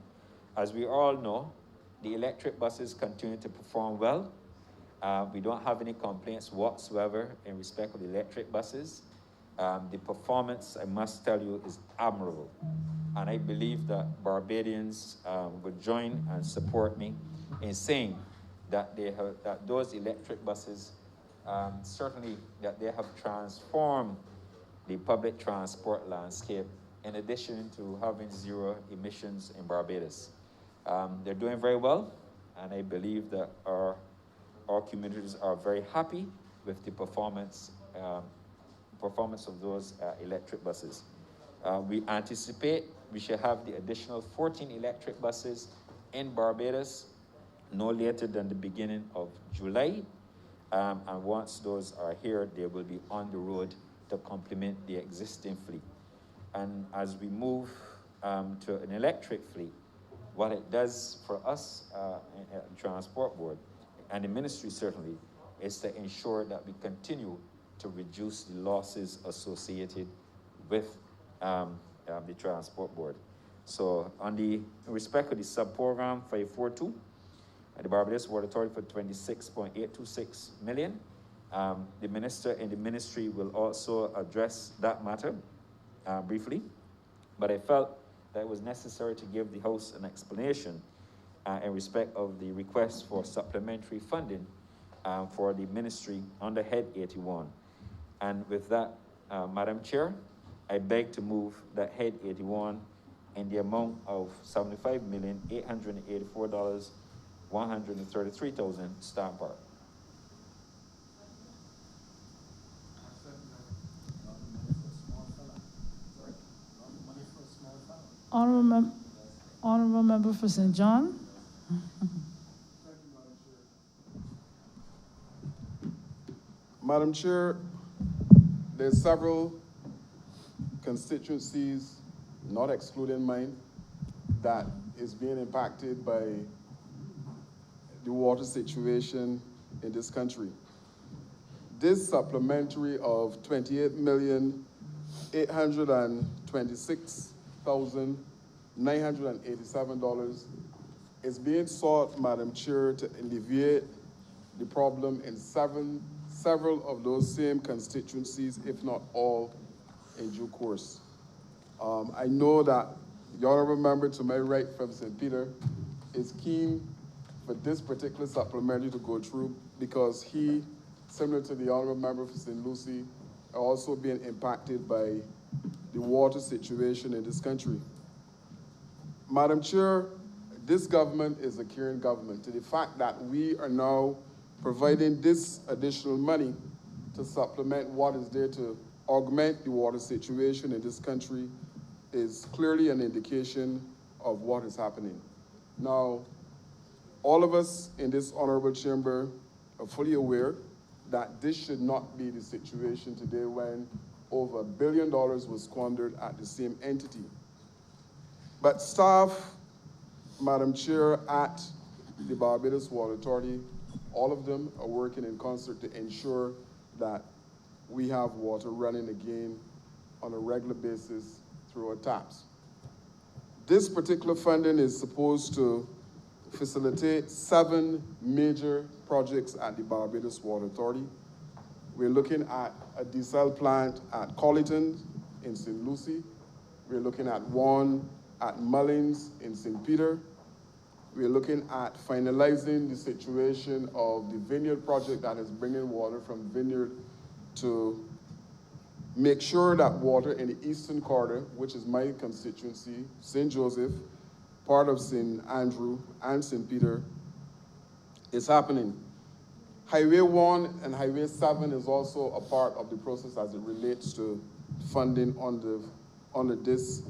As we all know, the electric buses continue to perform well. We don't have any complaints whatsoever in respect of the electric buses. The performance, I must tell you, is admirable. And I believe that Barbadians would join and support me in saying that that those electric buses, certainly that they have transformed the public transport landscape in addition to having zero emissions in Barbados. They're doing very well, and I believe that our communities are very happy with the performance of those electric buses. We anticipate we should have the additional 14 electric buses in Barbados no later than the beginning of July. And once those are here, they will be on the road to complement the existing fleet. And as we move to an electric fleet, what it does for us at the Transport Board, and the ministry certainly, is to ensure that we continue to reduce the losses associated with the Transport Board. So in respect of the sub-program 542, the Barbados Water Authority for 26.826 million, the minister and the ministry will also address that matter briefly, but I felt that it was necessary to give the House an explanation in respect of the request for supplementary funding for the ministry under Head 81. And with that, Madam Chair, I beg to move that Head 81 in the amount of $75,884,133,000 stamp part. Honorable Member for St. John. Madam Chair, there's several constituencies, not excluding mine, that is being impacted by the water situation in this country. This supplementary of $28,826,987 is being sought, Madam Chair, to alleviate the problem in several of those same constituencies, if not all, in due course. I know that the honorable member to my right from St. Peter is keen for this particular supplementary to go through because he, similar to the honorable member for St. Lucie, are also being impacted by the water situation in this country. Madam Chair, this government is a caring government. To the fact that we are now providing this additional money to supplement what is there to augment the water situation in this country is clearly an indication of what is happening. Now, all of us in this honorable chamber are fully aware that this should not be the situation today when over $1 billion was squandered at the same entity. But staff, Madam Chair, at the Barbados Water Authority, all of them are working in concert to ensure that we have water running again on a regular basis through our taps. This particular funding is supposed to facilitate 7 major projects at the Barbados Water Authority. We're looking at a desal plant at Colleton in St. Lucie. We're looking at one at Mullins in St. Peter. We're looking at finalizing the situation of the Vineyard project that is bringing water from Vineyard to make sure that water in the Eastern Corridor, which is my constituency, St. Joseph, part of St. Andrew, and St. Peter, is happening. Highway 1 and Highway 7 is also a part of the process as it relates to funding under this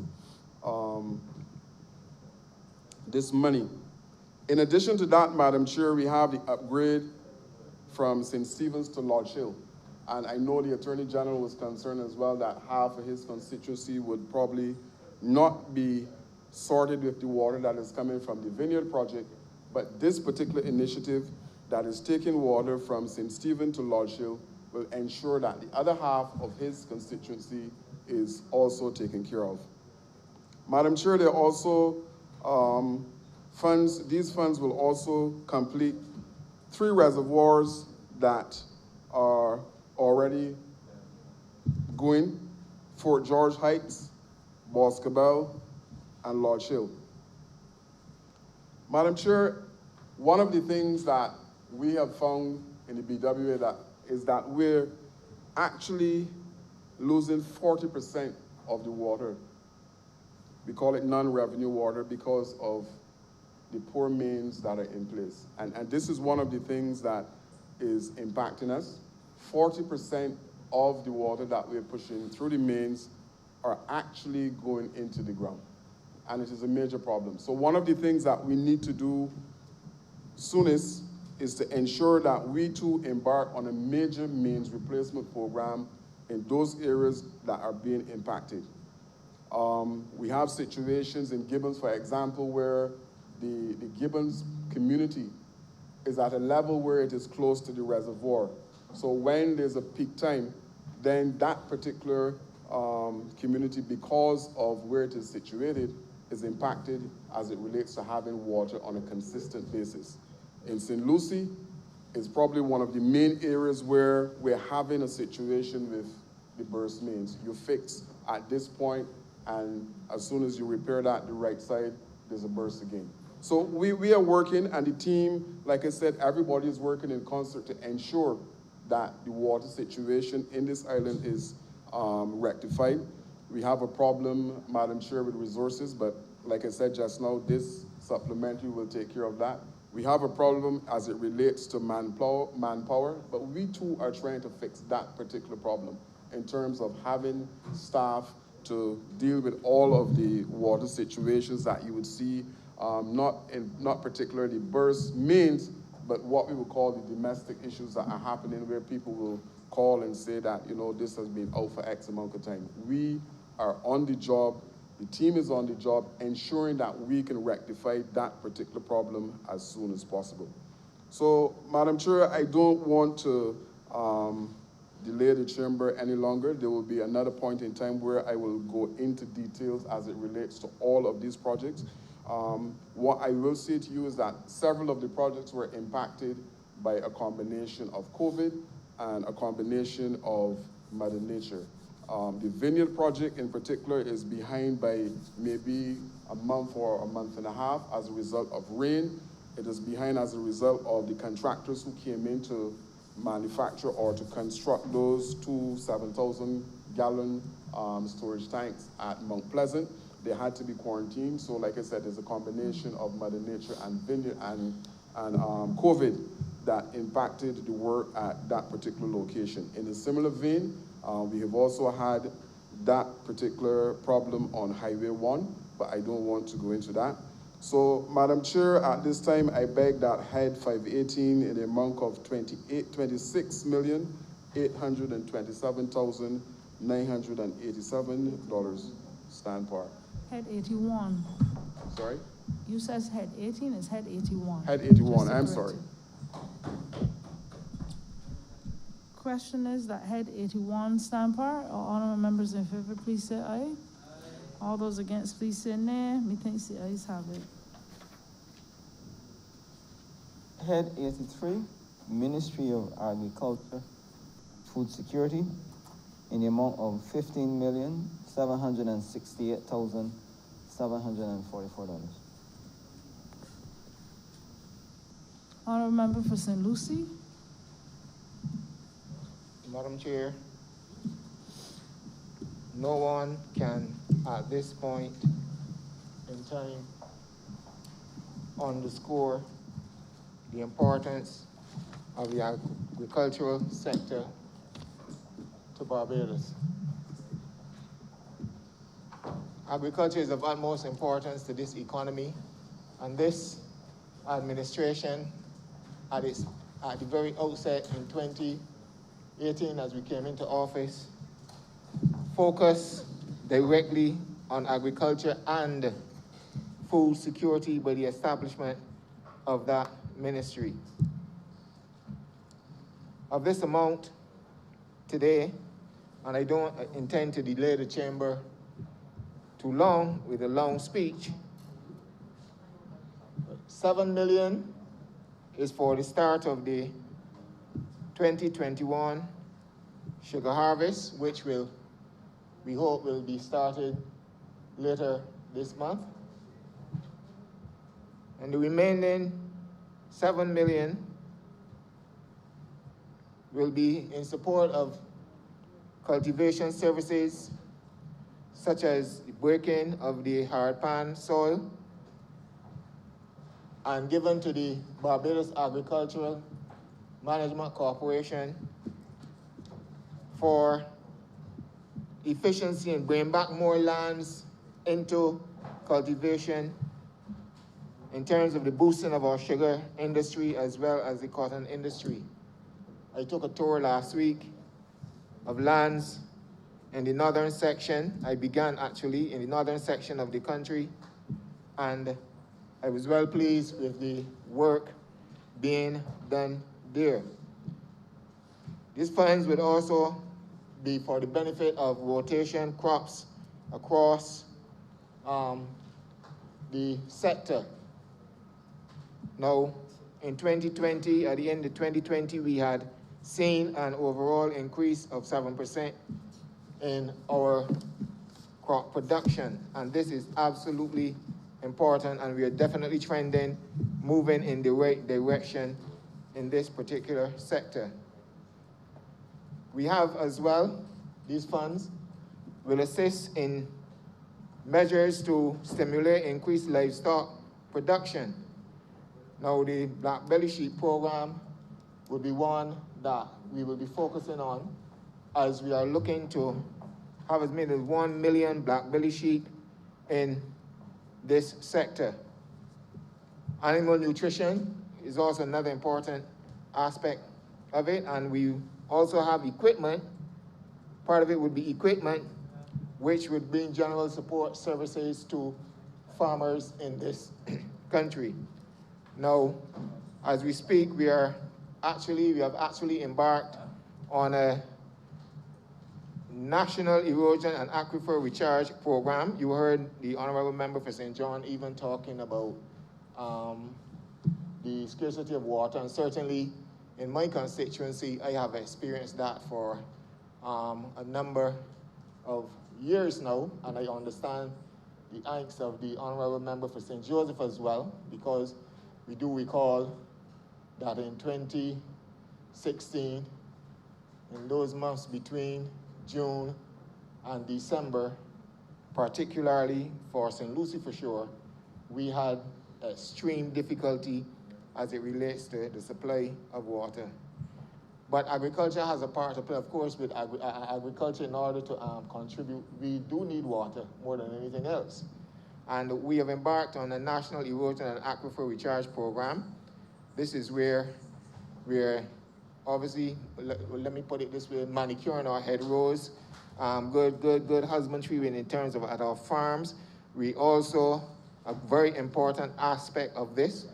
money. In addition to that, Madam Chair, we have the upgrade from St. Stephen's to Lodge Hill. And I know the Attorney General was concerned as well that half of his constituency would probably not be sorted with the water that is coming from the Vineyard project, but this particular initiative that is taking water from St. Stephen to Lodge Hill will ensure that the other half of his constituency is also taken care of. Madam Chair, there are also these funds will also complete 3 reservoirs that are already going: Fort George Heights, Boscobel, and Lodge Hill. Madam Chair, one of the things that we have found in the BWA is that we're actually losing 40% of the water. We call it non-revenue water because of the poor mains that are in place. And this is one of the things that is impacting us. 40% of the water that we're pushing through the mains are actually going into the ground. And it is a major problem. So one of the things that we need to do soonest is to ensure that we too embark on a major mains replacement program in those areas that are being impacted. We have situations in Gibbons, for example, where the Gibbons community is at a level where it is close to the reservoir. So when there's a peak time, then that particular community, because of where it is situated, is impacted as it relates to having water on a consistent basis. In St. Lucie, it's probably one of the main areas where we're having a situation with the burst mains. You fix at this point, and as soon as you repair that, the right side, there's a burst again. So we are working, and the team, like I said, everybody is working in concert to ensure that the water situation in this island is rectified. We have a problem, Madam Chair, with resources, but like I said just now, this supplementary will take care of that. We have a problem as it relates to manpower, but we too are trying to fix that particular problem in terms of having staff to deal with all of the water situations that you would see, not particularly burst mains, but what we would call the domestic issues that are happening where people will call and say that, you know, this has been out for X amount of time. We are on the job, the team is on the job, ensuring that we can rectify that particular problem as soon as possible. So, Madam Chair, I don't want to delay the chamber any longer. There will be another point in time where I will go into details as it relates to all of these projects. What I will say to you is that several of the projects were impacted by a combination of COVID and a combination of Mother Nature. The Vineyard project in particular is behind by maybe a month or a month and a half as a result of rain. It is behind as a result of the contractors who came in to manufacture or to construct those 2 7,000-gallon storage tanks at Mount Pleasant. They had to be quarantined. So like I said, there's a combination of Mother Nature and Vineyard and COVID that impacted the work at that particular location. In a similar vein, we have also had that particular problem on Highway 1, but I don't want to go into that. So, Madam Chair, at this time, I beg that Head 518 in the amount of $26,827,987 stand par. Head 81. Sorry? You says Head 18, it's Head 81. Head 81, I'm sorry. Question is that Head 81 stand par. All honorable members in favor, please say aye. All those against, please say nay. Methinks the ayes have it. Head 83, Ministry of Agriculture, Food Security. in the amount of $15,768,744. Honorable member for St. Lucie. Madam Chair, no one can at this point in time underscore the importance of the agricultural sector to Barbados. Agriculture is of utmost importance to this economy, and this administration, at the very outset in 2018, as we came into office, focused directly on agriculture and food security by the establishment of that ministry. Of this amount today, and I don't intend to delay the chamber too long with a long speech, $7 million is for the start of the 2021 sugar harvest, which we hope will be started later this month. And the remaining $7 million will be in support of cultivation services, such as the breaking of the hard pan soil, and given to the Barbados Agricultural Management Corporation for efficiency and bring back more lands into cultivation in terms of the boosting of our sugar industry as well as the cotton industry. I took a tour last week of lands in the northern section. I began actually in the northern section of the country, and I was well pleased with the work being done there. These funds would also be for the benefit of rotation crops across the sector. Now, in 2020, at the end of 2020, we had seen an overall increase of 7% in our crop production, and this is absolutely important, and we are definitely trending, moving in the right direction in this particular sector. We have as well, these funds will assist in measures to stimulate increased livestock production. Now, the Black Belly Sheep program will be one that we will be focusing on as we are looking to have as many as 1 million Black Belly Sheep in this sector. Animal nutrition is also another important aspect of it, and we also have equipment. Part of it would be equipment, which would bring general support services to farmers in this country. Now, as we speak, we have actually embarked on a National Erosion and Aquifer Recharge Program. You heard the Honorable Member for St. John even talking about the scarcity of water, and certainly in my constituency, I have experienced that for a number of years now, and I understand the angst of the Honorable Member for St. Joseph as well, because we do recall that in 2016, in those months between June and December, particularly for St. Lucie for sure, we had extreme difficulty as it relates to the supply of water. But agriculture has a part to play, of course. With agriculture, in order to contribute, we do need water more than anything else. And we have embarked on a National Erosion and Aquifer Recharge Program. This is where we're obviously, let me put it this way, manicuring our hedgerows, good husbandry in terms of at our farms. We also, a very important aspect of this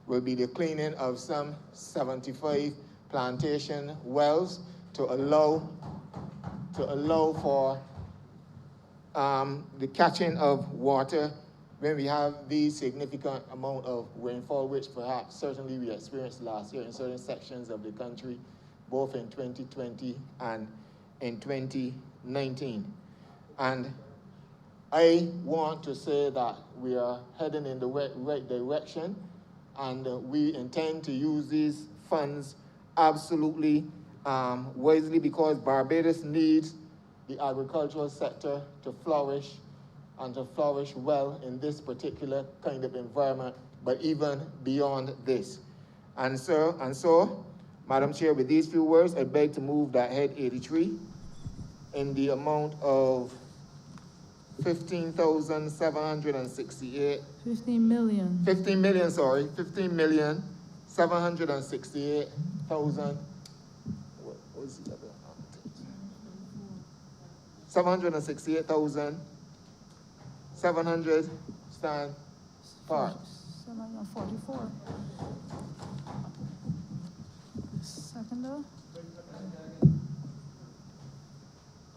will be the cleaning of some 75 plantation wells to allow for the catching of water when we have these significant amount of rainfall, which perhaps certainly we experienced last year in certain sections of the country, both in 2020 and in 2019. And I want to say that we are heading in the right direction, and we intend to use these funds absolutely wisely, because Barbados needs the agricultural sector to flourish, and to flourish well in this particular kind of environment, but even beyond this. And so, Madam Chair, with these few words, I beg to move that Head 83 in the amount of 15,768. 15 million. 15 million, sorry. 15,768,000. What was the other? 768,700 stand park. 744. Seconder.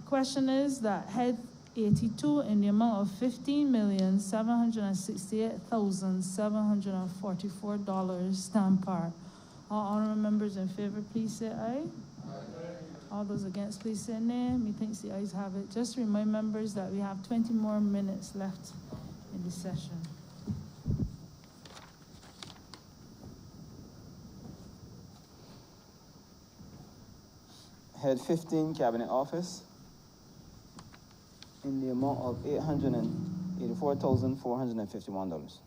Question is that Head 82 in the amount of $15,768,744 stand par. All honorable members in favor, please say aye. All those against, please say nay. Methinks the ayes have it. Just remind members that we have 20 more minutes left in the session. Head 15, Cabinet Office, in the amount of $884,451.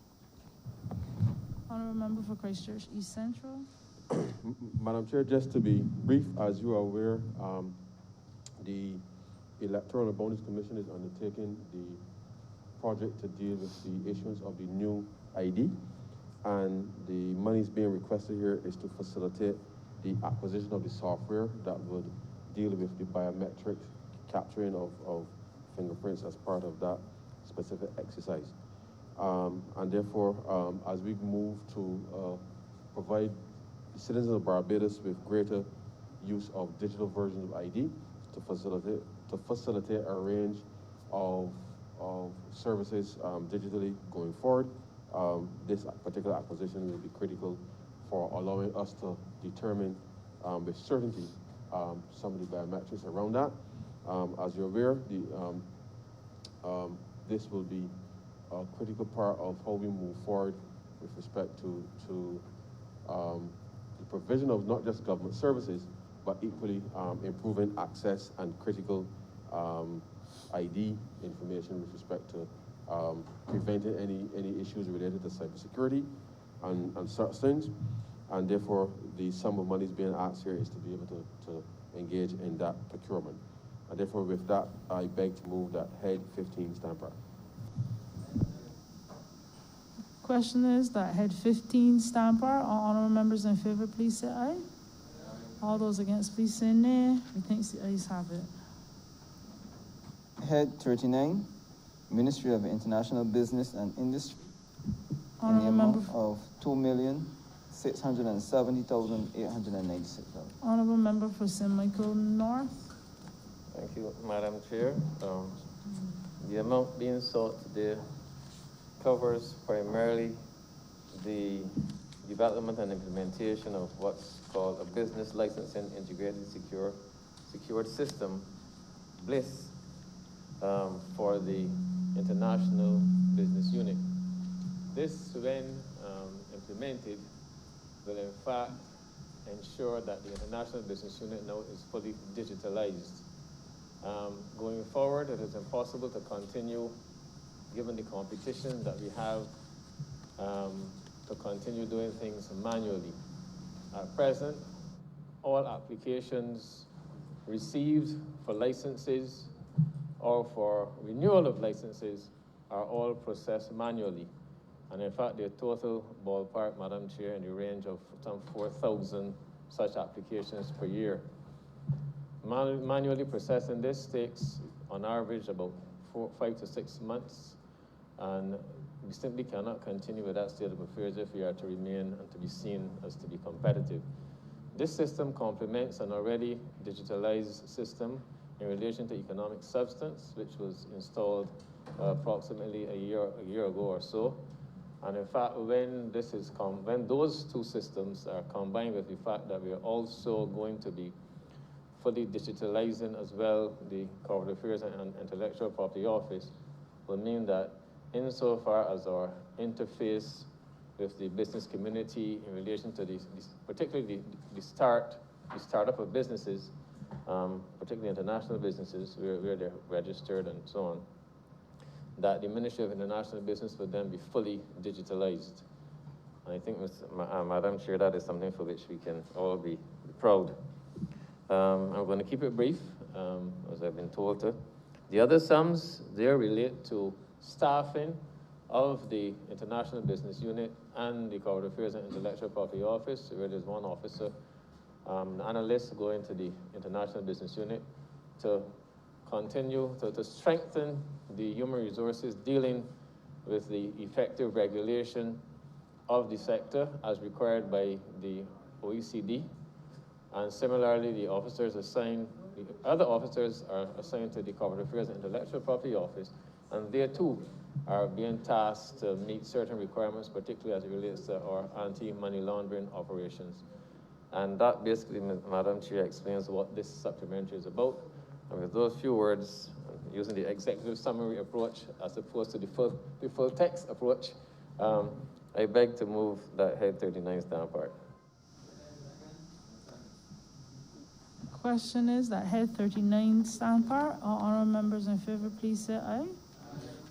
Honorable member for Christchurch East Central. Madam Chair, just to be brief, as you are aware, the Electoral Bonus Commission is undertaking the project to deal with the issuance of the new ID, and the monies being requested here is to facilitate the acquisition of the software that would deal with the biometric capturing of fingerprints as part of that specific exercise. And therefore, as we move to provide the citizens of Barbados with greater use of digital versions of ID to facilitate a range of services digitally going forward, this particular acquisition will be critical for allowing us to determine with certainty some of the biometrics around that. As you're aware, this will be a critical part of how we move forward with respect to the provision of not just government services, but equally improving access and critical ID information with respect to preventing any issues related to cybersecurity and such things. And therefore, the sum of money being asked here is to be able to engage in that procurement. And therefore, with that, I beg to move that Head 15 stand par. Question is that Head 15 stand par. All honorable members in favor, please say aye. All those against, please say nay. Methinks the ayes have it. Head 39, Ministry of International Business and Industry, in the amount of $2,670,896. Honorable member for St. Michael North. Thank you, Madam Chair. The amount being sought today covers primarily the development and implementation of what's called a business licensing integrated secured system, BLIS, for the International Business Unit. This, when implemented, will in fact ensure that the International Business Unit now is fully digitalized. Going forward, it is impossible to continue, given the competition that we have, to continue doing things manually. At present, all applications received for licenses or for renewal of licenses are all processed manually. And in fact, the total ballpark, Madam Chair, in the range of some 4,000 such applications per year. Manually processing this takes, on average, about 5 to 6 months, and we simply cannot continue with that state of affairs if we are to remain and to be seen as to be competitive. This system complements an already digitalized system in relation to economic substance, which was installed approximately a year ago or so. And in fact, when those two systems are combined with the fact that we are also going to be fully digitalizing as well the Corporate Affairs and Intellectual Property Office will mean that insofar as our interface with the business community in relation to particularly the startup of businesses, particularly international businesses where they're registered and so on, that the Ministry of International Business would then be fully digitalized. And I think, Madam Chair, that is something for which we can all be proud. I'm going to keep it brief, as I've been told to. The other sums there relate to staffing of the International Business Unit and the Corporate Affairs and Intellectual Property Office, where there's one officer, analysts going to the International Business Unit to continue to strengthen the human resources dealing with the effective regulation of the sector as required by the OECD. And similarly, the other officers are assigned to the Corporate Affairs and Intellectual Property Office, and they too are being tasked to meet certain requirements, particularly as it relates to our anti-money laundering operations. And that basically, Madam Chair, explains what this supplementary is about. And with those few words, using the executive summary approach as opposed to the full text approach, I beg to move that Head 39 stand part. Question is that Head 39 stand part. All honorable members in favor, please say aye.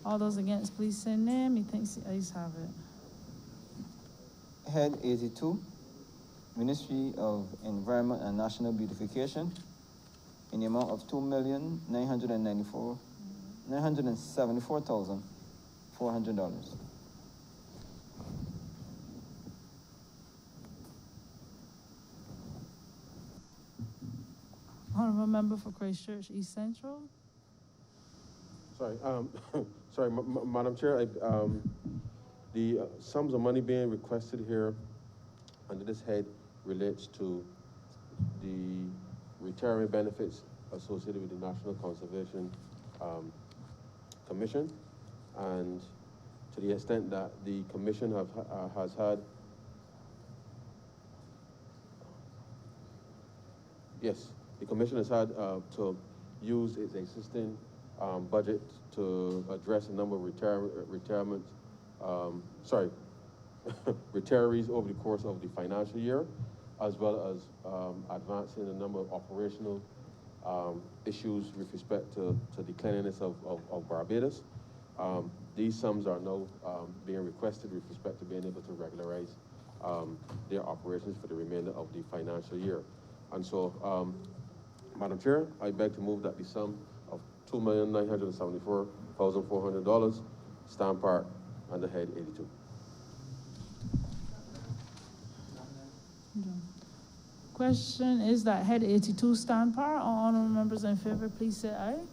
All those against, please say nay. Methinks the ayes have it. Head 82, Ministry of Environment and National Beautification, in the amount of $2,974,400. Honorable member for Christchurch East Central. Sorry, sorry, Madam Chair, the sums of money being requested here under this head relates to the retirement benefits associated with the National Conservation Commission, and to the extent that the Commission has had, yes, the Commission has had to use its existing budget to address a number of retirees over the course of the financial year, as well as advancing a number of operational issues with respect to the cleanliness of Barbados. These sums are now being requested with respect to being able to regularize their operations for the remainder of the financial year. And so, Madam Chair, I beg to move that the sum of $2,974,400 stand part under Head 82. Question is that Head 82 stand part. All honorable members in favor, please say aye.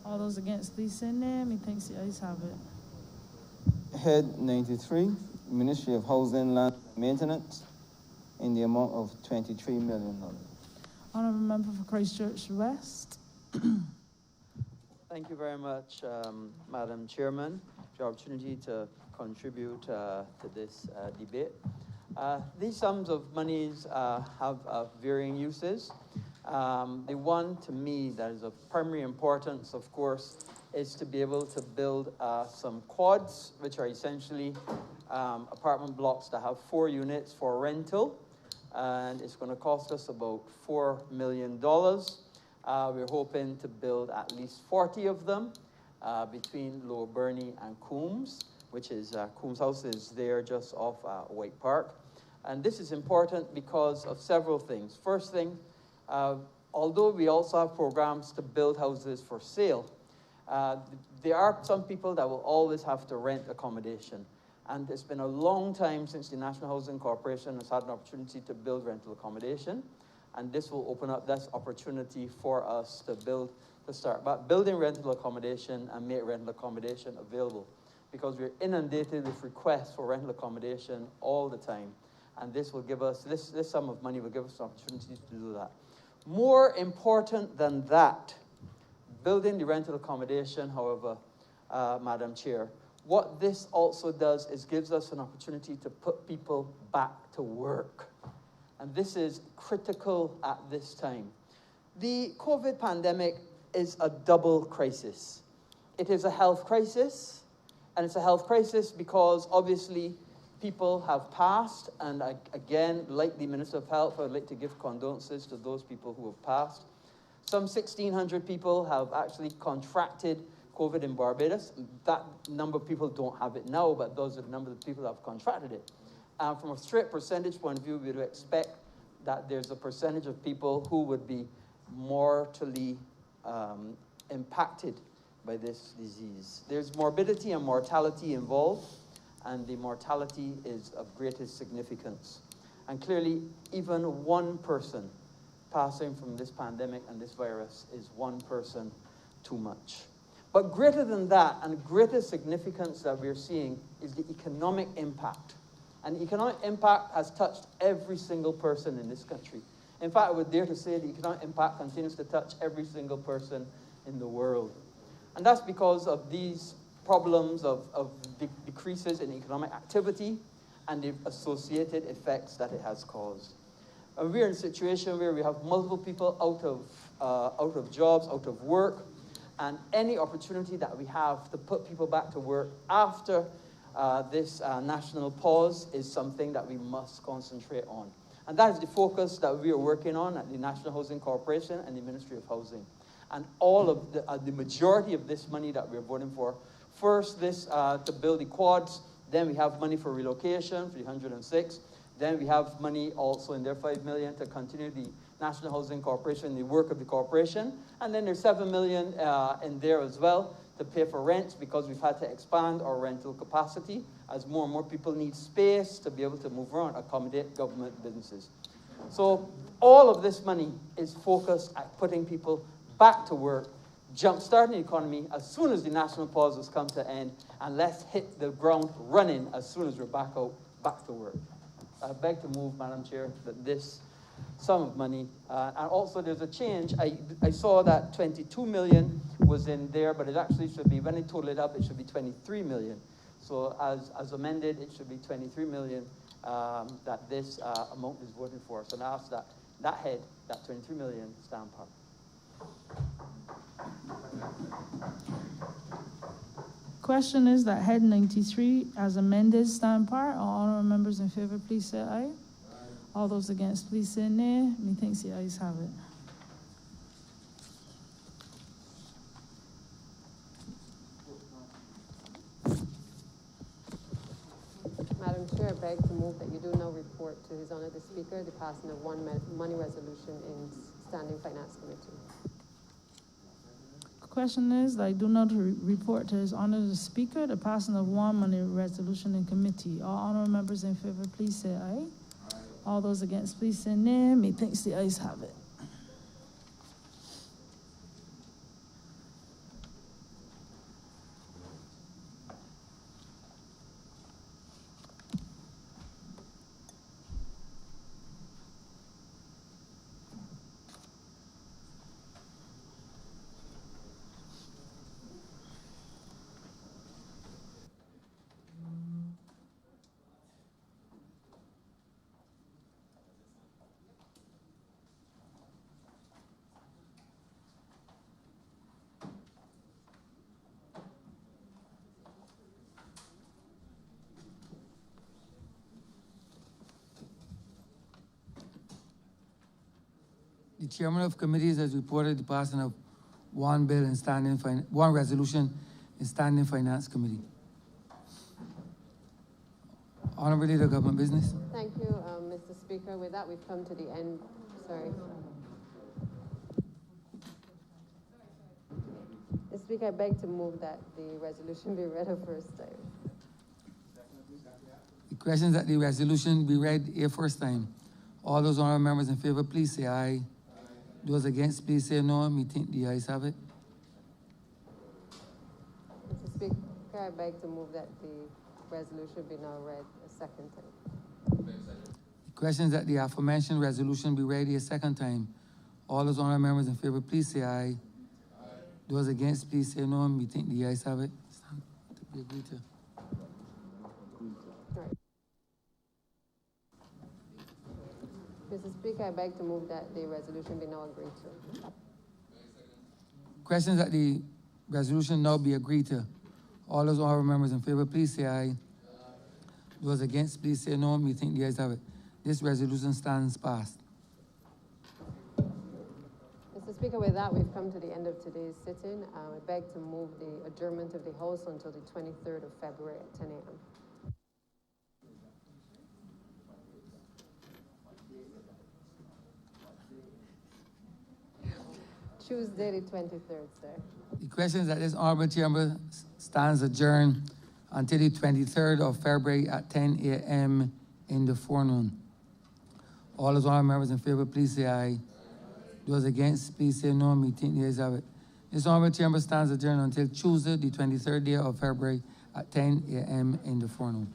All those against, please say nay. Methinks the ayes have it. Head 93, Ministry of Housing, Land and Maintenance, in the amount of $23 million. Honorable member for Christchurch West. Thank you very much, Madam Chairman, for the opportunity to contribute to this debate. These sums of monies have varying uses. The one to me that is of primary importance, of course, is to be able to build some quads, which are essentially apartment blocks that have 4 units for rental. And it's going to cost us about $4 million. We're hoping to build at least 40 of them between Lower Burney and Coombs, which is Coombs House is there just off White Park. And this is important because of several things. First thing, although we also have programs to build houses for sale, there are some people that will always have to rent accommodation. And it's been a long time since the National Housing Corporation has had an opportunity to build rental accommodation. And this will open up this opportunity for us to start building rental accommodation and make rental accommodation available. Because we're inundated with requests for rental accommodation all the time. And this will give us, this sum of money will give us an opportunity to do that. More important than that, building the rental accommodation, however, Madam Chair, what this also does is gives us an opportunity to put people back to work. And this is critical at this time. The COVID pandemic is a double crisis. It is a health crisis, and it's a health crisis because obviously people have passed, and again, like the Minister of Health, I would like to give condolences to those people who have passed. Some 1,600 people have actually contracted COVID in Barbados. That number of people don't have it now, but those are the number of people that have contracted it. From a straight percentage point of view, we would expect that there's a percentage of people who would be mortally impacted by this disease. There's morbidity and mortality involved, and the mortality is of greatest significance. And clearly, even one person passing from this pandemic and this virus is one person too much. But greater than that, and greater significance that we're seeing, is the economic impact. And the economic impact has touched every single person in this country. In fact, I would dare to say the economic impact continues to touch every single person in the world. And that's because of these problems of decreases in economic activity and the associated effects that it has caused. And we're in a situation where we have multiple people out of jobs, out of work, and any opportunity that we have to put people back to work after this national pause is something that we must concentrate on. And that is the focus that we are working on at the National Housing Corporation and the Ministry of Housing. And all of the majority of this money that we're voting for, first this to build the quads, then we have money for relocation, 306. Then we have money also in there, 5 million, to continue the National Housing Corporation, the work of the corporation. And then there's 7 million in there as well to pay for rents, because we've had to expand our rental capacity as more and more people need space to be able to move around, accommodate government businesses. So all of this money is focused at putting people back to work, jumpstarting the economy as soon as the national pause has come to end, and let's hit the ground running as soon as we're back to work. I beg to move, Madam Chair, that this sum of money, and also there's a change. I saw that 22 million was in there, but it actually should be, when I total it up, it should be 23 million. So as amended, it should be 23 million that this amount is voted for. So now ask that head, that 23 million, stand part. Question is that head 93 as amended stand par. All honorable members in favor, please say aye. All those against, please say nay. Methinks the ayes have it. Madam Chair, I beg to move that you do now report to His Honour the Speaker the passing of one money resolution in Standing Finance Committee. Question is that I do not report to His Honour the Speaker the passing of one money resolution in committee. All honourable members in favor, please say aye. All those against, please say nay. Methinks the ayes have it. The chairman of committees has reported the passing of one resolution in Standing Finance Committee. Honorable Leader of Government Business. Thank you, Mr. Speaker. With that, we've come to the end. Sorry. Mr. Speaker, I beg to move that the resolution be read a first time. The question is that the resolution be read a first time. All those honorable members in favor, please say aye. Those against, please say no. Methinks the ayes have it. Mr. Speaker, I beg to move that the resolution be now read a second time. The question is that the aforementioned resolution be read a second time. All those honorable members in favor, please say aye. Those against, please say no. Methinks the ayes have it. To be agreed to. Mr. Speaker, I beg to move that the resolution be now agreed to. Questions that the resolution now be agreed to. All those honorable members in favor, please say aye. Those against, please say no. Me think the ayes have it. This resolution stands passed. Mr. Speaker, with that, we've come to the end of today's sitting. I beg to move the adjournment of the House until the 23rd of February at 10 a.m. Tuesday, the 23rd, sir. The question is that this honorable chamber stands adjourned until the 23rd of February at 10 a.m. in the forenoon. All those honorable members in favor, please say aye. Those against, please say no. Me think the ayes have it. This honorable chamber stands adjourned until Tuesday, the 23rd day of February at 10 a.m. in the forenoon.